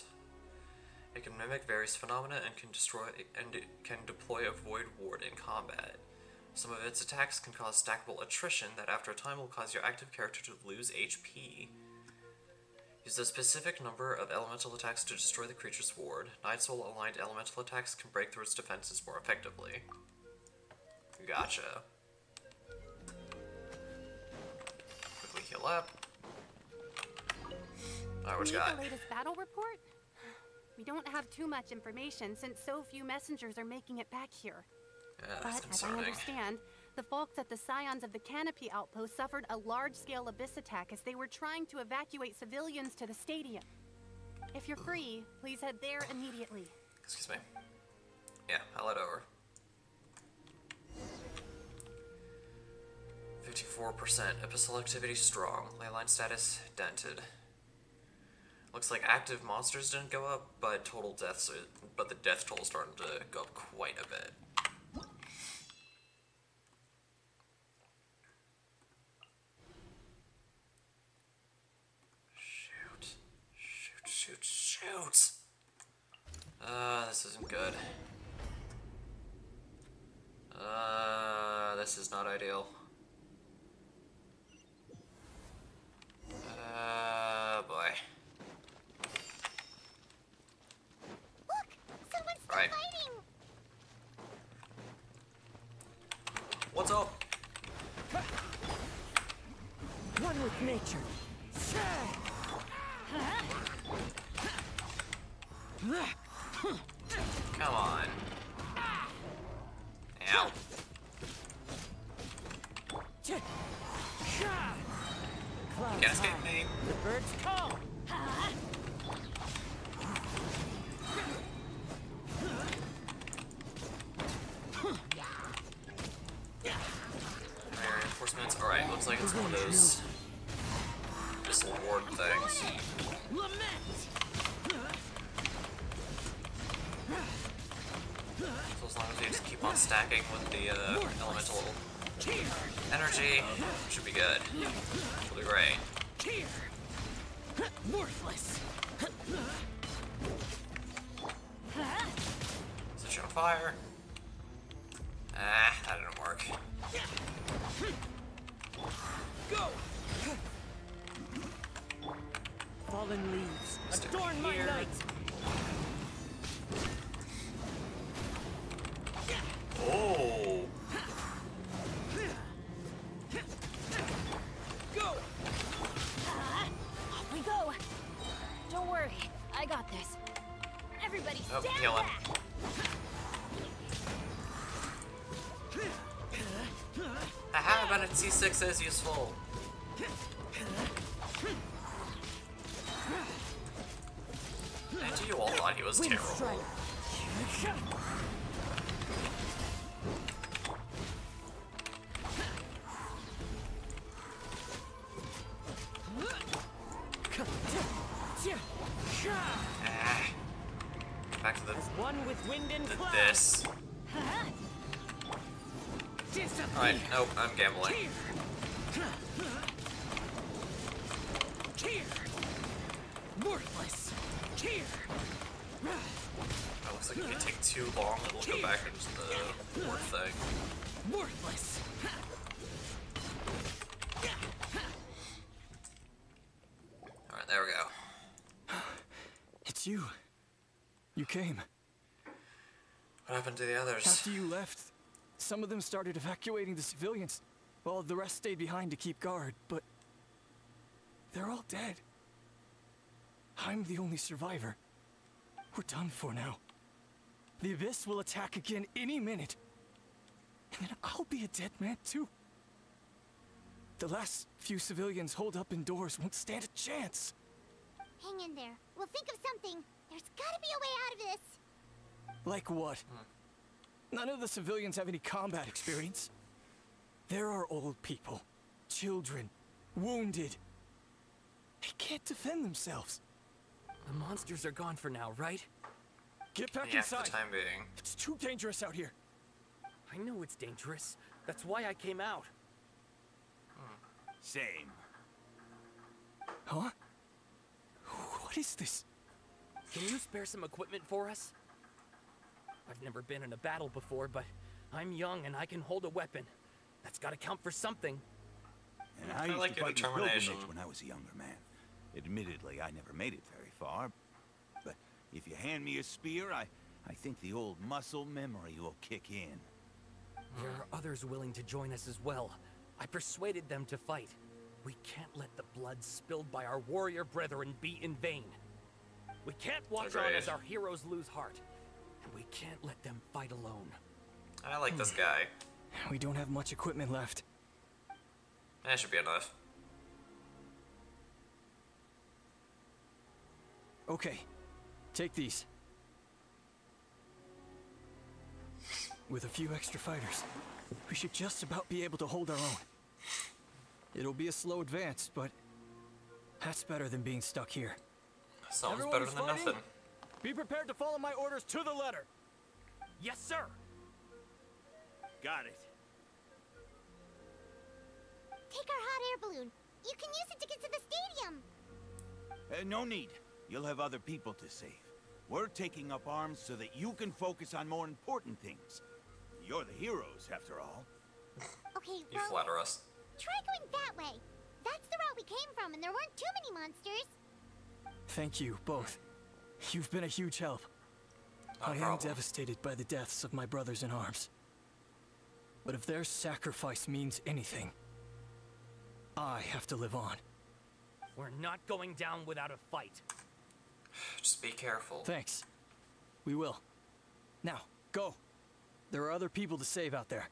It can mimic various phenomena and can deploy a void ward in combat. Some of its attacks can cause stackable attrition that after a time will cause your active character to lose HP. Use a specific number of elemental attacks to destroy the creature's ward. Night Soul aligned elemental attacks can break through its defenses more effectively. Gotcha. Quickly heal up. Alright, what you got? The latest battle report? We don't have too much information since so few messengers are making it back here. Yeah, that's But as I concerning. understand, the folks at the Scions of the Canopy outpost suffered a large-scale abyss attack as they were trying to evacuate civilians to the stadium. If you're free, please head there immediately. Excuse me. Yeah, I'll head over. 54%. Epistle activity strong. Leyline status dented. Looks like active monsters didn't go up, but but the death toll started to go up quite a bit. Shoot. This isn't good. This is not ideal. Boy. Look! Someone's still Right. fighting! What's up? One with nature. Come on. Ow. You can't escape me. The birds call. Reinforcements. Alright, looks like it's one of those missile ward things. So as long as we just keep on stacking with the elemental energy, should be good. Should be great. Worthless. Switch on fire. Ah, that didn't work. Go. Fallen leaves, adorn my night. Oh. Go! Off we go! Don't worry, I got this. Everybody Oh, stand healing. back! Aha, but C6 is useful. And you all thought he was terrible. Ah. Back to the One with wind and cloud. this. Alright, nope, I'm gambling. Worthless. That looks like if you take too long, it'll go back into the ward thing. Worthless. Alright, there we go. It's you. You came. What happened to the others? After you left, some of them started evacuating the civilians, while the rest stayed behind to keep guard, but they're all dead. I'm the only survivor. We're done for now. The Abyss will attack again any minute. And then I'll be a dead man too. The last few civilians holed up indoors won't stand a chance. Hang in there. We'll think of something. There's gotta be a way out of this. Like what? None of the civilians have any combat experience. There are old people, children, wounded. They can't defend themselves. The monsters are gone for now, right? Get back Yeah, inside. for the time being. It's too dangerous out here. I know it's dangerous. That's why I came out. Same. Huh? What is this? Can you spare some equipment for us? I've never been in a battle before, but I'm young and I can hold a weapon. That's gotta count for something. And I used to fight in the pilgrimage when I was a younger man. Admittedly, I never made it very far. But if you hand me a spear, I think the old muscle memory will kick in. There are others willing to join us as well. I persuaded them to fight. We can't let the blood spilled by our warrior brethren be in vain. We can't watch on as our heroes lose heart. And we can't let them fight alone. I like this guy. We don't have much equipment left. That should be enough. Okay, take these. With a few extra fighters, we should just about be able to hold our own. It'll be a slow advance, but that's better than being stuck here. Sounds Everyone better who's than fighting, nothing. Be prepared to follow my orders to the letter. Yes, sir. Got it. Take our hot air balloon. You can use it to get to the stadium. No need. You'll have other people to save. We're taking up arms so that you can focus on more important things. You're the heroes, after all. Okay, You well, flatter us. try going that way. That's the route we came from, and there weren't too many monsters. Thank you, both. You've been a huge help. No I am problem. devastated by the deaths of my brothers in arms. But if their sacrifice means anything, I have to live on. We're not going down without a fight. Just be careful. Thanks. We will. Now, go. There are other people to save out there.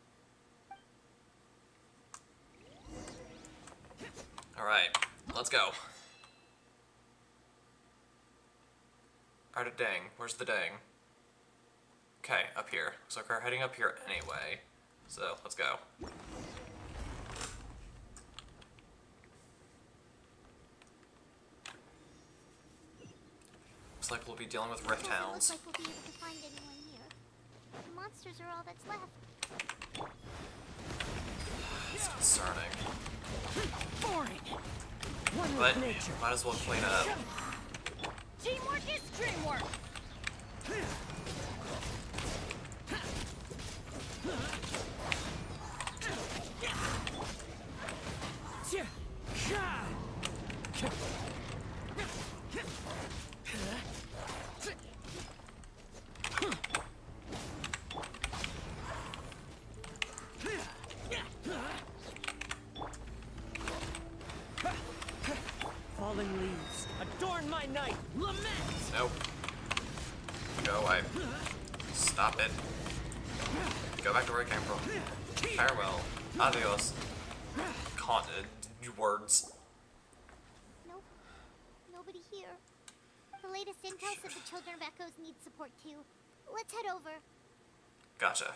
Alright, let's go. Alright, a dang. Where's the dang? Okay, up here. Looks like we're heading up here anyway. So, let's go. Looks like we'll be dealing with rift Doesn't hounds. look like we'll be able to find anyone here. The monsters are all that's left. It's concerning. Boring. But, might as well clean up. Teamwork is dreamwork. Falling leaves, adorn my night. Lament. Nope. Go away. Stop it. Go back to where I came from. Farewell. Adios. Words. Nope. Nobody here. The latest intel said the Children of Echoes need support too. Let's head over. Gotcha.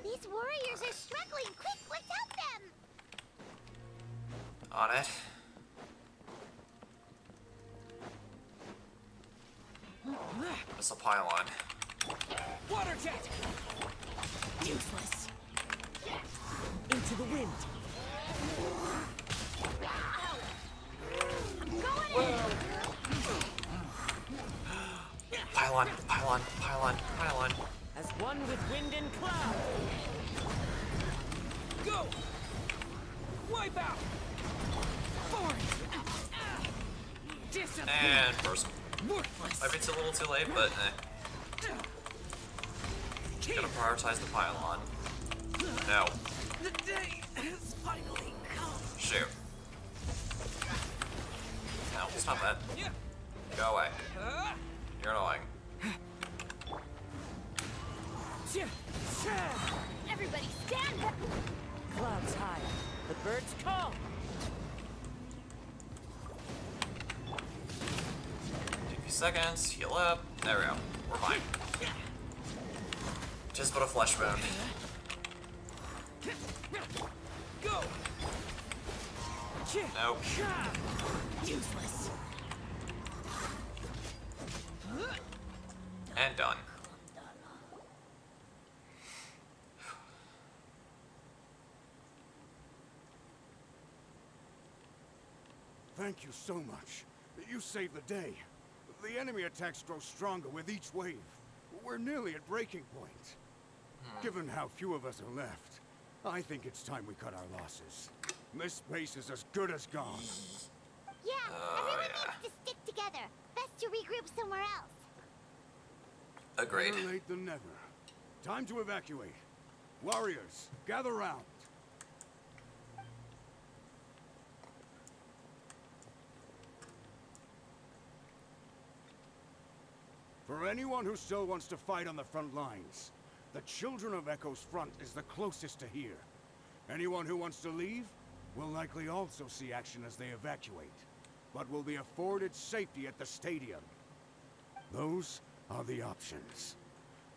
These warriors are struggling. Quick, let's help them. On it. Missile pylon. Water jet. Useless. Into the wind. Pylon, pylon, pylon, pylon. As one with wind and cloud. Go. Wipe out. Forward. And first. Might be a little too late, but gotta prioritize the pylon. No. The day has finally come. Shoot. No, stop that. Go away. You're annoying. Everybody stand up. Clouds high. The birds call. 50 seconds, heal up. There we go. We're fine. Just but a flesh wound. Go. Nope. Useless. And done. Thank you so much. You saved the day. The enemy attacks grow stronger with each wave. We're nearly at breaking point. Given how few of us are left, I think it's time we cut our losses. This base is as good as gone. Yeah, everyone needs to stick together. Best to regroup somewhere else. Agreed. Better late than never. Time to evacuate. Warriors, gather round. For anyone who still wants to fight on the front lines, the Children of Echo's front is the closest to here. Anyone who wants to leave will likely also see action as they evacuate, but will be afforded safety at the stadium. Those are the options.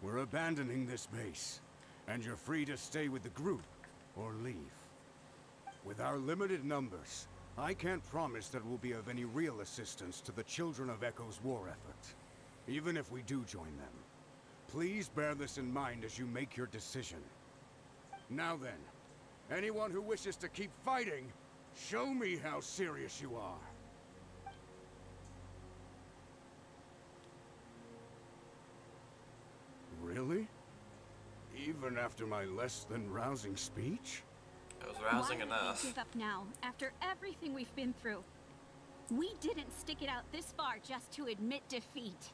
We're abandoning this base, and you're free to stay with the group or leave. With our limited numbers, I can't promise that we'll be of any real assistance to the Children of Echo's war effort. Even if we do join them, please bear this in mind as you make your decision. Now then, anyone who wishes to keep fighting, show me how serious you are. Really? Even after my less than rousing speech? It was rousing enough. Why would they give up now, after everything we've been through? We didn't stick it out this far just to admit defeat.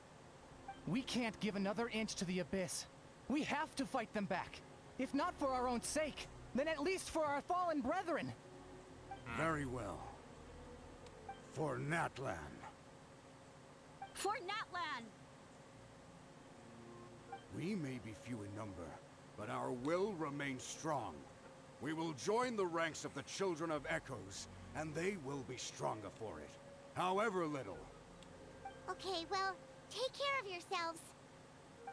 We can't give another inch to the Abyss. We have to fight them back. If not for our own sake, then at least for our fallen brethren. Very well. For Natlan. For Natlan! We may be few in number, but our will remains strong. We will join the ranks of the Children of Echoes, and they will be stronger for it, however little. Okay, well, take care of yourselves.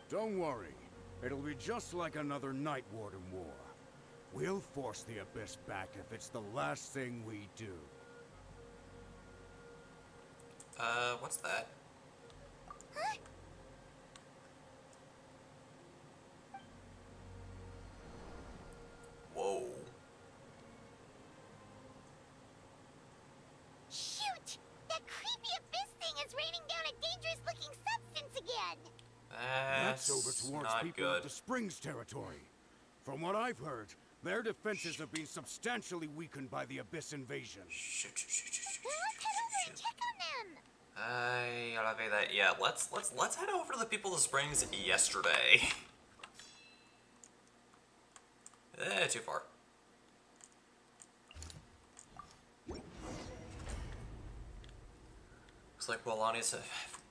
Don't worry. It'll be just like another Night Warden war. We'll force the Abyss back if it's the last thing we do. What's that? Huh? Whoa. Shoot! That creepy Abyss thing is raining down a dangerous-looking substance again! That's over towards people good. of the Springs territory. From what I've heard, their defenses have been substantially weakened by the Abyss invasion. Shoot. Well, let's head over and check on them! Yeah, let's head over to the people of the Springs yesterday. Too far. Looks like Walani's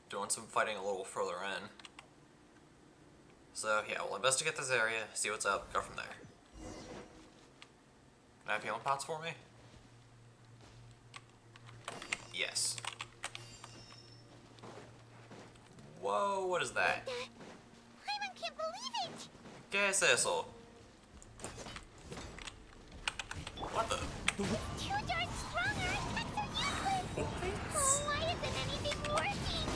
doing some fighting a little further in. So yeah, we'll investigate this area, see what's up, go from there. Can I have healing pots for me? Yes. Whoa, what is that? Paimon can't believe it! ¿Qué es eso? What the? Too darn strong, our attacks are useless! Oh, why isn't anything working?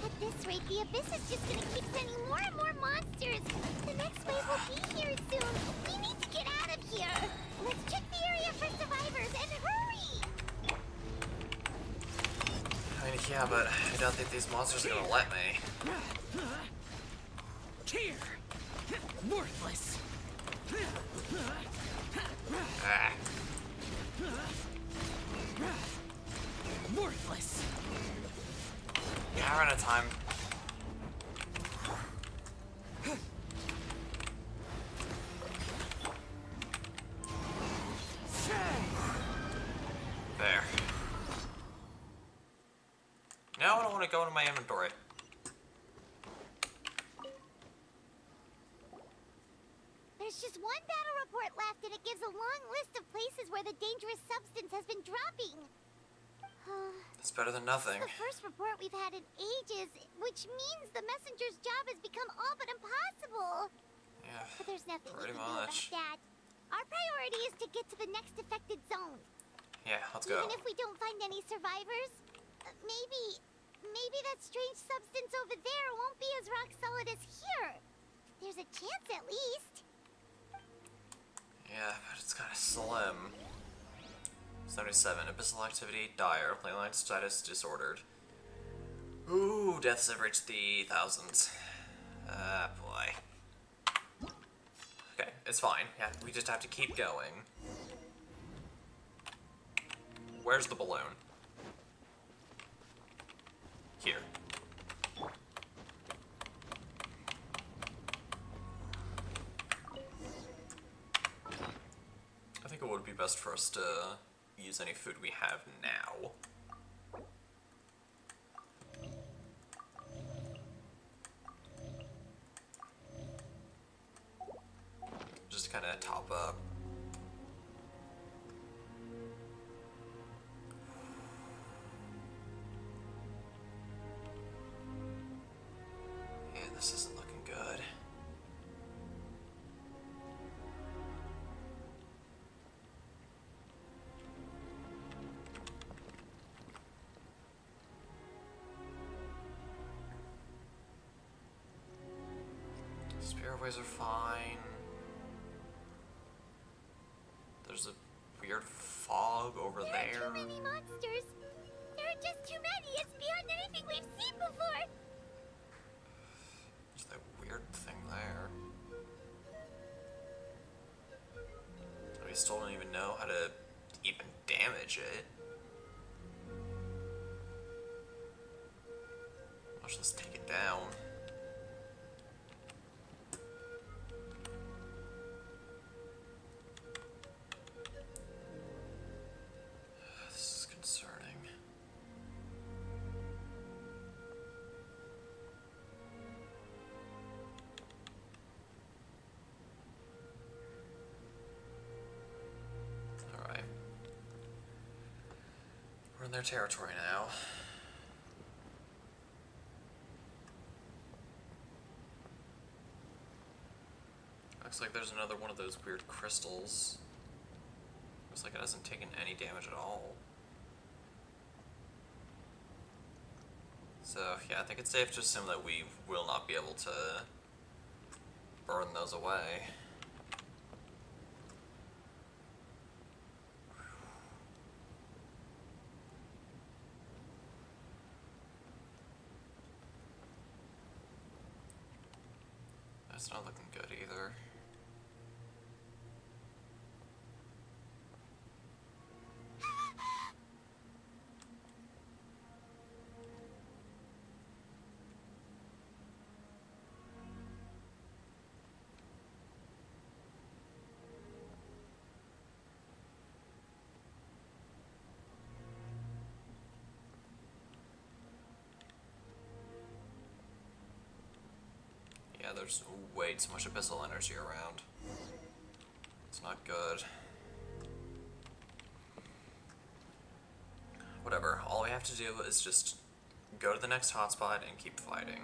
At this rate, the Abyss is just gonna keep sending more and more monsters. The next wave will be here soon. We need to get out of here. Let's check the area for survivors and hurry! I mean, yeah, but I don't think these monsters are gonna let me. Here! Worthless! Ah. Worthless! Yeah, I ran out of time. There. Now I don't want to go into my inventory. There's just one battle report left, and it gives a long list of places where the dangerous substance has been dropping. It's better than nothing. It's the first report we've had in ages, which means the messenger's job has become all but impossible. Yeah, but there's nothing we pretty can do about much. that. Our priority is to get to the next affected zone. Yeah, let's go. Even if we don't find any survivors, maybe that strange substance over there won't be as rock solid as here. There's a chance at least. Yeah, but it's kind of slim. 77. Abyssal activity dire. Plane line status disordered. Ooh, deaths have reached the thousands. Ah, boy. Okay, it's fine. Yeah, we just have to keep going. Where's the balloon? Here. I think it would be best for us to use any food we have now. that top up. Yeah, this isn't looking good. Spiraways are fine. There's a weird fog over there. There are too many monsters. There are just too many. It's beyond anything we've seen before. There's that weird thing there. We still don't even know how to even damage it. Let's just take it down. This is concerning. Alright. We're in their territory now. Looks like there's another one of those weird crystals. Looks like it hasn't taken any damage at all. So, yeah, I think it's safe to assume that we will not be able to burn those away. That's not looking good either. Yeah, there's way too much abyssal energy around. It's not good. Whatever, all we have to do is just go to the next hotspot and keep fighting.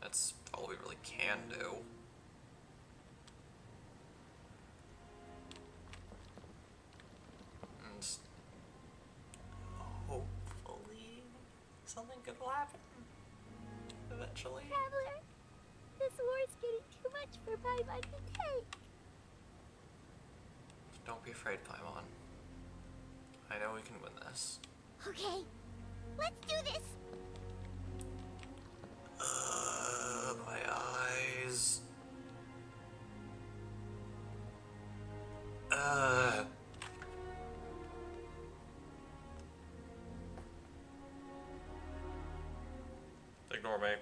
That's all we really can do. And hopefully something good will happen. Eventually. Traveler, this war's getting too much for Paimon to take. Don't be afraid, Paimon. I know we can win this. Okay, let's do this. My eyes. Ignore me.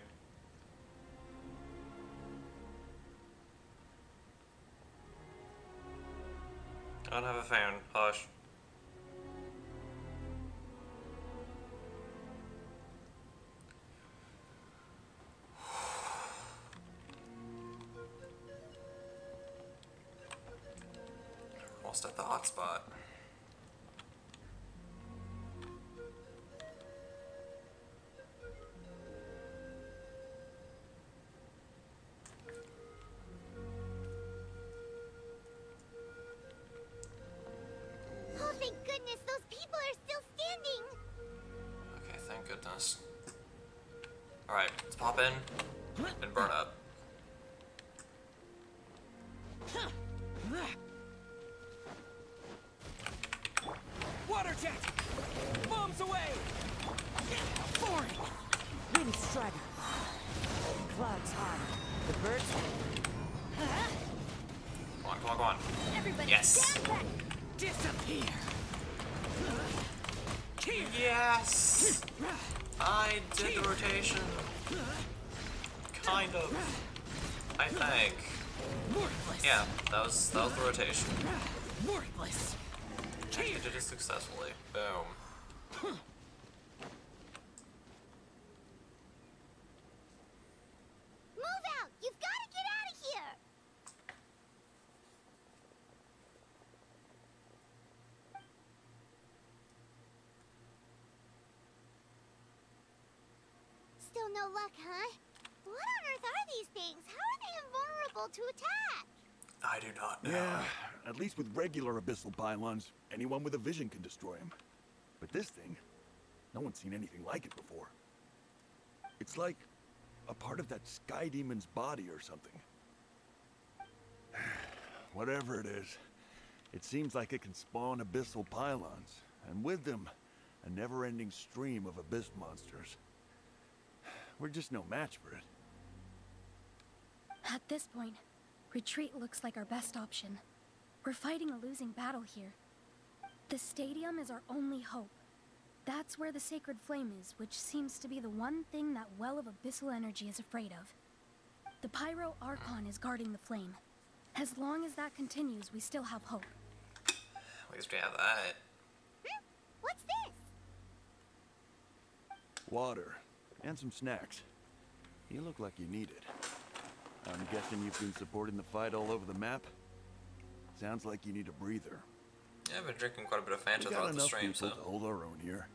I don't have a fan. Hush. Almost at the hotspot. Oh, thank goodness, those people are still standing. Okay, thank goodness. Alright, let's pop in and burn up. Water jet! Bombs away! Boring! Wind strider. Clouds high. The birds. Come on, come on, come on. Everybody yes! stand back! Disappear! Yes! I did the rotation. Kind of. I think. Yeah, that was the rotation. Worthless! I did it successfully. Boom. Move out! You've got to get out of here! no luck, huh? What on earth are these things? How are they invulnerable to attack? I do not know. Yeah, at least with regular abyssal pylons, anyone with a vision can destroy them. But this thing, no one's seen anything like it before. It's like a part of that sky demon's body or something. Whatever it is, it seems like it can spawn abyssal pylons, and with them, a never-ending stream of abyss monsters. We're just no match for it. At this point, retreat looks like our best option. We're fighting a losing battle here. The stadium is our only hope. That's where the sacred flame is, which seems to be the one thing that well of abyssal energy is afraid of. The Pyro Archon is guarding the flame. As long as that continues, we still have hope. At least we have that. What's this? Water. And some snacks. You look like you need it. I'm guessing you've been supporting the fight all over the map? Sounds like you need a breather. Yeah, I've been drinking quite a bit of Fanta We got throughout the enough stream, people so... to hold our own here.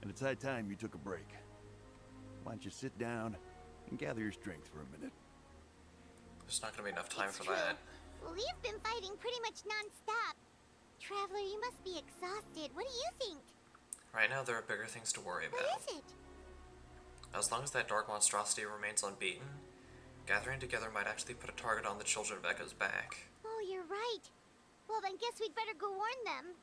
And it's high time you took a break. Why don't you sit down and gather your strength for a minute? There's not gonna be enough time It's for true. that. We've been fighting pretty much non-stop. Traveler, you must be exhausted. What do you think? Right now, there are bigger things to worry about. What is it? As long as that dark monstrosity remains unbeaten, gathering together might actually put a target on the children of Echo's back. Oh, you're right. Well, then guess we'd better go warn them.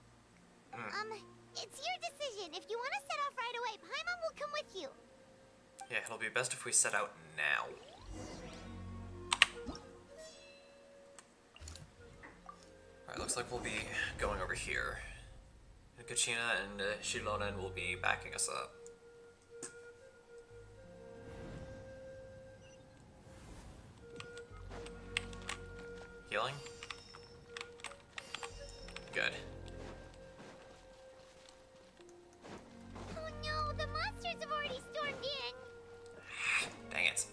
It's your decision. If you want to set off right away, Paimon will come with you. Yeah, it'll be best if we set out now. Alright, looks like we'll be going over here. And Kachina and Shilonen will be backing us up. Healing? Good. Oh no, the monsters have already stormed in. Dang it.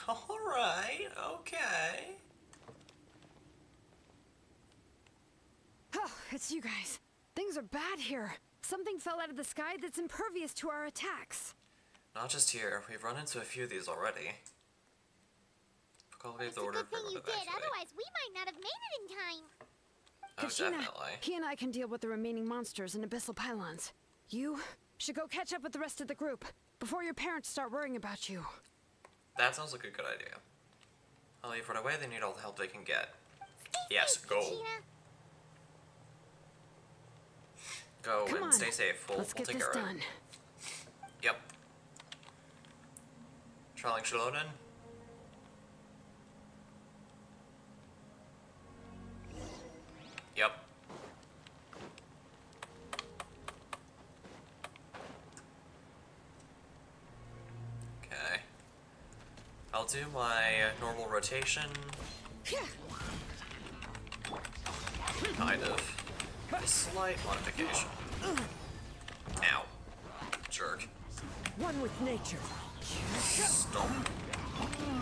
Alright, okay. Oh, it's you guys. Things are bad here. Something fell out of the sky that's impervious to our attacks. Not just here, we've run into a few of these already. Cultivate It's the a order good thing for you evacuate. did, otherwise we might not have made it in time. Oh, Kachina, definitely. he and I can deal with the remaining monsters and abyssal pylons. You should go catch up with the rest of the group before your parents start worrying about you. That sounds like a good idea. I'll leave right away, they need all the help they can get. Stay Yes, safe, go. Kachina. Go Come and on, stay safe. let's We'll get take this care of done. it. Yep. Trialing Shilonen. Yep. Okay. I'll do my normal rotation. Kind of. A slight modification. Ow. Jerk. One with nature. Stop.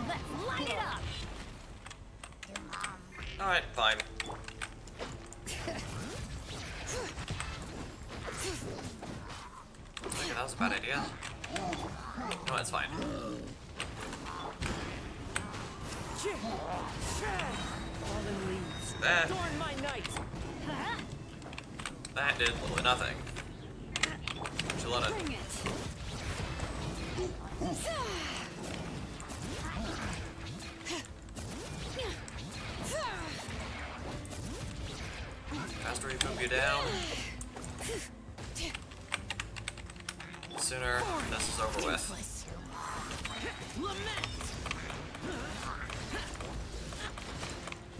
Let's light it up! Alright, fine. Okay, that was a bad idea. No, it's fine. Fallen leaves. That, Adorn my night. that did literally nothing. Shilonen. Bring it. Faster we move you down, sooner this is over with.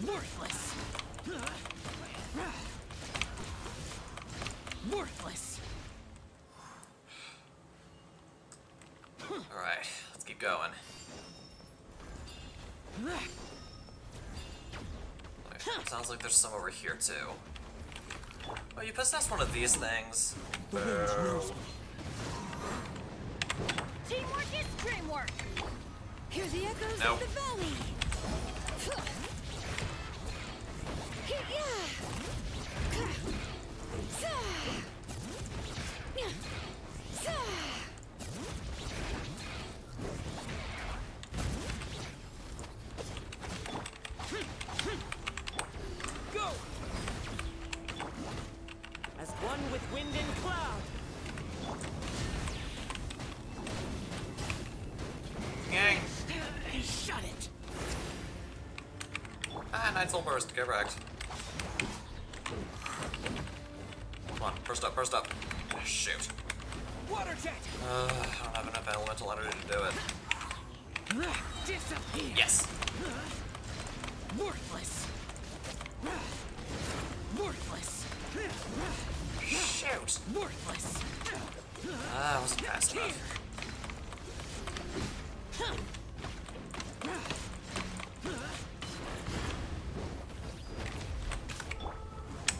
Worthless. Worthless. Alright, let's keep going. Sounds like there's some over here too. Oh, you possess one of these things. Boo. Teamwork is dreamwork! Hear the echoes Nope. of the valley. Go! As one with wind and cloud. Gang. Shut it. Ah, nice little burst. Get wrecked. Come on, burst up, burst up. Oh, shoot. Water jet. I don't have enough elemental energy to do it. Disappear. Yes. Worthless. Worthless. Shoot. Worthless. Ah, I wasn't fast enough.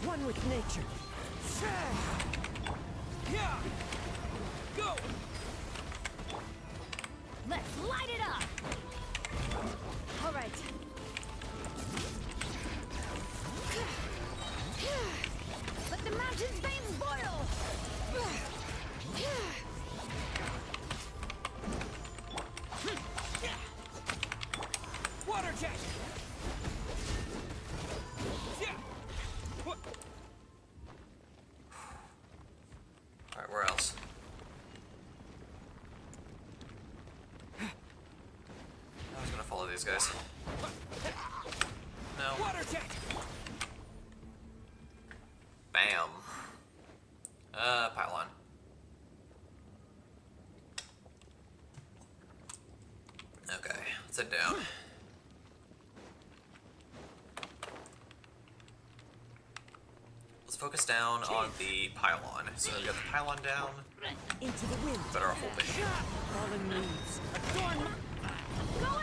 One with nature. Yeah. Go. Let's light it up! All right. Let the mountain's veins boil! Water jet. Yeah. Alright, where else? I was gonna follow these guys. No. Water jet. Bam. Pylon. Okay, let's head down. Let's focus down on the pylon. So we got the pylon down. Into the wind. Better our holding. Fallen leaves. Adorn. Go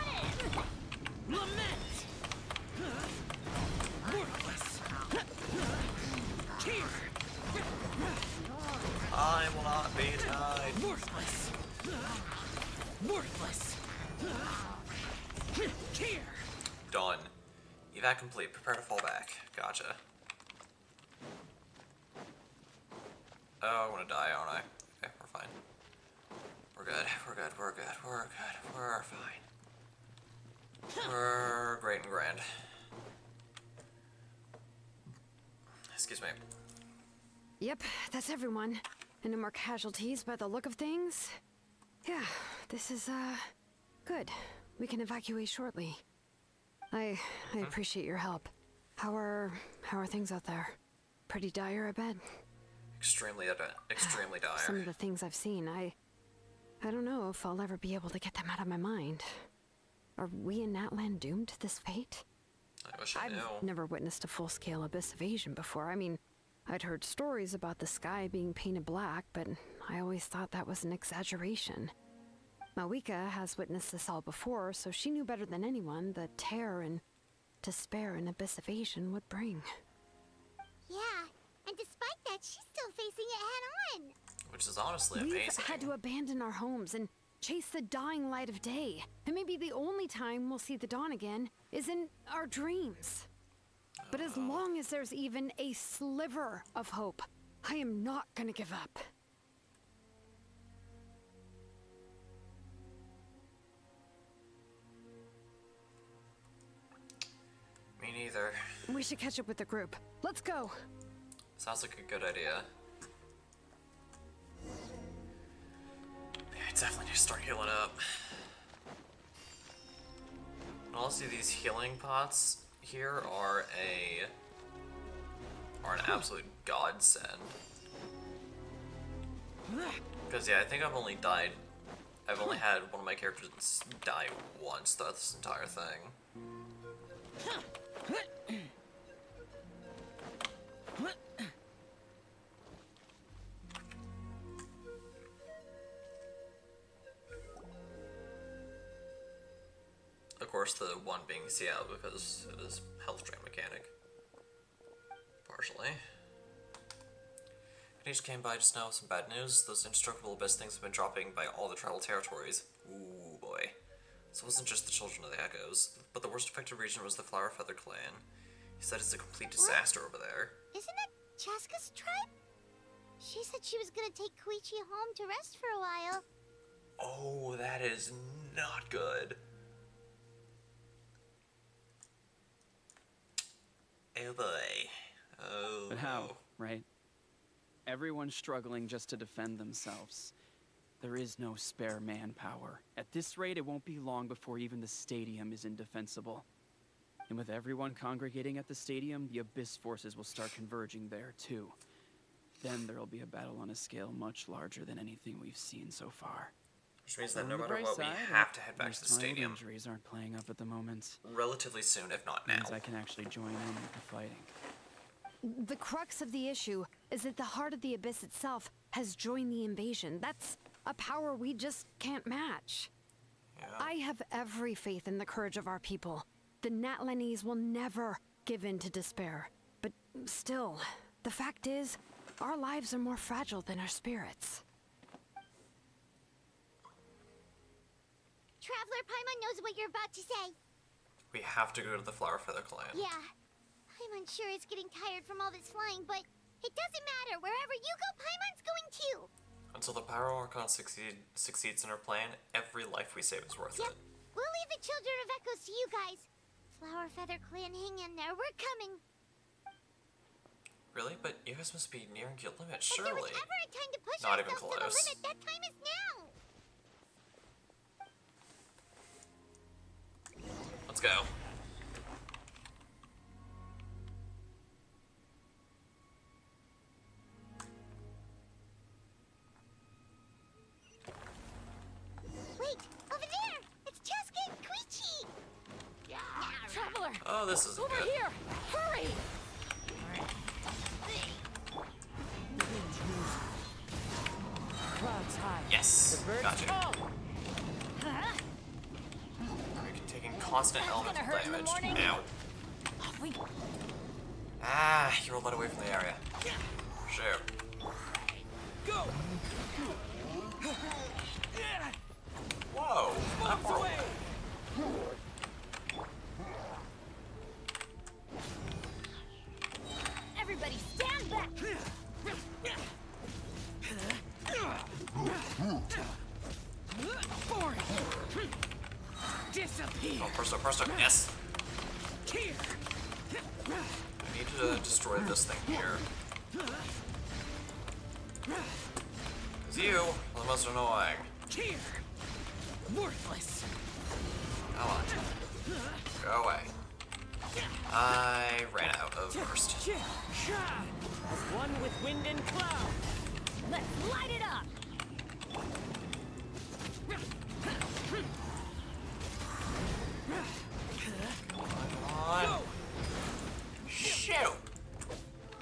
in. Lament. Worthless. Here. I will not be denied. Worthless. Worthless. Here. Done. Evac complete. Prepare to fall back. Gotcha. Oh, I want to die, aren't I? Okay, we're fine. We're good. We're good. We're good. We're good. We're fine. We're great and grand. Excuse me. Yep, that's everyone. And no more casualties by the look of things. Yeah, this is, good. We can evacuate shortly. I appreciate your help. How are things out there? Pretty dire, I bet. Extremely dire. Some of the things I've seen, I don't know if I'll ever be able to get them out of my mind. Are we in Natlan doomed to this fate? I wish I knew. I've never witnessed a full-scale abyss invasion before. I mean, I'd heard stories about the sky being painted black, but I always thought that was an exaggeration. Mawika has witnessed this all before, so she knew better than anyone the terror and despair an abyss invasion would bring. Yeah, and despite that, she's still facing it head-on. Which is honestly We've amazing. had to abandon our homes and chase the dying light of day. And maybe the only time we'll see the dawn again is in our dreams. But as long as there's even a sliver of hope, I am not gonna give up. Me neither. We should catch up with the group. Let's go. Sounds like a good idea. Yeah, I definitely need to start healing up. And honestly, these healing pots here are an absolute godsend. Because yeah, I think I've only had one of my characters die once throughout this entire thing. Of course, the one being Xiao because it is health drain mechanic. Partially. I just came by just now with some bad news. Those indestructible abyss things have been dropping by all the tribal territories. Ooh boy. So it wasn't just the Children of the Echoes, but the worst affected region was the Flower Feather clan. He said it's a complete disaster over there. Isn't that Chaska's tribe? She said she was gonna take Koichi home to rest for a while. Oh, that is not good. Oh boy. Oh. But how, right? Everyone's struggling just to defend themselves. There is no spare manpower. At this rate, it won't be long before even the stadium is indefensible. And with everyone congregating at the stadium, the Abyss forces will start converging there too. Then there'll be a battle on a scale much larger than anything we've seen so far. Which means that no matter what, we have to head back to the stadium. Injuries aren't playing up at the moment. Relatively soon, if not now. Means I can actually join in with the fighting. The crux of the issue is that the heart of the Abyss itself has joined the invasion. That's a power we just can't match. Yeah. I have every faith in the courage of our people. The Natlanese will never give in to despair. But still, the fact is, our lives are more fragile than our spirits. Traveler Paimon knows what you're about to say. We have to go to the Flower Feather Clan. Yeah. Paimon sure is getting tired from all this flying, but it doesn't matter. Wherever you go, Paimon's going too. Until the Pyro Archon succeeds in her plan, every life we save is worth it. We'll leave the Children of Echoes to you guys. Flower Feather Clan, hang in there. We're coming. Really? But you guys must be nearing your limit, If surely. there was ever a time to push Not even ourselves to the close. limit, that time is now. Let's go. Wait, over there! It's Chaska and Koichi! Traveler! Oh, this is over good. here! Hurry! Clouds high. Yes, The birds gotcha. call. You're taking constant elemental hurt in the damage. morning. Ow. Off we go. Ah, you were led away from the area. Shoot. Go! Whoa, not horrible. Everybody stand back! Disappear! Oh, first up, yes. Here! I need to destroy this thing here. Because you are the most annoying. Here! Worthless! Come on. Go away. I ran out of burst. As one with wind and cloud! Let's light it up! Come on. Shoot!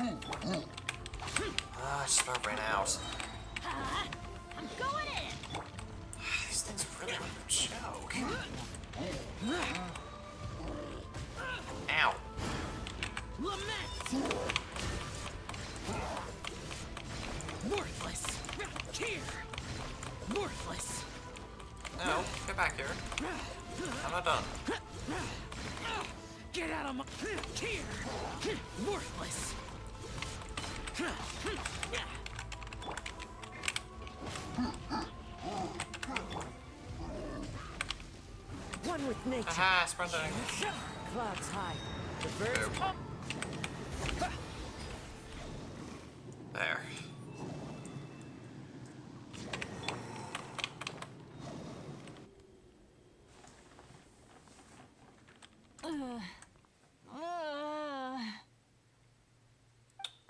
Ah, I just about ran out. I'm going in! These things really are a joke. Ow. Lament! Worthless! Here! Worthless! No, get back here. I'm not done. Get out of my... Here! Worthless! One with nature. Aha, sprinting. Clouds high. The birds Boom. come. There.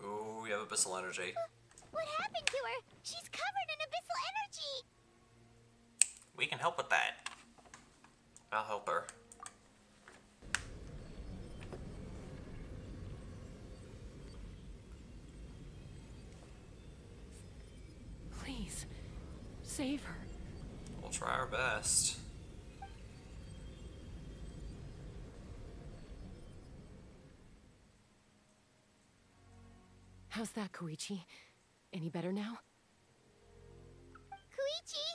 Ooh, you have abyssal energy. What happened to her? She's covered in abyssal energy. We can help with that. I'll help her. Please, save her. We'll try our best. How's that, Koichi? Any better now? Koichi!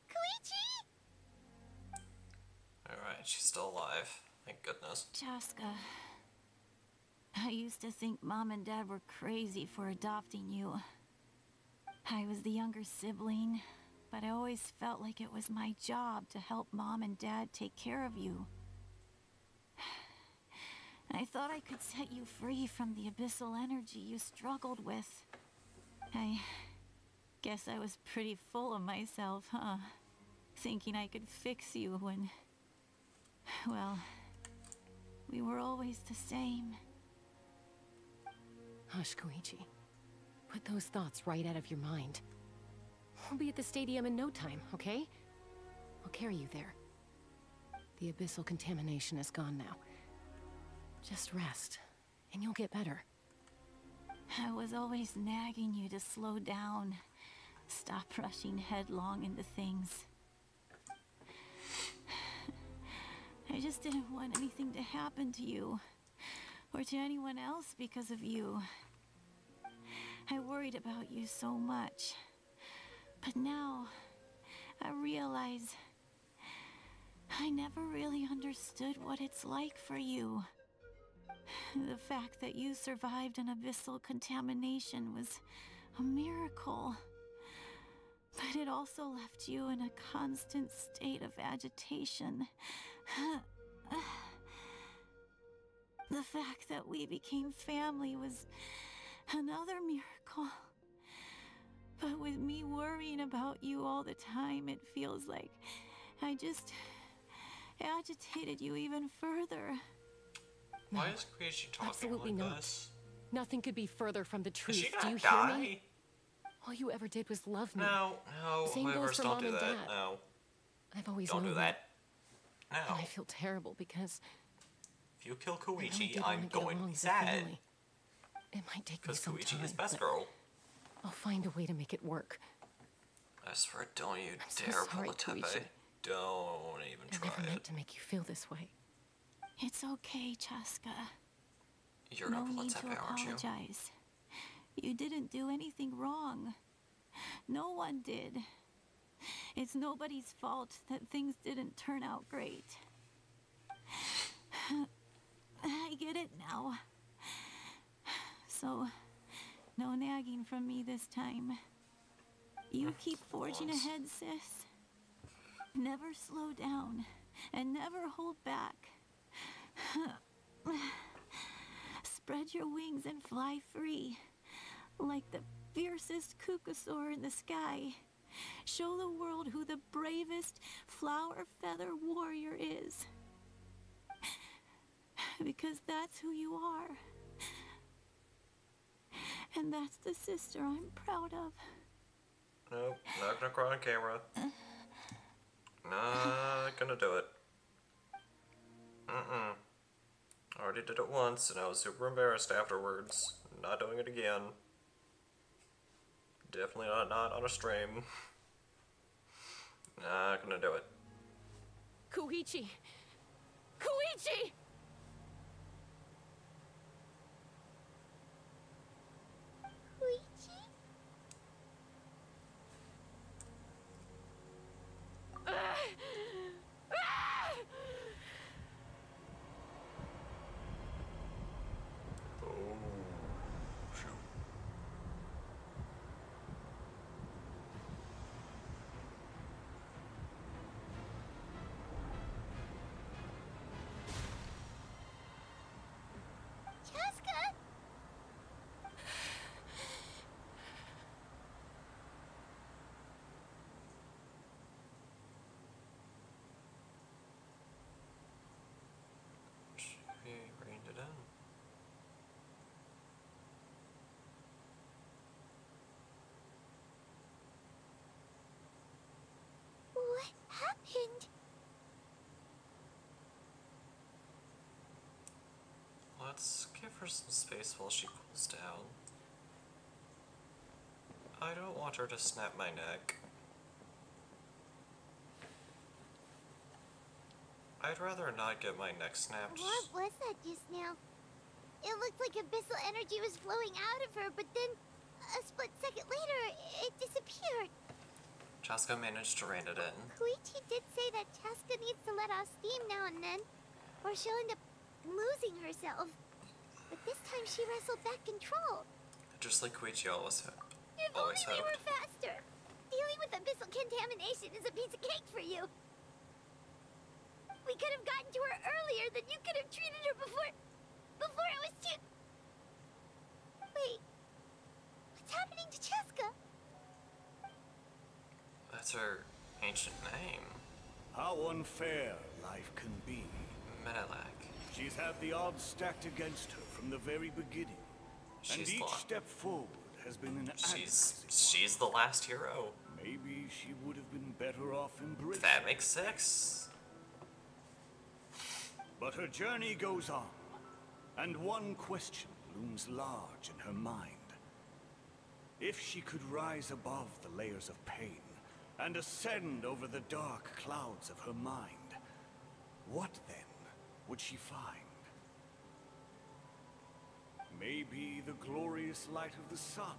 Koichi! Alright, she's still alive. Thank goodness. Chaska. I used to think Mom and Dad were crazy for adopting you. I was the younger sibling, but I always felt like it was my job to help Mom and Dad take care of you. I thought I could set you free from the abyssal energy you struggled with. I guess I was pretty full of myself, huh? Thinking I could fix you when... well, we were always the same. Hush, Koichi. Put those thoughts right out of your mind. We'll be at the stadium in no time, okay? I'll carry you there. The abyssal contamination is gone now. Just rest, and you'll get better. I was always nagging you to slow down. Stop rushing headlong into things. I just didn't want anything to happen to you, or to anyone else because of you. I worried about you so much. But now, I realize I never really understood what it's like for you. The fact that you survived an abyssal contamination was a miracle. But it also left you in a constant state of agitation. The fact that we became family was another miracle. But with me worrying about you all the time, it feels like I just agitated you even further. Why is Koichi talking Absolutely like not. this? Nothing could be further from the truth. Is she Do gonna you die? hear me? All you ever did was love me. No, Same Whoever's goes for don't Mom do and that. Dad. No. I've always Don't known do that. No. And I feel terrible because If you kill I really Koichi, did I'm wanna get going to along be as a sad. family. It might take me Because some Koichi time, is best but girl. I'll find a way to make it work. I swear, don't you I'm so dare pull sorry, a Tepe. Koichi. Don't even I try never meant it. to make you feel this way. It's okay, Chaska. You're No gonna pull a need to Tepe, aren't you? apologize. You didn't do anything wrong. No one did. It's nobody's fault that things didn't turn out great. I get it now. So, no nagging from me this time. You keep forging ahead, sis. Never slow down, and never hold back. Spread your wings and fly free, like the fiercest Kukasaur in the sky. Show the world who the bravest flower feather warrior is. Because that's who you are. And that's the sister I'm proud of. Nope, not gonna cry on camera. Not gonna do it. I already did it once, and I was super embarrassed afterwards. Not doing it again. Definitely not on a stream. Not gonna do it. Koichi! Koichi! Koichi? Chaska? She reined it in. What happened? Let's give her some space while she cools down. I don't want her to snap my neck. I'd rather not get my neck snapped. What was that just now? It looked like abyssal energy was flowing out of her, but then a split second later, it disappeared. Chaska managed to rein it in. Koichi did say that Chaska needs to let off steam now and then, or she'll end up losing herself. but this time she wrestled back control. Just like Koichi always If only we were faster. Dealing with abyssal contamination is a piece of cake for you. We could have gotten to her earlier, then you could have treated her before it was too... Wait. What's happening to Cheska? That's her ancient name. How unfair life can be. Menelek. She's had the odds stacked against her from the very beginning. And each step forward has been an She's the last hero. Maybe she would have been better off embracing. That makes sense. But her journey goes on, and one question looms large in her mind. If she could rise above the layers of pain and ascend over the dark clouds of her mind, what then would she find? Maybe the glorious light of the sun,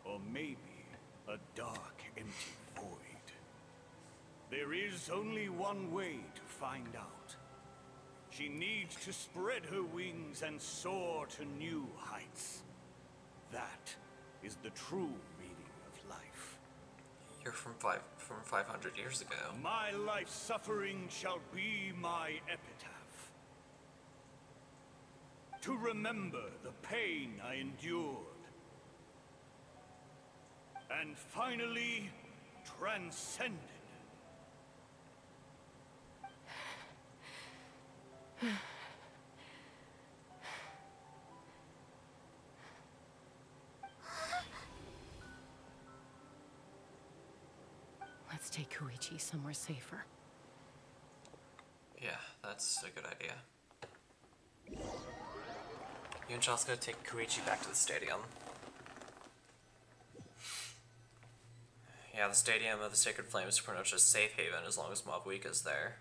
or maybe a dark, empty void. There is only one way to find out. She needs to spread her wings and soar to new heights. That is the true meaning of life. You're from 500 years ago. My life's suffering shall be my epitaph. To remember the pain I endured. And finally, transcended. Let's take Koichi somewhere safer. Yeah, that's a good idea. You and Chaska take Koichi back to the stadium. Yeah, the Stadium of the Sacred Flame is pretty much a safe haven as long as Mob Week is there.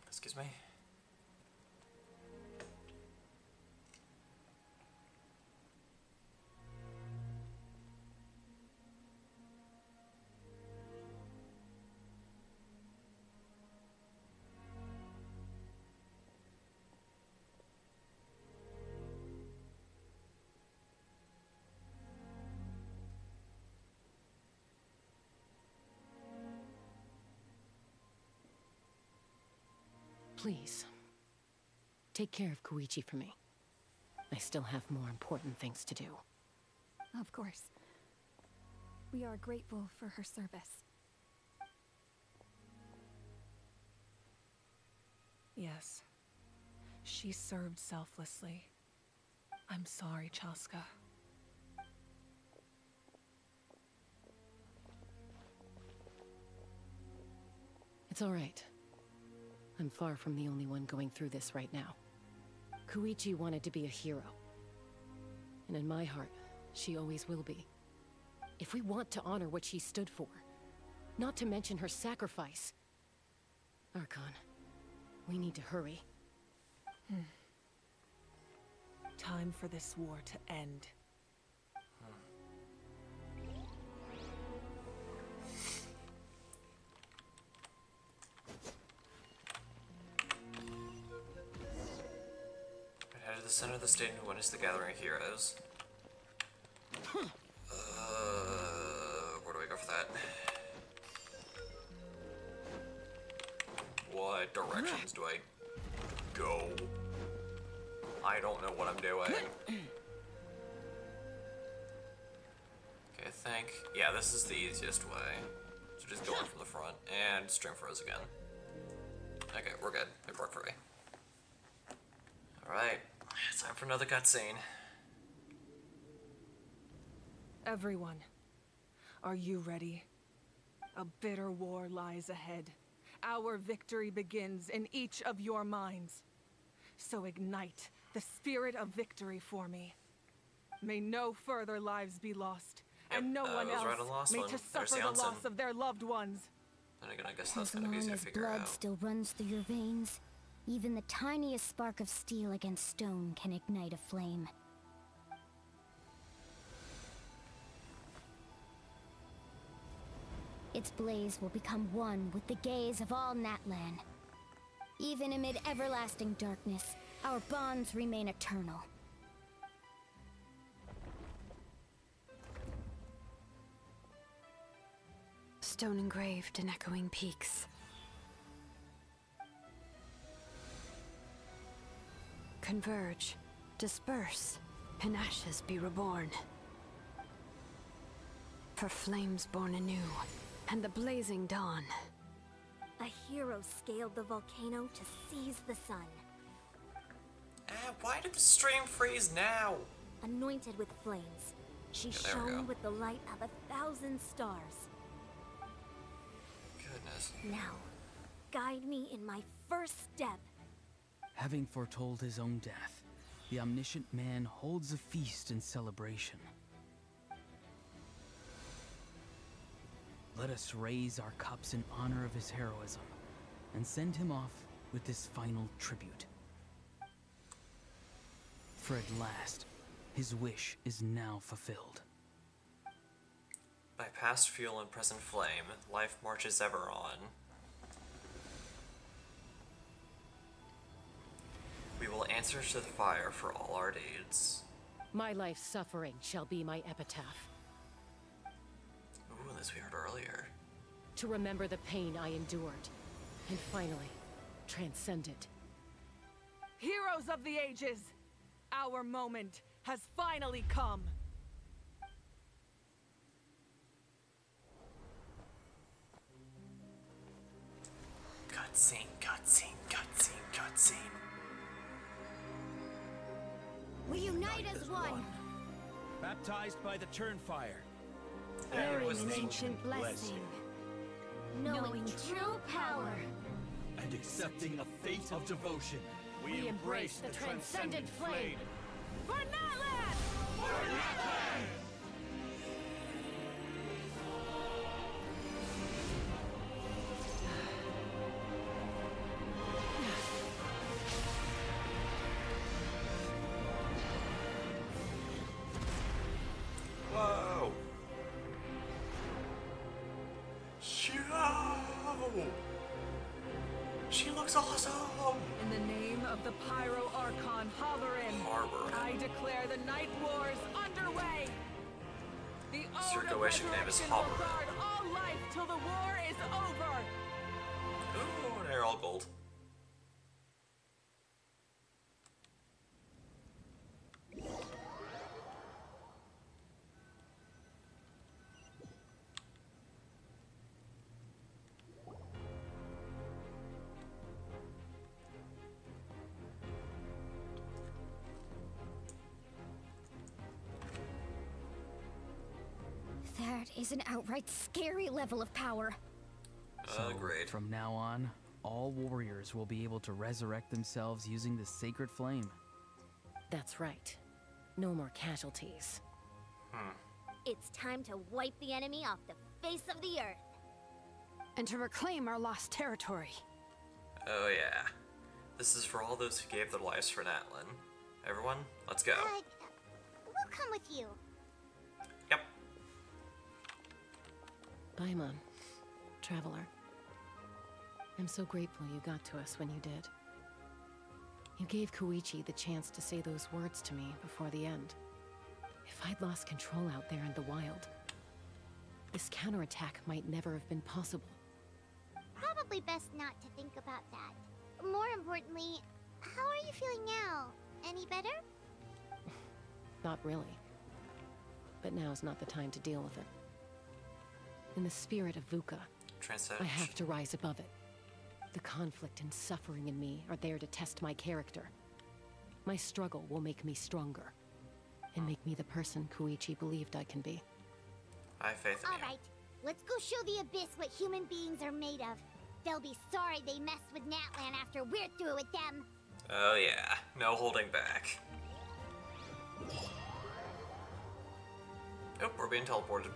Excuse me. Please, take care of Koichi for me. I still have more important things to do. Of course. We are grateful for her service. Yes. She served selflessly. I'm sorry, Chaska. It's all right. I'm far from the only one going through this right now. Koichi wanted to be a hero. And in my heart, she always will be. If we want to honor what she stood for, not to mention her sacrifice... Archon, we need to hurry. Time for this war to end. Head to the center of the stadium to witness the gathering of heroes. Where do I go for that? What directions do I go? I don't know what I'm doing. Okay, I think... Yeah, this is the easiest way. So just go in from the front and stream froze again. Okay, we're good. We broke free. Alright, it's time for another cutscene. Everyone, are you ready? A bitter war lies ahead. Our victory begins in each of your minds. So ignite the spirit of victory for me. May no further lives be lost, and no one else may to suffer the loss of their loved ones. And again, I guess that's gonna be easy to figure out. As long as blood still runs through your veins, even the tiniest spark of steel against stone can ignite a flame. Its blaze will become one with the gaze of all Natlan. Even amid everlasting darkness, our bonds remain eternal. Stone engraved in echoing peaks. Converge, disperse, in ashes be reborn. For flames born anew, and the blazing dawn. A hero scaled the volcano to seize the sun. Why did the stream freeze now? Anointed with flames, she shone with the light of 1,000 stars. Goodness. Now, guide me in my first step. Having foretold his own death, the omniscient man holds a feast in celebration. Let us raise our cups in honor of his heroism, and send him off with this final tribute. For at last, his wish is now fulfilled. By past fuel and present flame, life marches ever on. We will answer to the fire for all our deeds. My life's suffering shall be my epitaph. Ooh, this we heard earlier. To remember the pain I endured, and finally, transcend it. Heroes of the ages! Our moment has finally come! Cutscene, cutscene, cutscene, cutscene. We unite as one! Baptized by the Turnfire. Bearing an ancient blessing. Knowing true power. And accepting a fate of devotion. We embrace the transcendent flame. For Natlan! For Natlan! Whoa! She looks awesome! In the name of the Pyro Archon Halloran, I declare the Night Wars underway! The Circulation name is will Halloran. guard all life till the war is over! Ooh, they're all gold. That is an outright scary level of power. Great. From now on, all warriors will be able to resurrect themselves using the sacred flame. That's right. No more casualties. It's time to wipe the enemy off the face of the earth. And to reclaim our lost territory. Oh yeah. This is for all those who gave their lives for Natlan. Everyone, let's go. We'll come with you. Paimon, traveler. I'm so grateful you got to us when you did. You gave Koichi the chance to say those words to me before the end. If I'd lost control out there in the wild, this counterattack might never have been possible. Probably best not to think about that. More importantly, how are you feeling now? Any better? Not really. But now's not the time to deal with it. In the spirit of VUCA, I have to rise above it. The conflict and suffering in me are there to test my character. My struggle will make me stronger, and make me the person Koichi believed I can be. I have faith in you. Alright, let's go show the Abyss what human beings are made of. They'll be sorry they messed with Natlan after we're through with them. Oh yeah, no holding back. Oh, we're being teleported.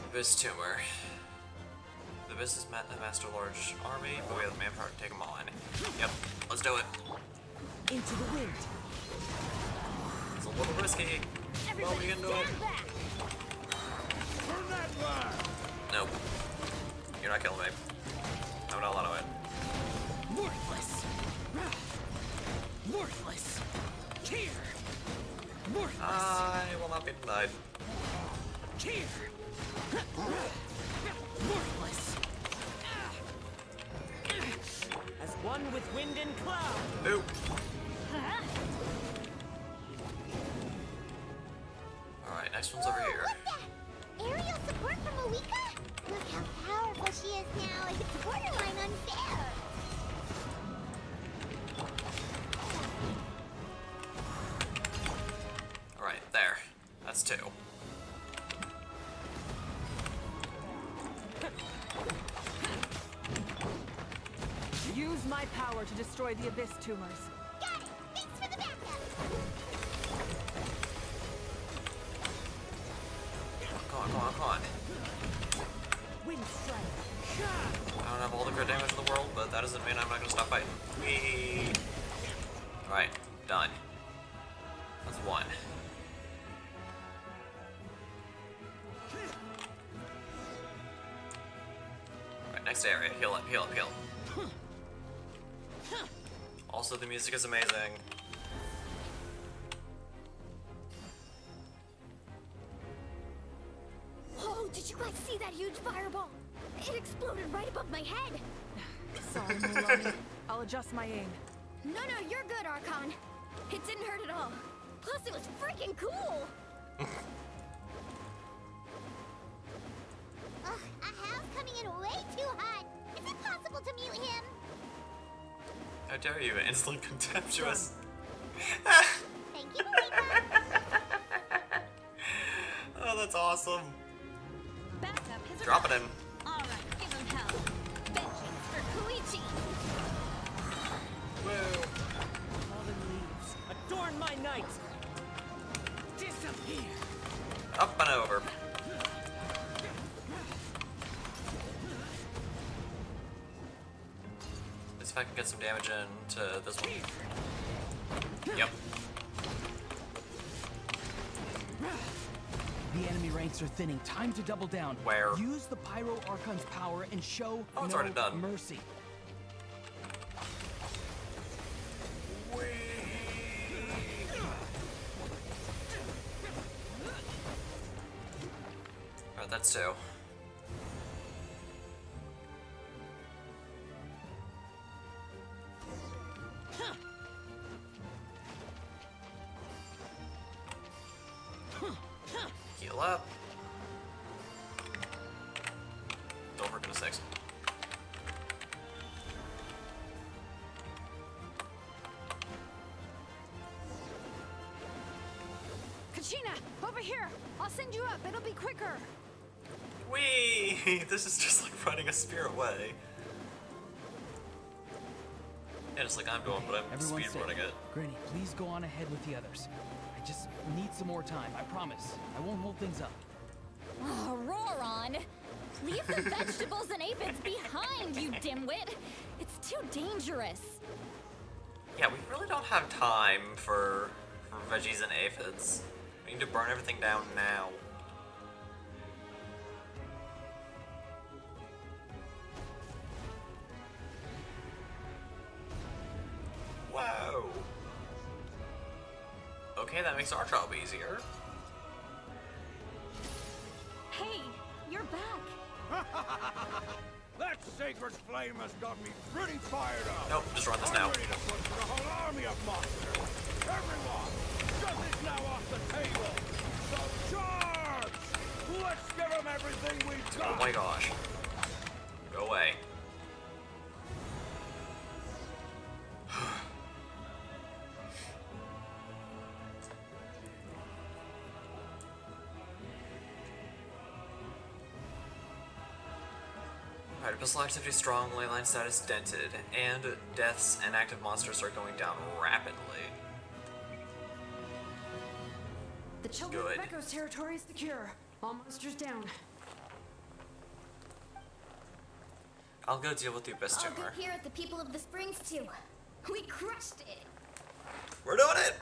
Abyss Tumor. The Abyss has amassed a large army, but we have the manpower to take them on. Yep, let's do it. Into the wind. It's only A little risky. Well, we can do it. Nope. You're not killing me. I'm not allowed to win. Worthless. Worthless. Here. Worthless. I will not be denied. Here. Worthless. As one with wind and cloud. Boop. Alright, next one's over here. Aerial support from Awika? Look how powerful she is now. It's borderline unfair. Alright, there. That's 2. Use my power to destroy the Abyss tumors. Got it! Thanks for the backup! Come on. Wind strike. I don't have all the crit damage in the world, but that doesn't mean I'm not gonna stop fighting. Whee! Alright, done. That's 1. Alright, next area. Heal up. Also, the music is amazing. Oh, did you guys see that huge fireball? It exploded right above my head. Sorry, Mulan. I'll adjust my aim. No, you're good, Archon. It didn't hurt at all. Plus, it was freaking cool. Ugh, Ahal's coming in way too hot. Is it possible to mute him? How dare you, insolent contemptuous. Thank you, Malika. Oh, that's awesome. Backup is Drop it in. Alright, give him hell. Vengeance for Koichi. Woo. Fallen leaves. Adorn my night. Disappear. Up and over. Let's see if I can get some damage into this one. Yep. The enemy ranks are thinning. Time to double down. Where? Use the Pyro Archon's power and show It's no already done. mercy. Alright, that's 2. Heal up. Don't forget a 6. Kachina, over here! I'll send you up. It'll be quicker. Whee! This is just like riding a spear away. Yeah, just like I'm doing, but I'm Everyone's speed safe. running it. Granny, please go on ahead with the others. I just need some more time. I promise. I won't hold things up. Oh, Roron! Leave the vegetables and aphids behind, you dimwit! It's too dangerous. Yeah, we really don't have time for veggies and aphids. We need to burn everything down now. Whoa! Okay, that makes our job easier. Hey, you're back. That sacred flame has got me pretty fired up. Nope, just run this now. I'm ready to put the whole army of monsters. Everyone, shut this now off the table. So charge! Let's give them everything we've got. Oh my gosh. Go away. Alright, abyssal activity strong, leyline status dented, and deaths and active monsters are going down rapidly. The children Good. of Echo's territory is secure. All monsters down. I'll go deal with the abyss I'll go tumor. here at the people of the springs too. We crushed it. We're doing it!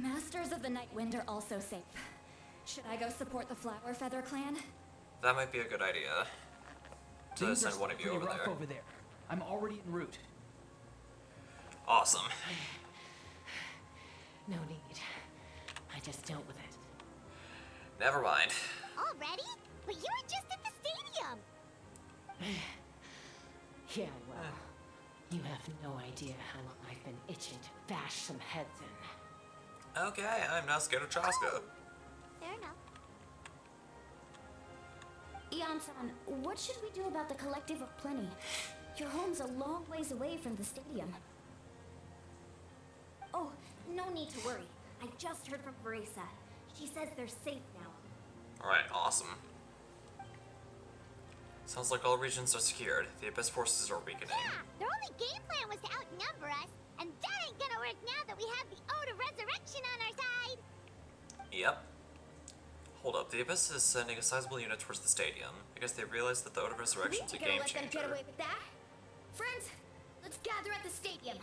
Masters of the Night Wind are also safe. Should I go support the Flower Feather clan? That might be a good idea. To send one of you over there. over there. I'm already en route. Awesome. No need. I just dealt with it. Never mind. Already? But you were just at the stadium. Yeah, well, you have no idea how long I've been itching to bash some heads in. Okay, I'm not scared of Chaska. Fair enough. Ian-san, what should we do about the Collective of Plenty? Your home's a long ways away from the stadium. Oh, no need to worry. I just heard from Veresa. She says they're safe now. Alright, awesome. Sounds like all regions are secured. The Abyss forces are weakening. Yeah, their only game plan was to outnumber us, and that ain't gonna work now that we have the Ode of Resurrection on our side. Yep. Hold up, the Abyss is sending a sizable unit towards the stadium. I guess they realized that the Ode of Resurrection's a game Let them changer. get away with that. Friends, let's gather at the stadium.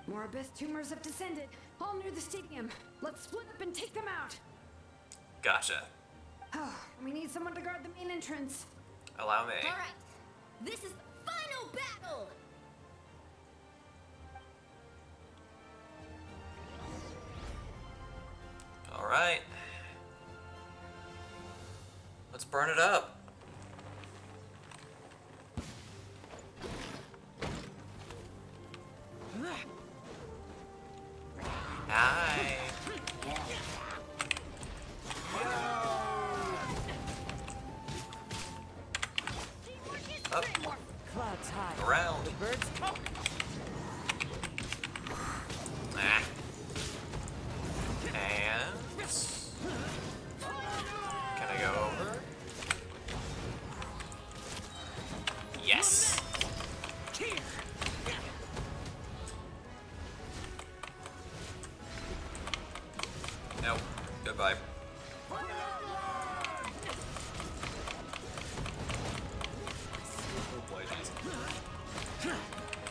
More Abyss tumors have descended, all near the stadium. Let's split up and take them out. Gotcha. We need someone to guard the main entrance. Allow me. All right, this is the final battle. Alright. Let's burn it up. Hi. Up. Clouds high. Around. The birds come. Ah. And can I go over? Yes. Nope. Goodbye.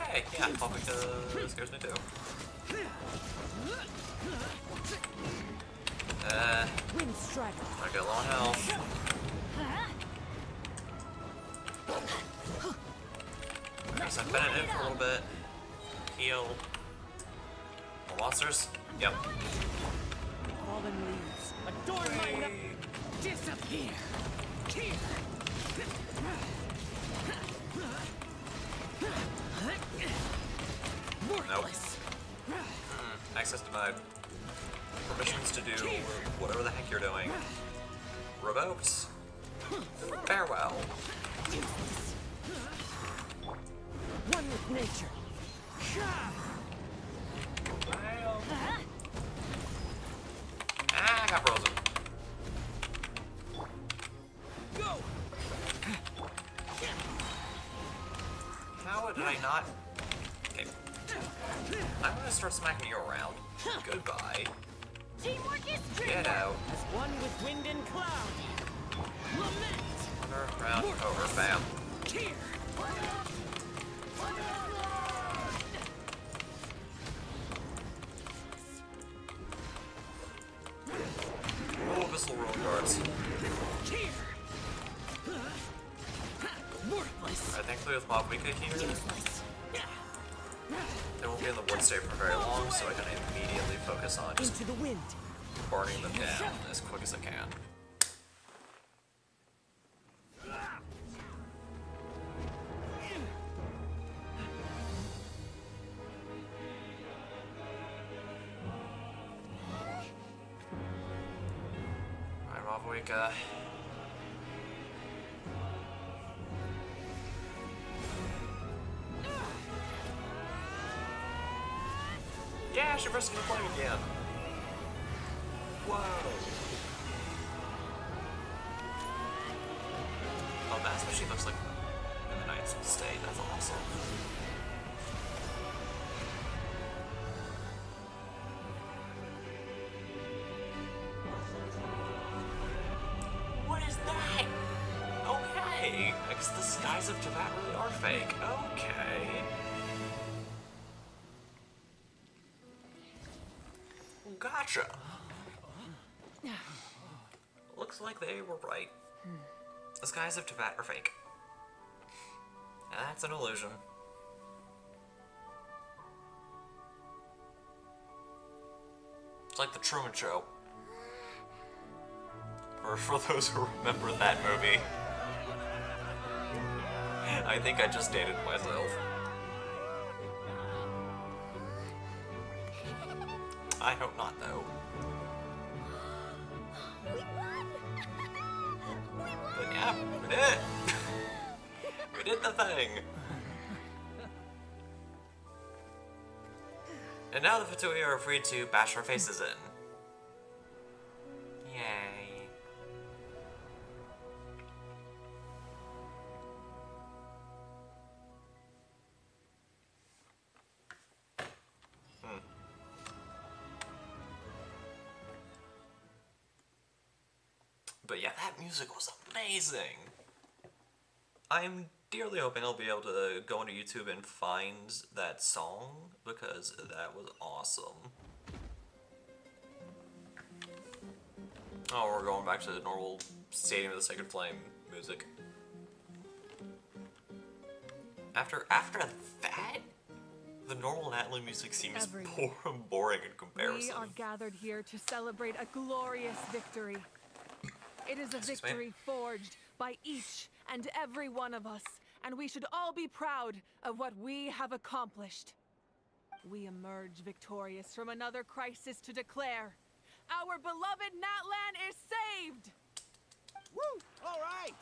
Hey, yeah, popping scares me too. Wind strider. I got low on health. I guess I've been in it for a little bit. Heal. More monsters? Yep. Fallen leaves. Adorn my no disappear. Nope. Access denied. Permissions to do whatever the heck you're doing. Revoked. Farewell. One with nature. Ah, I got frozen. Go. How did I not? Okay. I'm gonna start smacking you around. Goodbye. Teamwork is Get out. As one with wind and cloud. Lament. Under, round, over, bam. Oh, Abyssal Ruin Guards. Alright, thankfully with Mob Weeka here, they won't be in the wood state for very long, so I can immediately focus on just Into the wind. burning them down as quick as I can. Alright, Mob Weeka. Yeah, Traverse can play again. Whoa. Oh, that's what she looks like in the Knight's State. That's awesome. What is that? Okay. I guess the skies of Tibet really are fake. Okay. Gotcha. Looks like they were right. The skies of Tibet are fake. That's an illusion. It's like the Truman Show. For those who remember that movie. I think I just dated myself. I hope not, though. But yeah, we did it! We did the thing! And now the Fatui are free to bash our faces in. Yay. But yeah, that music was amazing! I'm dearly hoping I'll be able to go onto YouTube and find that song, because that was awesome. Oh, we're going back to the normal Stadium of the Sacred Flame music. After that, the normal Natlan music seems boring in comparison. We are gathered here to celebrate a glorious victory. It is a victory forged by each and every one of us, and we should all be proud of what we have accomplished. We emerge victorious from another crisis to declare, our beloved Natlan is saved! Woo! All right!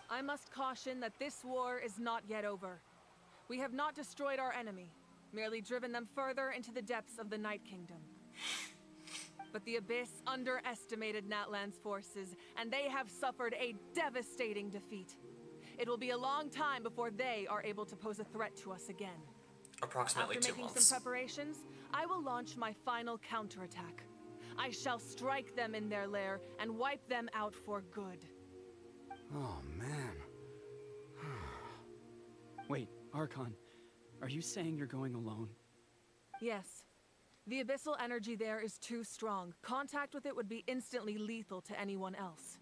I must caution that this war is not yet over. We have not destroyed our enemy, merely driven them further into the depths of the Night Kingdom. But the Abyss underestimated Natlan's forces, and they have suffered a devastating defeat. It will be a long time before they are able to pose a threat to us again. Approximately 2 months. After making some preparations, I will launch my final counterattack. I shall strike them in their lair and wipe them out for good. Oh, man. Wait, Archon, are you saying you're going alone? Yes. The abyssal energy there is too strong. Contact with it would be instantly lethal to anyone else.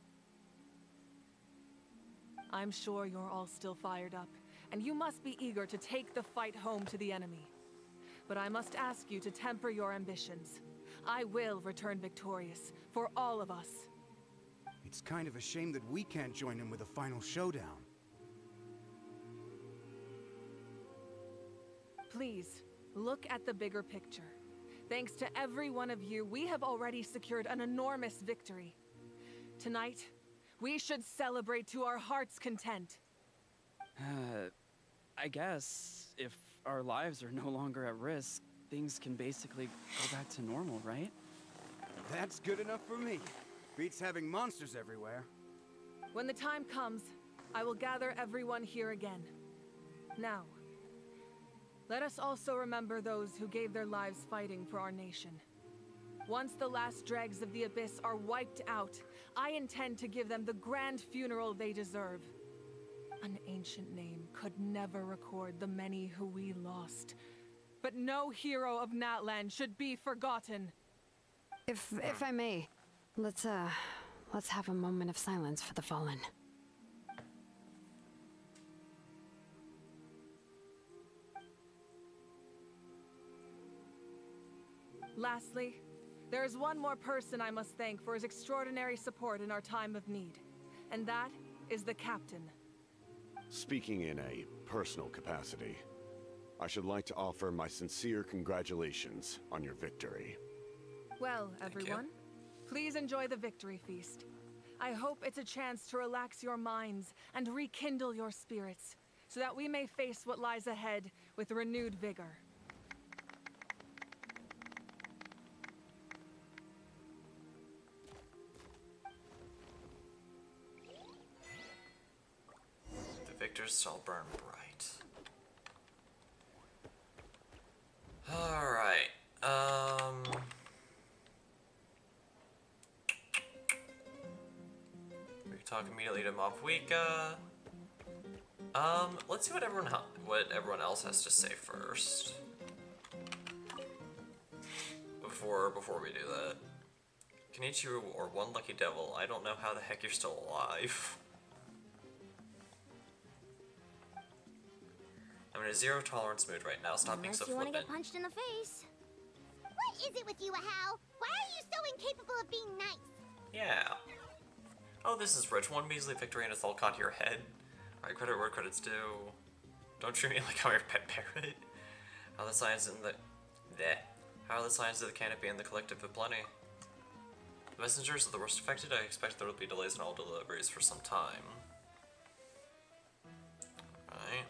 I'm sure you're all still fired up, and you must be eager to take the fight home to the enemy. But I must ask you to temper your ambitions. I will return victorious, for all of us. It's kind of a shame that we can't join him with a final showdown. Please, look at the bigger picture. Thanks to every one of you, we have already secured an enormous victory. Tonight, we should celebrate to our heart's content. I guess if our lives are no longer at risk, things can basically go back to normal, right? That's good enough for me. Beats having monsters everywhere. When the time comes, I will gather everyone here again. Now, let us also remember those who gave their lives fighting for our nation. Once the last dregs of the Abyss are wiped out, I intend to give them the grand funeral they deserve. An ancient name could never record the many who we lost. But no hero of Natlan should be forgotten. If I may, let's have a moment of silence for the fallen. Lastly, there is one more person I must thank for his extraordinary support in our time of need, and that is the Captain. Speaking in a personal capacity, I should like to offer my sincere congratulations on your victory. Well, everyone, please enjoy the victory feast. I hope it's a chance to relax your minds and rekindle your spirits, so that we may face what lies ahead with renewed vigor. The victors shall burn bright. Alright, we talk immediately to Mobwika. Let's see what what everyone else has to say first. Before we do that. Kenichiru or One Lucky Devil, I don't know how the heck you're still alive. I'm in a zero tolerance mood right now, stop being so Unless you want to flippant. get punched in the face. What is it with you, Ahau? Why are you so incapable of being nice? Yeah. Oh, this is rich. One measly victory and it's all caught to your head. Alright, credit where credit's due. Don't treat me like I'm your pet parrot. How are the signs in the... How are the signs of the canopy and the collective of plenty? The messengers are the worst affected. I expect there will be delays in all deliveries for some time. Alright.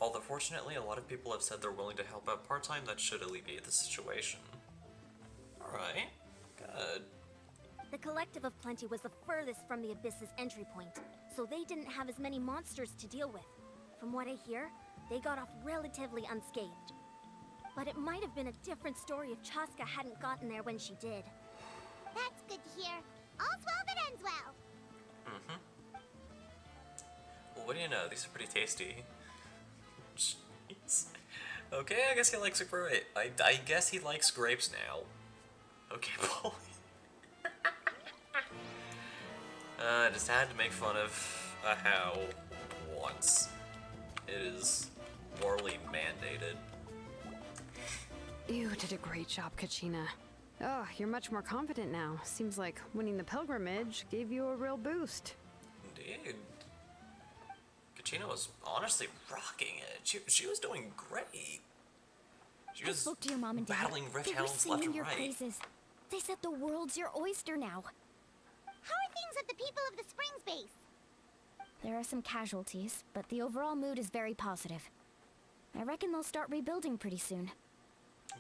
Although fortunately, a lot of people have said they're willing to help out part-time, that should alleviate the situation. Alright. Good. The Collective of Plenty was the furthest from the Abyss's entry point, so they didn't have as many monsters to deal with. From what I hear, they got off relatively unscathed. But it might have been a different story if Chaska hadn't gotten there when she did. That's good to hear. All's well that ends well. Mm-hmm. Well, what do you know? These are pretty tasty. Jeez. Okay, I guess he likes a grape. I guess he likes grapes now. Okay, Polly. I just had to make fun of Ahau once. It is morally mandated. You did a great job, Kachina. Oh, you're much more confident now. Seems like winning the pilgrimage gave you a real boost. Indeed. Kachina was honestly rocking it. She was doing great. She was spoke to your mom and dad. battling rift They were hounds left singing and your right. praises. They said the world's your oyster now. How are things at the people of the Springs base? There are some casualties, but the overall mood is very positive. I reckon they'll start rebuilding pretty soon.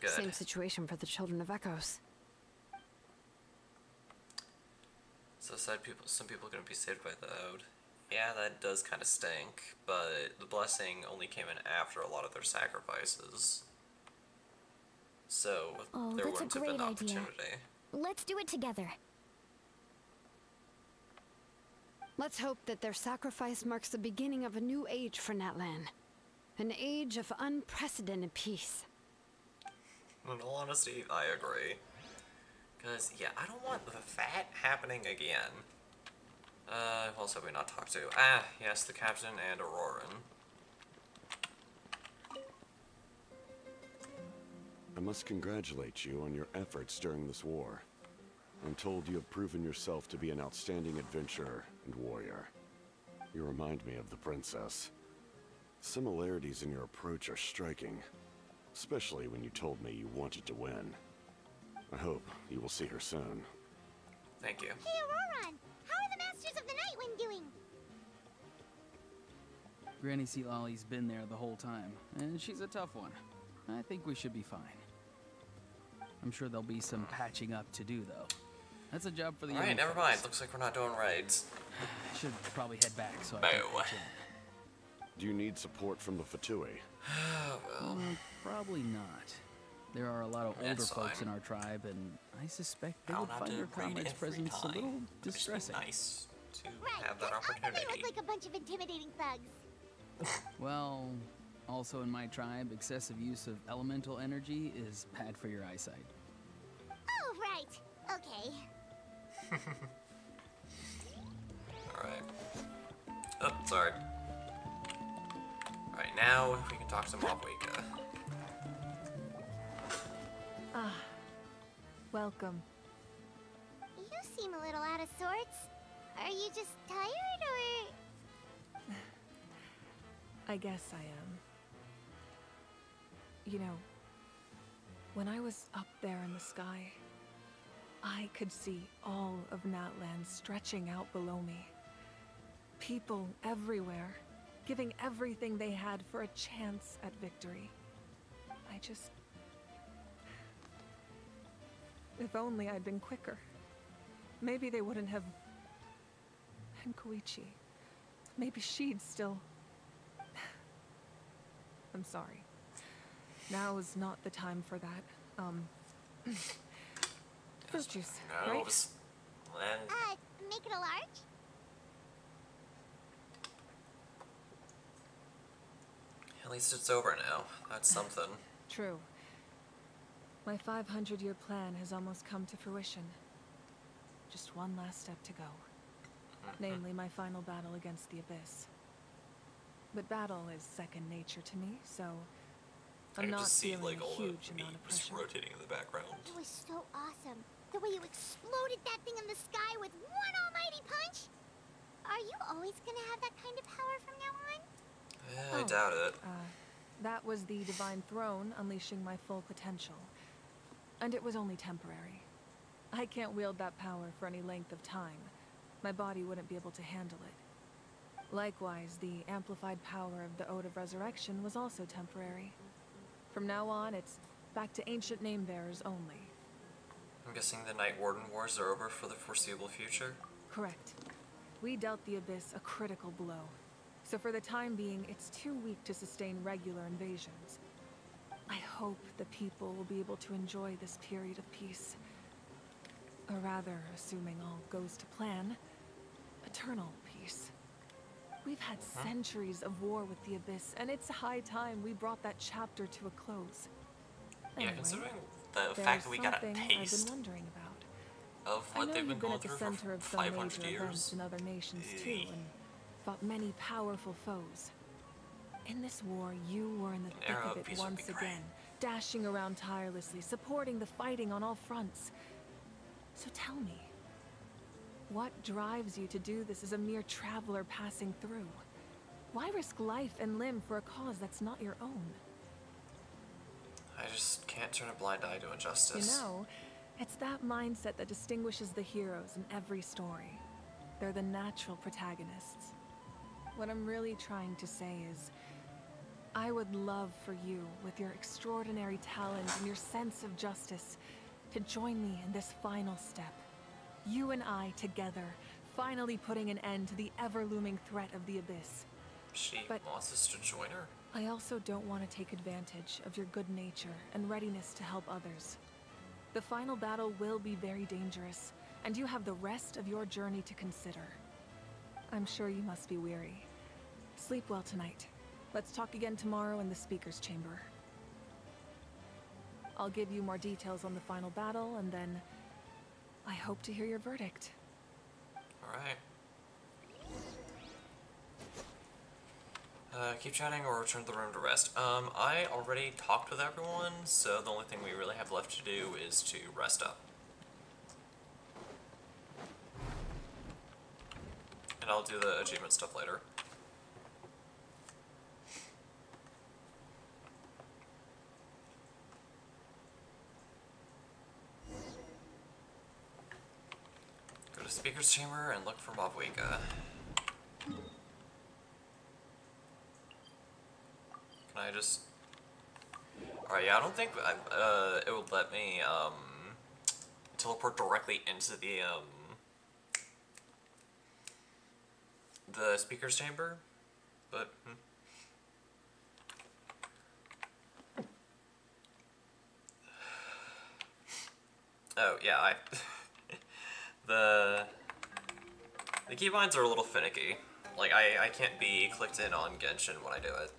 Good. Same situation for the Children of Echoes. So some people are gonna be saved by the Ode. Yeah, that does kind of stink, but the blessing only came in after a lot of their sacrifices. So Oh, there that's a wouldn't have been great the idea. opportunity. Let's do it together. Let's hope that their sacrifice marks the beginning of a new age for Natlan. An age of unprecedented peace. In all honesty, I agree. Because, yeah, I don't want that happening again. Who else have we not talked to? Ah, yes, the captain and Auroran. I must congratulate you on your efforts during this war. I'm told you have proven yourself to be an outstanding adventurer and warrior. You remind me of the princess. Similarities in your approach are striking, especially when you told me you wanted to win. I hope you will see her soon. Thank you. Hey, Auroran! How are the Masters of the Night Wind doing? Granny Sealolly's been there the whole time, and she's a tough one. I think we should be fine. I'm sure there'll be some patching up to do, though. That's a job for the Alright, young never folks. mind. Looks like we're not doing raids. Should probably head back so I can pitch in. Do you need support from the Fatui? Well, probably not. There are a lot of older That's folks fine. in our tribe, and I suspect they I'll would not find do your raid comrade's every presence a time. little It'd just be distressing. nice to Right, have that 'cause I know they opportunity. look like a bunch of intimidating thugs. Well, also in my tribe, excessive use of elemental energy is bad for your eyesight. Oh, right. Okay. Alright. Oh, sorry. Alright, now we can talk to Mawika. Ah, welcome. You seem a little out of sorts. Are you just tired, or...? I guess I am. You know, when I was up there in the sky, I could see all of Natlan stretching out below me. People everywhere, giving everything they had for a chance at victory. I just... If only I'd been quicker. Maybe they wouldn't have... And Koichi. Maybe she'd still... I'm sorry. Now is not the time for that. Fruit juice, No, right? make it Make it a large? At least it's over now. That's something. True. My 500-year plan has almost come to fruition. Just one last step to go. Namely, my final battle against the Abyss. But battle is second nature to me, so I'm not feeling a huge amount of pressure. Rotating in the background. It was so awesome. The way you exploded that thing in the sky with one almighty punch. Are you always gonna have that kind of power from now on? I doubt it. That was the Divine Throne unleashing my full potential. And it was only temporary. I can't wield that power for any length of time. My body wouldn't be able to handle it. Likewise, the amplified power of the Ode of Resurrection was also temporary. From now on, it's back to ancient name-bearers only. I'm guessing the Night Warden Wars are over for the foreseeable future? Correct. We dealt the Abyss a critical blow. So for the time being, it's too weak to sustain regular invasions. I hope the people will be able to enjoy this period of peace. Or rather, assuming all goes to plan, eternal peace. We've had centuries of war with the Abyss, and it's high time we brought that chapter to a close. Anyway, yeah, considering the fact that we got a taste I've been wondering about. of what they've been going through for 500 years. Events in other nations too, and fought many powerful foes. In this war, you were in the thick of it once again, dashing around tirelessly, supporting the fighting on all fronts. So tell me, what drives you to do this as a mere traveler passing through? Why risk life and limb for a cause that's not your own? I just can't turn a blind eye to injustice. You know, it's that mindset that distinguishes the heroes in every story. They're the natural protagonists. What I'm really trying to say is, I would love for you, with your extraordinary talent and your sense of justice, to join me in this final step. You and I together, finally putting an end to the ever-looming threat of the Abyss. She wants us to join her? I also don't want to take advantage of your good nature and readiness to help others. The final battle will be very dangerous, and you have the rest of your journey to consider. I'm sure you must be weary. Sleep well tonight. Let's talk again tomorrow in the Speaker's Chamber. I'll give you more details on the final battle, and then I hope to hear your verdict. Alright. Keep chatting or return to the room to rest. I already talked with everyone, so the only thing we really have left to do is to rest up. And I'll do the achievement stuff later. Go to Speaker's Chamber and look for Mavwika. Can I just... Alright, yeah, I don't think it would let me teleport directly into the Speaker's Chamber, but... Oh, yeah, the keybinds are a little finicky. Like, I can't be clicked in on Genshin when I do it.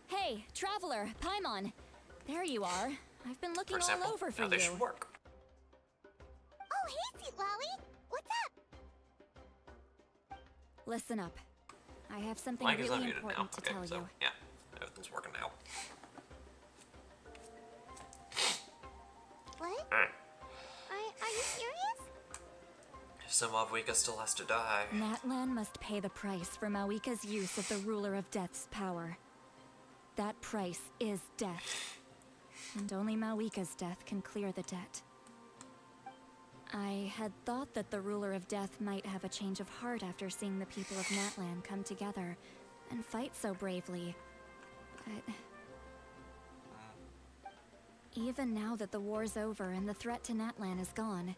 Hey, Traveler, Paimon. There you are. I've been looking all over for you. They should work. Oh, hey, Sweet Lolly. What's up? Listen up. I have something Mike is really unmuted important now. to tell so, you. Yeah, everything's working now. What? Are you serious? So Mavwika still has to die. Natlan must pay the price for Mawika's use of the Ruler of Death's power. That price is death. And only Mawika's death can clear the debt. I had thought that the Ruler of Death might have a change of heart after seeing the people of Natlan come together and fight so bravely. But... even now that the war's over and the threat to Natlan is gone,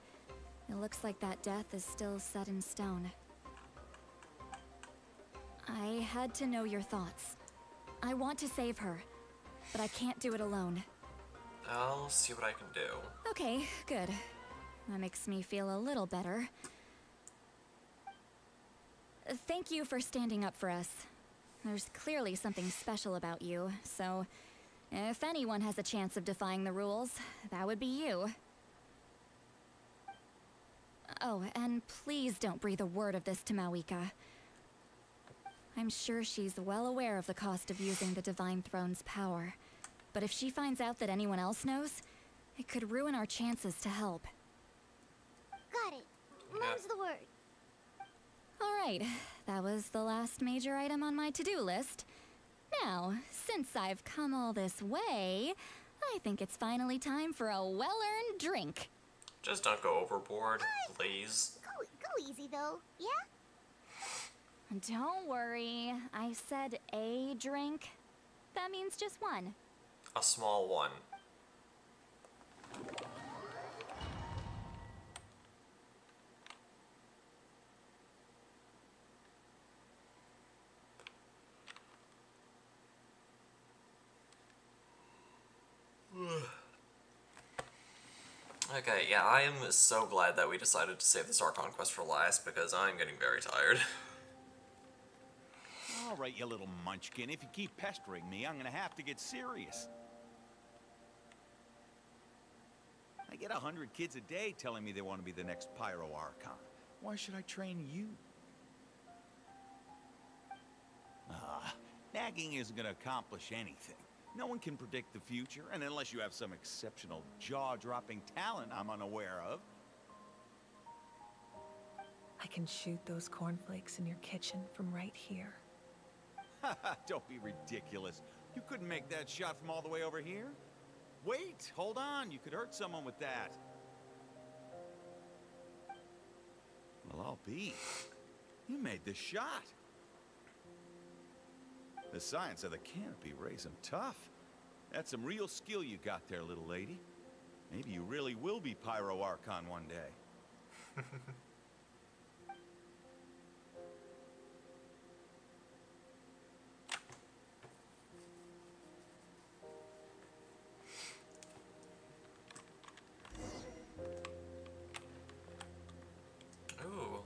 it looks like that death is still set in stone. I had to know your thoughts. I want to save her, but I can't do it alone. I'll see what I can do. Okay, good. That makes me feel a little better. Thank you for standing up for us. There's clearly something special about you, so if anyone has a chance of defying the rules, that would be you. Oh, and please don't breathe a word of this to Mawika. I'm sure she's well aware of the cost of using the Divine Throne's power, but if she finds out that anyone else knows, it could ruin our chances to help. Got it. Mum's the word. Alright, that was the last major item on my to-do list. Now, since I've come all this way, I think it's finally time for a well-earned drink. Just don't go overboard, please. Go easy, though, yeah? Don't worry, I said a drink. That means just one. A small one. Okay, yeah, I am so glad that we decided to save this Archon quest for last, because I'm getting very tired. All right, you little munchkin. If you keep pestering me, I'm gonna have to get serious. I get 100 kids a day telling me they want to be the next Pyro Archon. Why should I train you? Nagging isn't gonna accomplish anything. No one can predict the future, and unless you have some exceptional jaw-dropping talent I'm unaware of. I can shoot those cornflakes in your kitchen from right here. Don't be ridiculous. You couldn't make that shot from all the way over here? Wait, hold on. You could hurt someone with that. Well, I'll be. You made the shot. The science of the canopy raised him tough. That's some real skill you got there, little lady. Maybe you really will be Pyro Archon one day.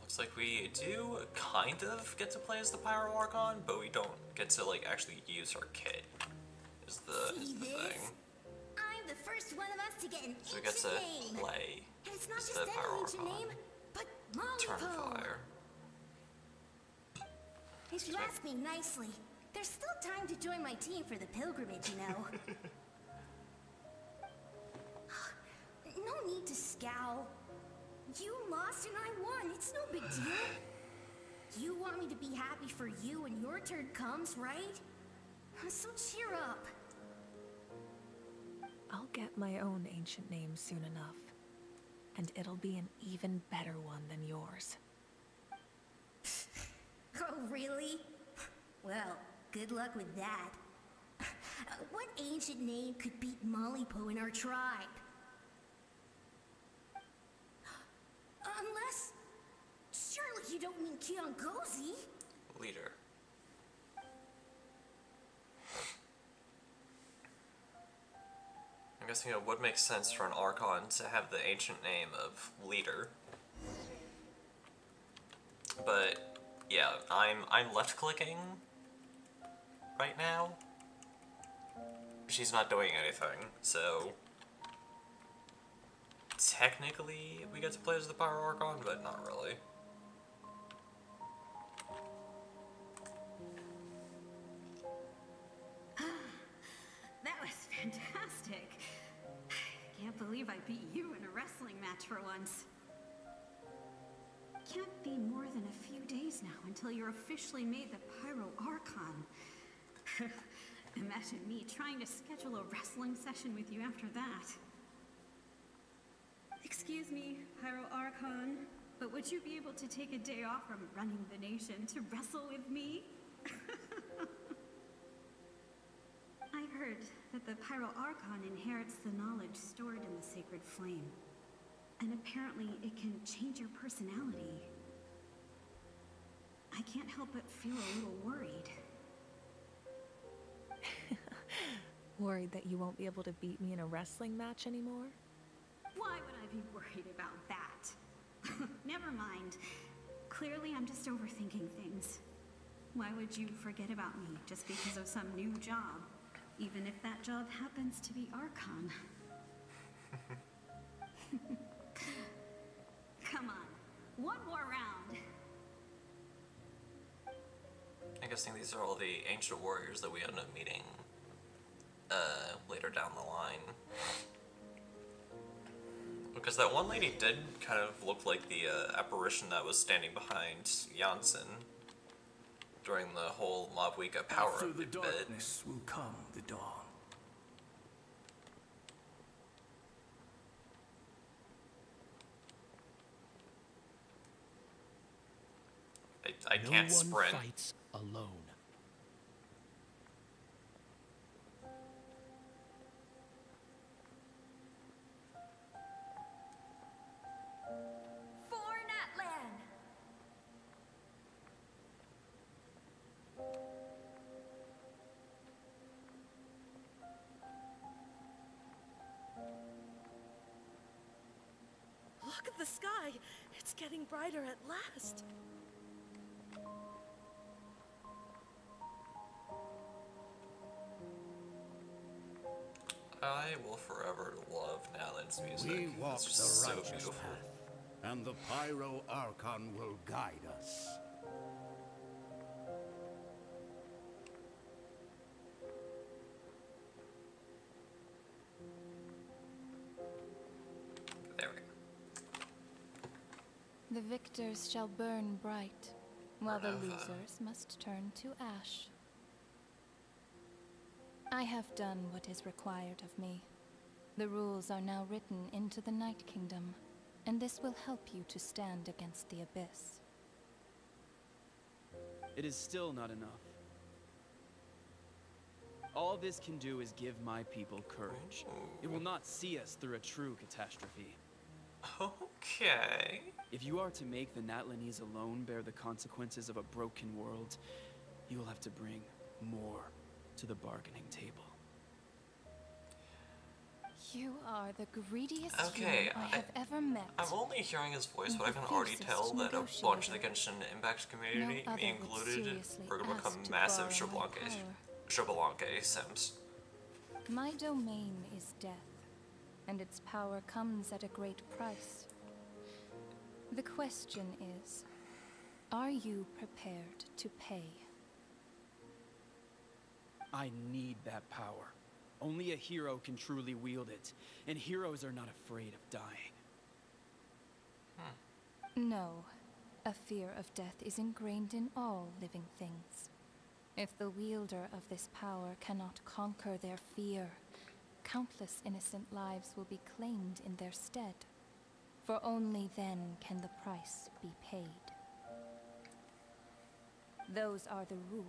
Looks like we do kind of get to play as the Pyro Archon, but we don't get to like actually use our kit. Is the thing. I'm the first one of us to get an So we get to name. play And it's not as just the any Pyro ancient Archon. name, but Turn Malipo. fire. If you ask me nicely, there's still time to join my team for the pilgrimage, you know. No need to scowl. You lost and I won. It's no big deal. You want me to be happy for you when your turn comes, right? So cheer up. I'll get my own ancient name soon enough. And it'll be an even better one than yours. Oh, really? Well, good luck with that. What ancient name could beat Malipo in our tribe? Unless... surely you don't mean Kiangozi? Leader. I'm guessing it would make sense for an Archon to have the ancient name of Leader. But yeah, I'm left clicking right now. She's not doing anything, so technically we get to play as the Pyro Archon, but not really. That was fantastic. Can't believe I beat you in a wrestling match for once. Can't be more than a few days now until you're officially made the Pyro Archon. Imagine me trying to schedule a wrestling session with you after that. Excuse me, Pyro Archon, but would you be able to take a day off from running the nation to wrestle with me? I heard that the Pyro Archon inherits the knowledge stored in the sacred flame. And apparently it can change your personality. I can't help but feel a little worried. Worried that you won't be able to beat me in a wrestling match anymore? Why would I be worried about that? Never mind. Clearly I'm just overthinking things. Why would you forget about me just because of some new job? Even if that job happens to be Archon. Come on, one more round. I'm guessing these are all the ancient warriors that we end up meeting later down the line. Because that one lady did kind of look like the apparition that was standing behind Janssen during the whole Mobweeka power-up bit. Through the darkness will come the dawn. I can't sprint. No one fights alone. For Natlan! Look at the sky. It's getting brighter at last. I will forever love Natlan's music. We walk it's the just so righteous beautiful. path, and the Pyro Archon will guide us. There we go. The victors shall burn bright, while the losers must turn to ash. I have done what is required of me. The rules are now written into the Night Kingdom, and this will help you to stand against the Abyss. It is still not enough. All this can do is give my people courage. It will not see us through a true catastrophe. Okay. If you are to make the Natlanese alone bear the consequences of a broken world, you will have to bring more to the bargaining table. You are the greediest Okay, human I have ever met. I'm only hearing his voice, but I The can already fiercest tell that a bunch of the negotiator. Genshin Impact community, No me other would included, seriously are gonna become ask to massive borrow my Xbalanque sims. My domain is death, and its power comes at a great price. The question is, are you prepared to pay? I need that power. Only a hero can truly wield it, and heroes are not afraid of dying. No, a fear of death is ingrained in all living things. If the wielder of this power cannot conquer their fear, countless innocent lives will be claimed in their stead. For only then can the price be paid. Those are the rules.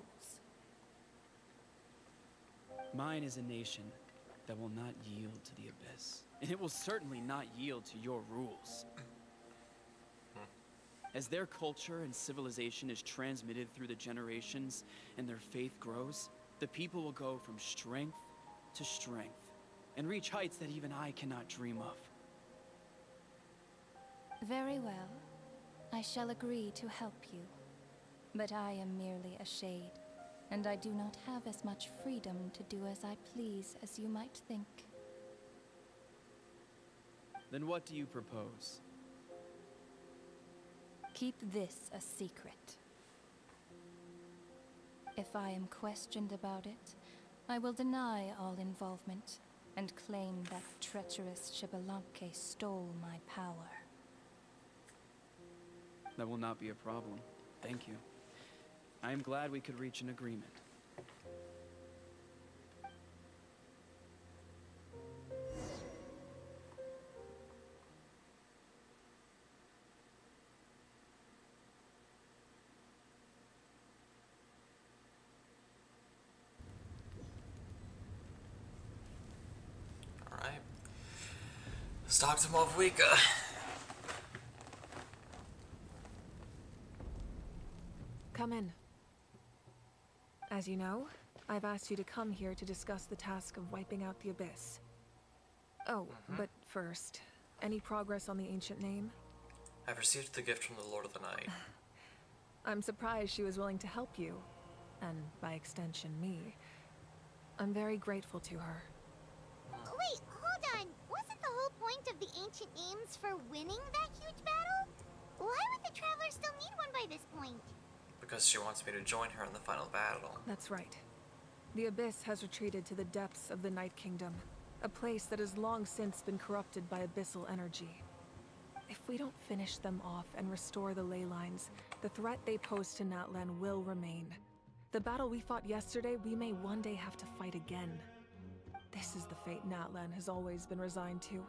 Mine is a nation that will not yield to the Abyss, and it will certainly not yield to your rules. As their culture and civilization is transmitted through the generations and their faith grows, the people will go from strength to strength and reach heights that even I cannot dream of. Very well. I shall agree to help you. But I am merely a shade, and I do not have as much freedom to do as I please as you might think. Then what do you propose? Keep this a secret. If I am questioned about it, I will deny all involvement and claim that treacherous Xbalanque stole my power. That will not be a problem. Thank you. I am glad we could reach an agreement. Alright. Let's talk to Mobweeka. Come in. As you know, I've asked you to come here to discuss the task of wiping out the Abyss. Oh, but first, any progress on the ancient name? I've received the gift from the Lord of the Night. I'm surprised she was willing to help you, and by extension me. I'm very grateful to her. Wait, hold on. Wasn't the whole point of the ancient names for winning that huge battle? Why would the Traveler still need one by this point? Because she wants me to join her in the final battle. That's right. The Abyss has retreated to the depths of the Night Kingdom, a place that has long since been corrupted by abyssal energy. If we don't finish them off and restore the ley lines, the threat they pose to Natlan will remain. The battle we fought yesterday, we may one day have to fight again. This is the fate Natlan has always been resigned to.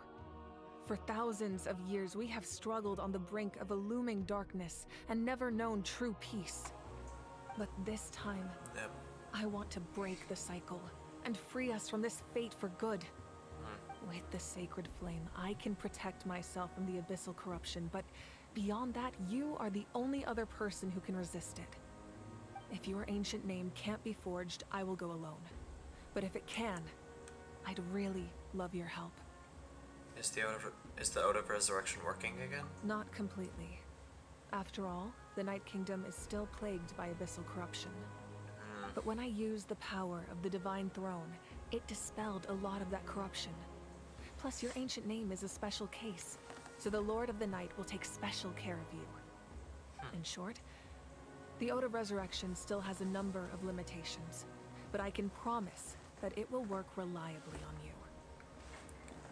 For thousands of years, we have struggled on the brink of a looming darkness and never known true peace. But this time, I want to break the cycle and free us from this fate for good. With the sacred flame, I can protect myself from the abyssal corruption, but beyond that, you are the only other person who can resist it. If your ancient name can't be forged, I will go alone. But if it can, I'd really love your help. Is the Ode of Resurrection working again? Not completely. After all, the Night Kingdom is still plagued by abyssal corruption. But when I used the power of the Divine Throne, it dispelled a lot of that corruption. Plus, your ancient name is a special case, so the Lord of the Night will take special care of you. In short, the Ode of Resurrection still has a number of limitations, but I can promise that it will work reliably on you.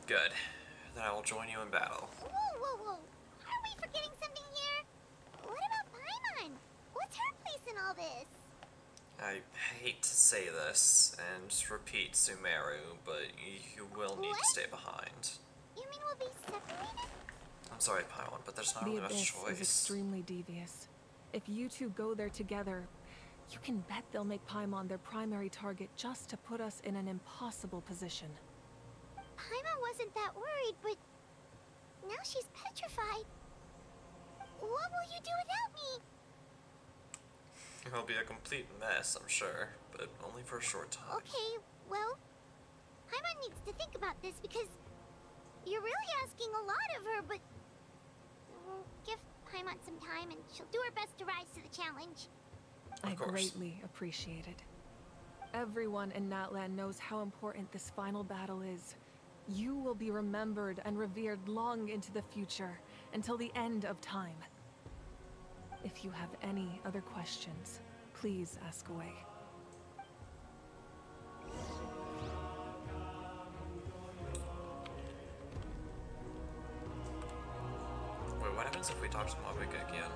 Good. Then I will join you in battle. Whoa. Are we forgetting something here? What about Paimon? What's her place in all this? I hate to say this and repeat Sumeru, but you will need to stay behind. You mean we'll be separated? I'm sorry, Paimon, but there's not really much choice. The Abyss is extremely devious. If you two go there together, you can bet they'll make Paimon their primary target just to put us in an impossible position. Paimon wasn't that worried, but now she's petrified. What will you do without me? It'll be a complete mess, I'm sure, but only for a short time. Okay, well, Paimon needs to think about this because you're really asking a lot of her, but we'll give Paimon some time and she'll do her best to rise to the challenge. I greatly appreciate it. Everyone in Natlan knows how important this final battle is. You will be remembered and revered long into the future, until the end of time. If you have any other questions, please ask away. Wait, what happens if we talk to Mobika again?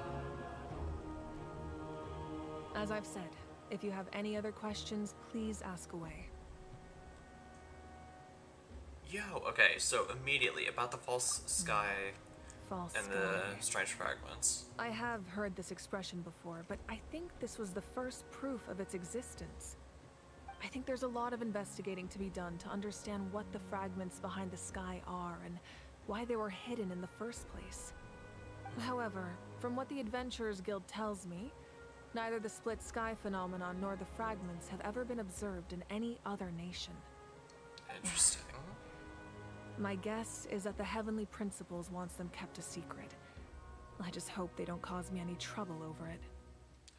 As I've said, if you have any other questions, please ask away. Yo, okay, so immediately about the false sky and the strange fragments. I have heard this expression before, but I think this was the first proof of its existence. I think there's a lot of investigating to be done to understand what the fragments behind the sky are and why they were hidden in the first place. However, from what the Adventurers Guild tells me, neither the split sky phenomenon nor the fragments have ever been observed in any other nation. Interesting. My guess is that the Heavenly Principles wants them kept a secret. I just hope they don't cause me any trouble over it.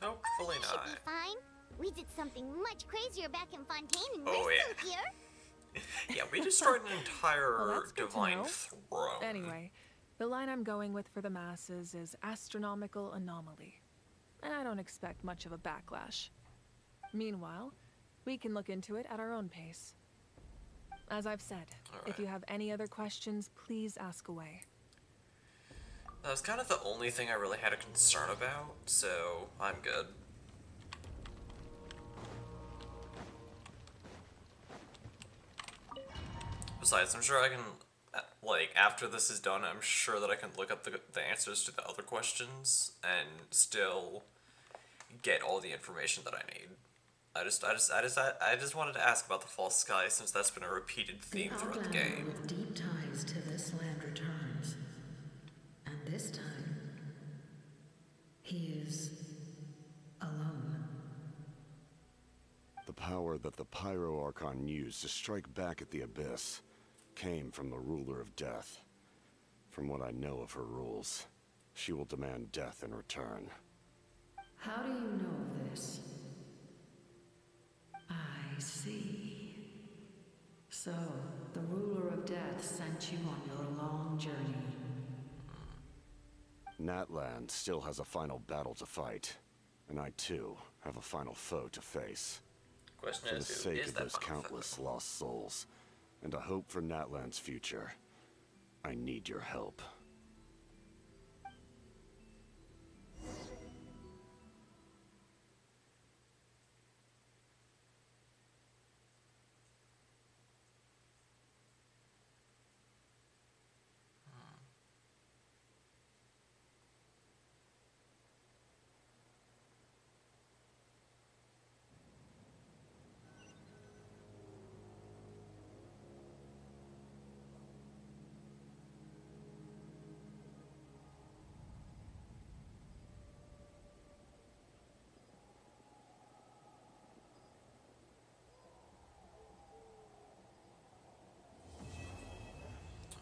Hopefully not. Should be fine. We did something much crazier back in Fontaine and we're still here. Yeah, we destroyed an entire divine throne. Anyway, the line I'm going with for the masses is astronomical anomaly. And I don't expect much of a backlash. Meanwhile, we can look into it at our own pace. As I've said, if you have any other questions, please ask away. That was kind of the only thing I really had a concern about, so I'm good. Besides, I'm sure I can, like, after this is done, I'm sure that I can look up the answers to the other questions and still get all the information that I need. I just wanted to ask about the false sky since that's been a repeated theme throughout the game. With deep ties to this land returns, and this time he is alone. The power that the Pyro Archon used to strike back at the Abyss came from the Ruler of Death. From what I know of her rules, she will demand death in return. How do you know this? I see. So, the ruler of death sent you on your long journey. Natland still has a final battle to fight, and I too have a final foe to face. Question for the is, who sake is of that those final countless lost souls, and a hope for Natland's future, I need your help.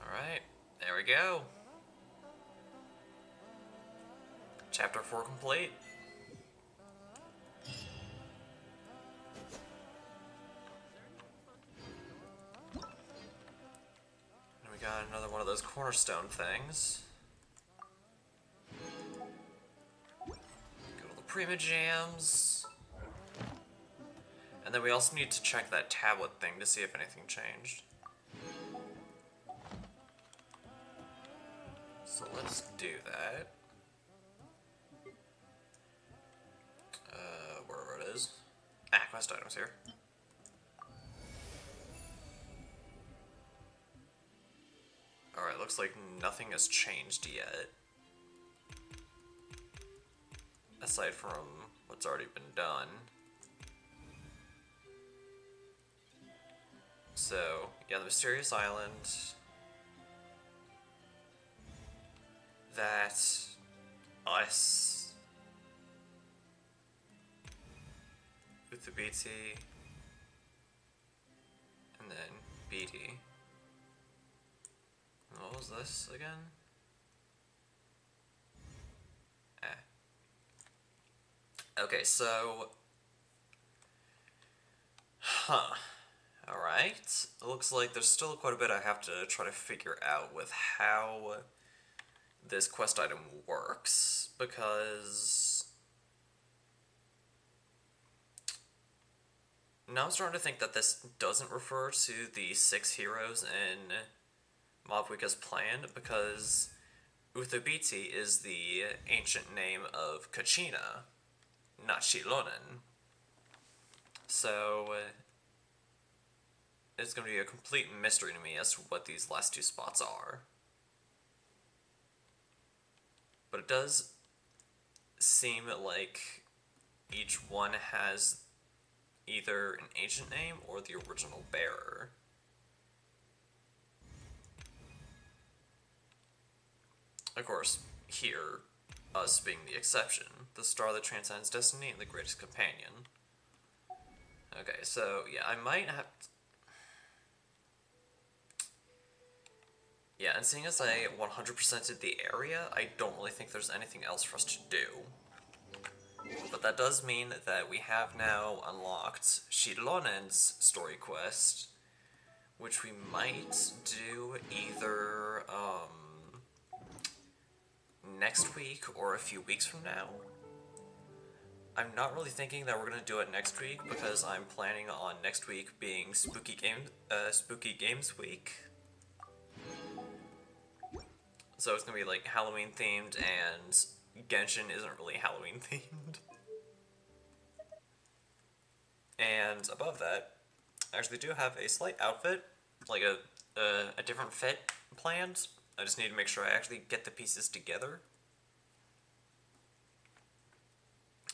Alright, there we go. Chapter 4 complete. And we got another one of those cornerstone things. Go to the Prima Jams. And then we also need to check that tablet thing to see if anything changed. So let's do that. Wherever it is. Ah, quest items here. Alright, looks like nothing has changed yet. Aside from what's already been done. So, yeah, the Mysterious Island. That us with the BT and then BT. What was this again? Okay, so alright. It looks like there's still quite a bit I have to try to figure out with how this quest item works, because now I'm starting to think that this doesn't refer to the 6 heroes in Mobweeka's plan, because Uthobiti is the ancient name of Kachina, not Shilonen. So it's going to be a complete mystery to me as to what these last 2 spots are. But it does seem like each one has either an ancient name or the original bearer. Of course, here, us being the exception. The star that transcends destiny and the greatest companion. Okay, so, yeah, I might have to... Yeah, and seeing as I 100%ed the area, I don't really think there's anything else for us to do. But that does mean that we have now unlocked Shilonen's story quest, which we might do either, next week or a few weeks from now. I'm not really thinking that we're gonna do it next week because I'm planning on next week being Spooky Games Week. So it's gonna be like Halloween themed, and Genshin isn't really Halloween themed. And above that, I actually do have a slight outfit, like a different fit planned. I just need to make sure I actually get the pieces together.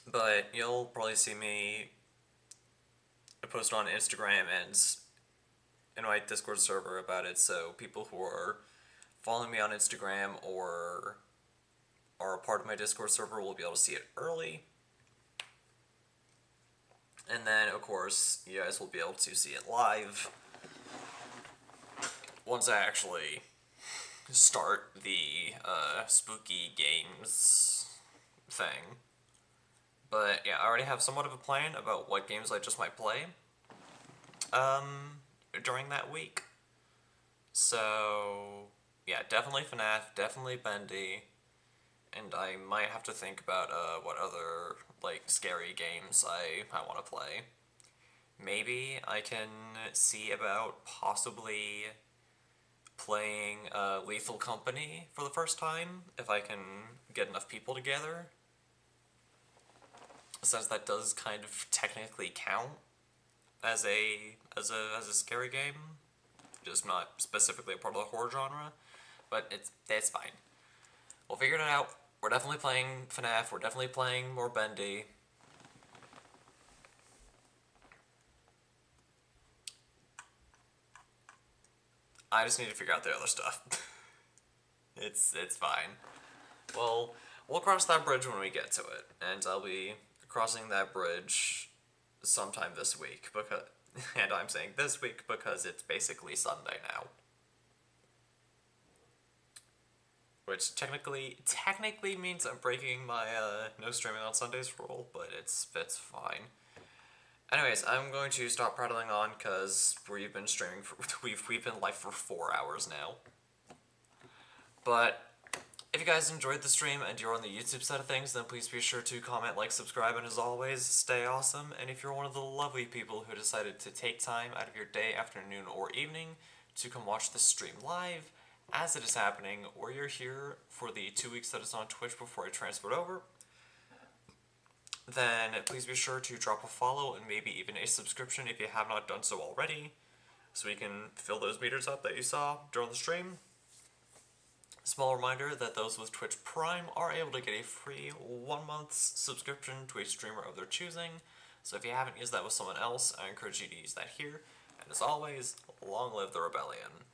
But you'll probably see me post on Instagram and in my Discord server about it, so people who are following me on Instagram or are a part of my Discord server will be able to see it early. And then, of course, you guys will be able to see it live once I actually start the Spooky Games thing. But yeah, I already have somewhat of a plan about what games I just might play during that week. So yeah, definitely FNAF, definitely Bendy, and I might have to think about what other like scary games I want to play. Maybe I can see about possibly playing Lethal Company for the first time if I can get enough people together, since that does kind of technically count as a scary game, just not specifically a part of the horror genre. But it's fine. We'll figure it out. We're definitely playing FNAF. We're definitely playing more Bendy. I just need to figure out the other stuff. It's fine. Well, we'll cross that bridge when we get to it, and I'll be crossing that bridge sometime this week, because, and I'm saying this week because it's basically Sunday now. Which technically means I'm breaking my no streaming on Sundays rule, but it's fine. Anyways, I'm going to stop prattling on because we've been streaming for we've been live for 4 hours now. But if you guys enjoyed the stream and you're on the YouTube side of things, then please be sure to comment, like, subscribe, and as always, stay awesome. And if you're one of the lovely people who decided to take time out of your day, afternoon, or evening to come watch the stream live as it is happening, or you're here for the 2 weeks that it's on Twitch before I transferred over, then please be sure to drop a follow and maybe even a subscription if you have not done so already, so we can fill those meters up that you saw during the stream. Small reminder that those with Twitch Prime are able to get a free 1 month's subscription to a streamer of their choosing, so if you haven't used that with someone else, I encourage you to use that here, and as always, long live the rebellion.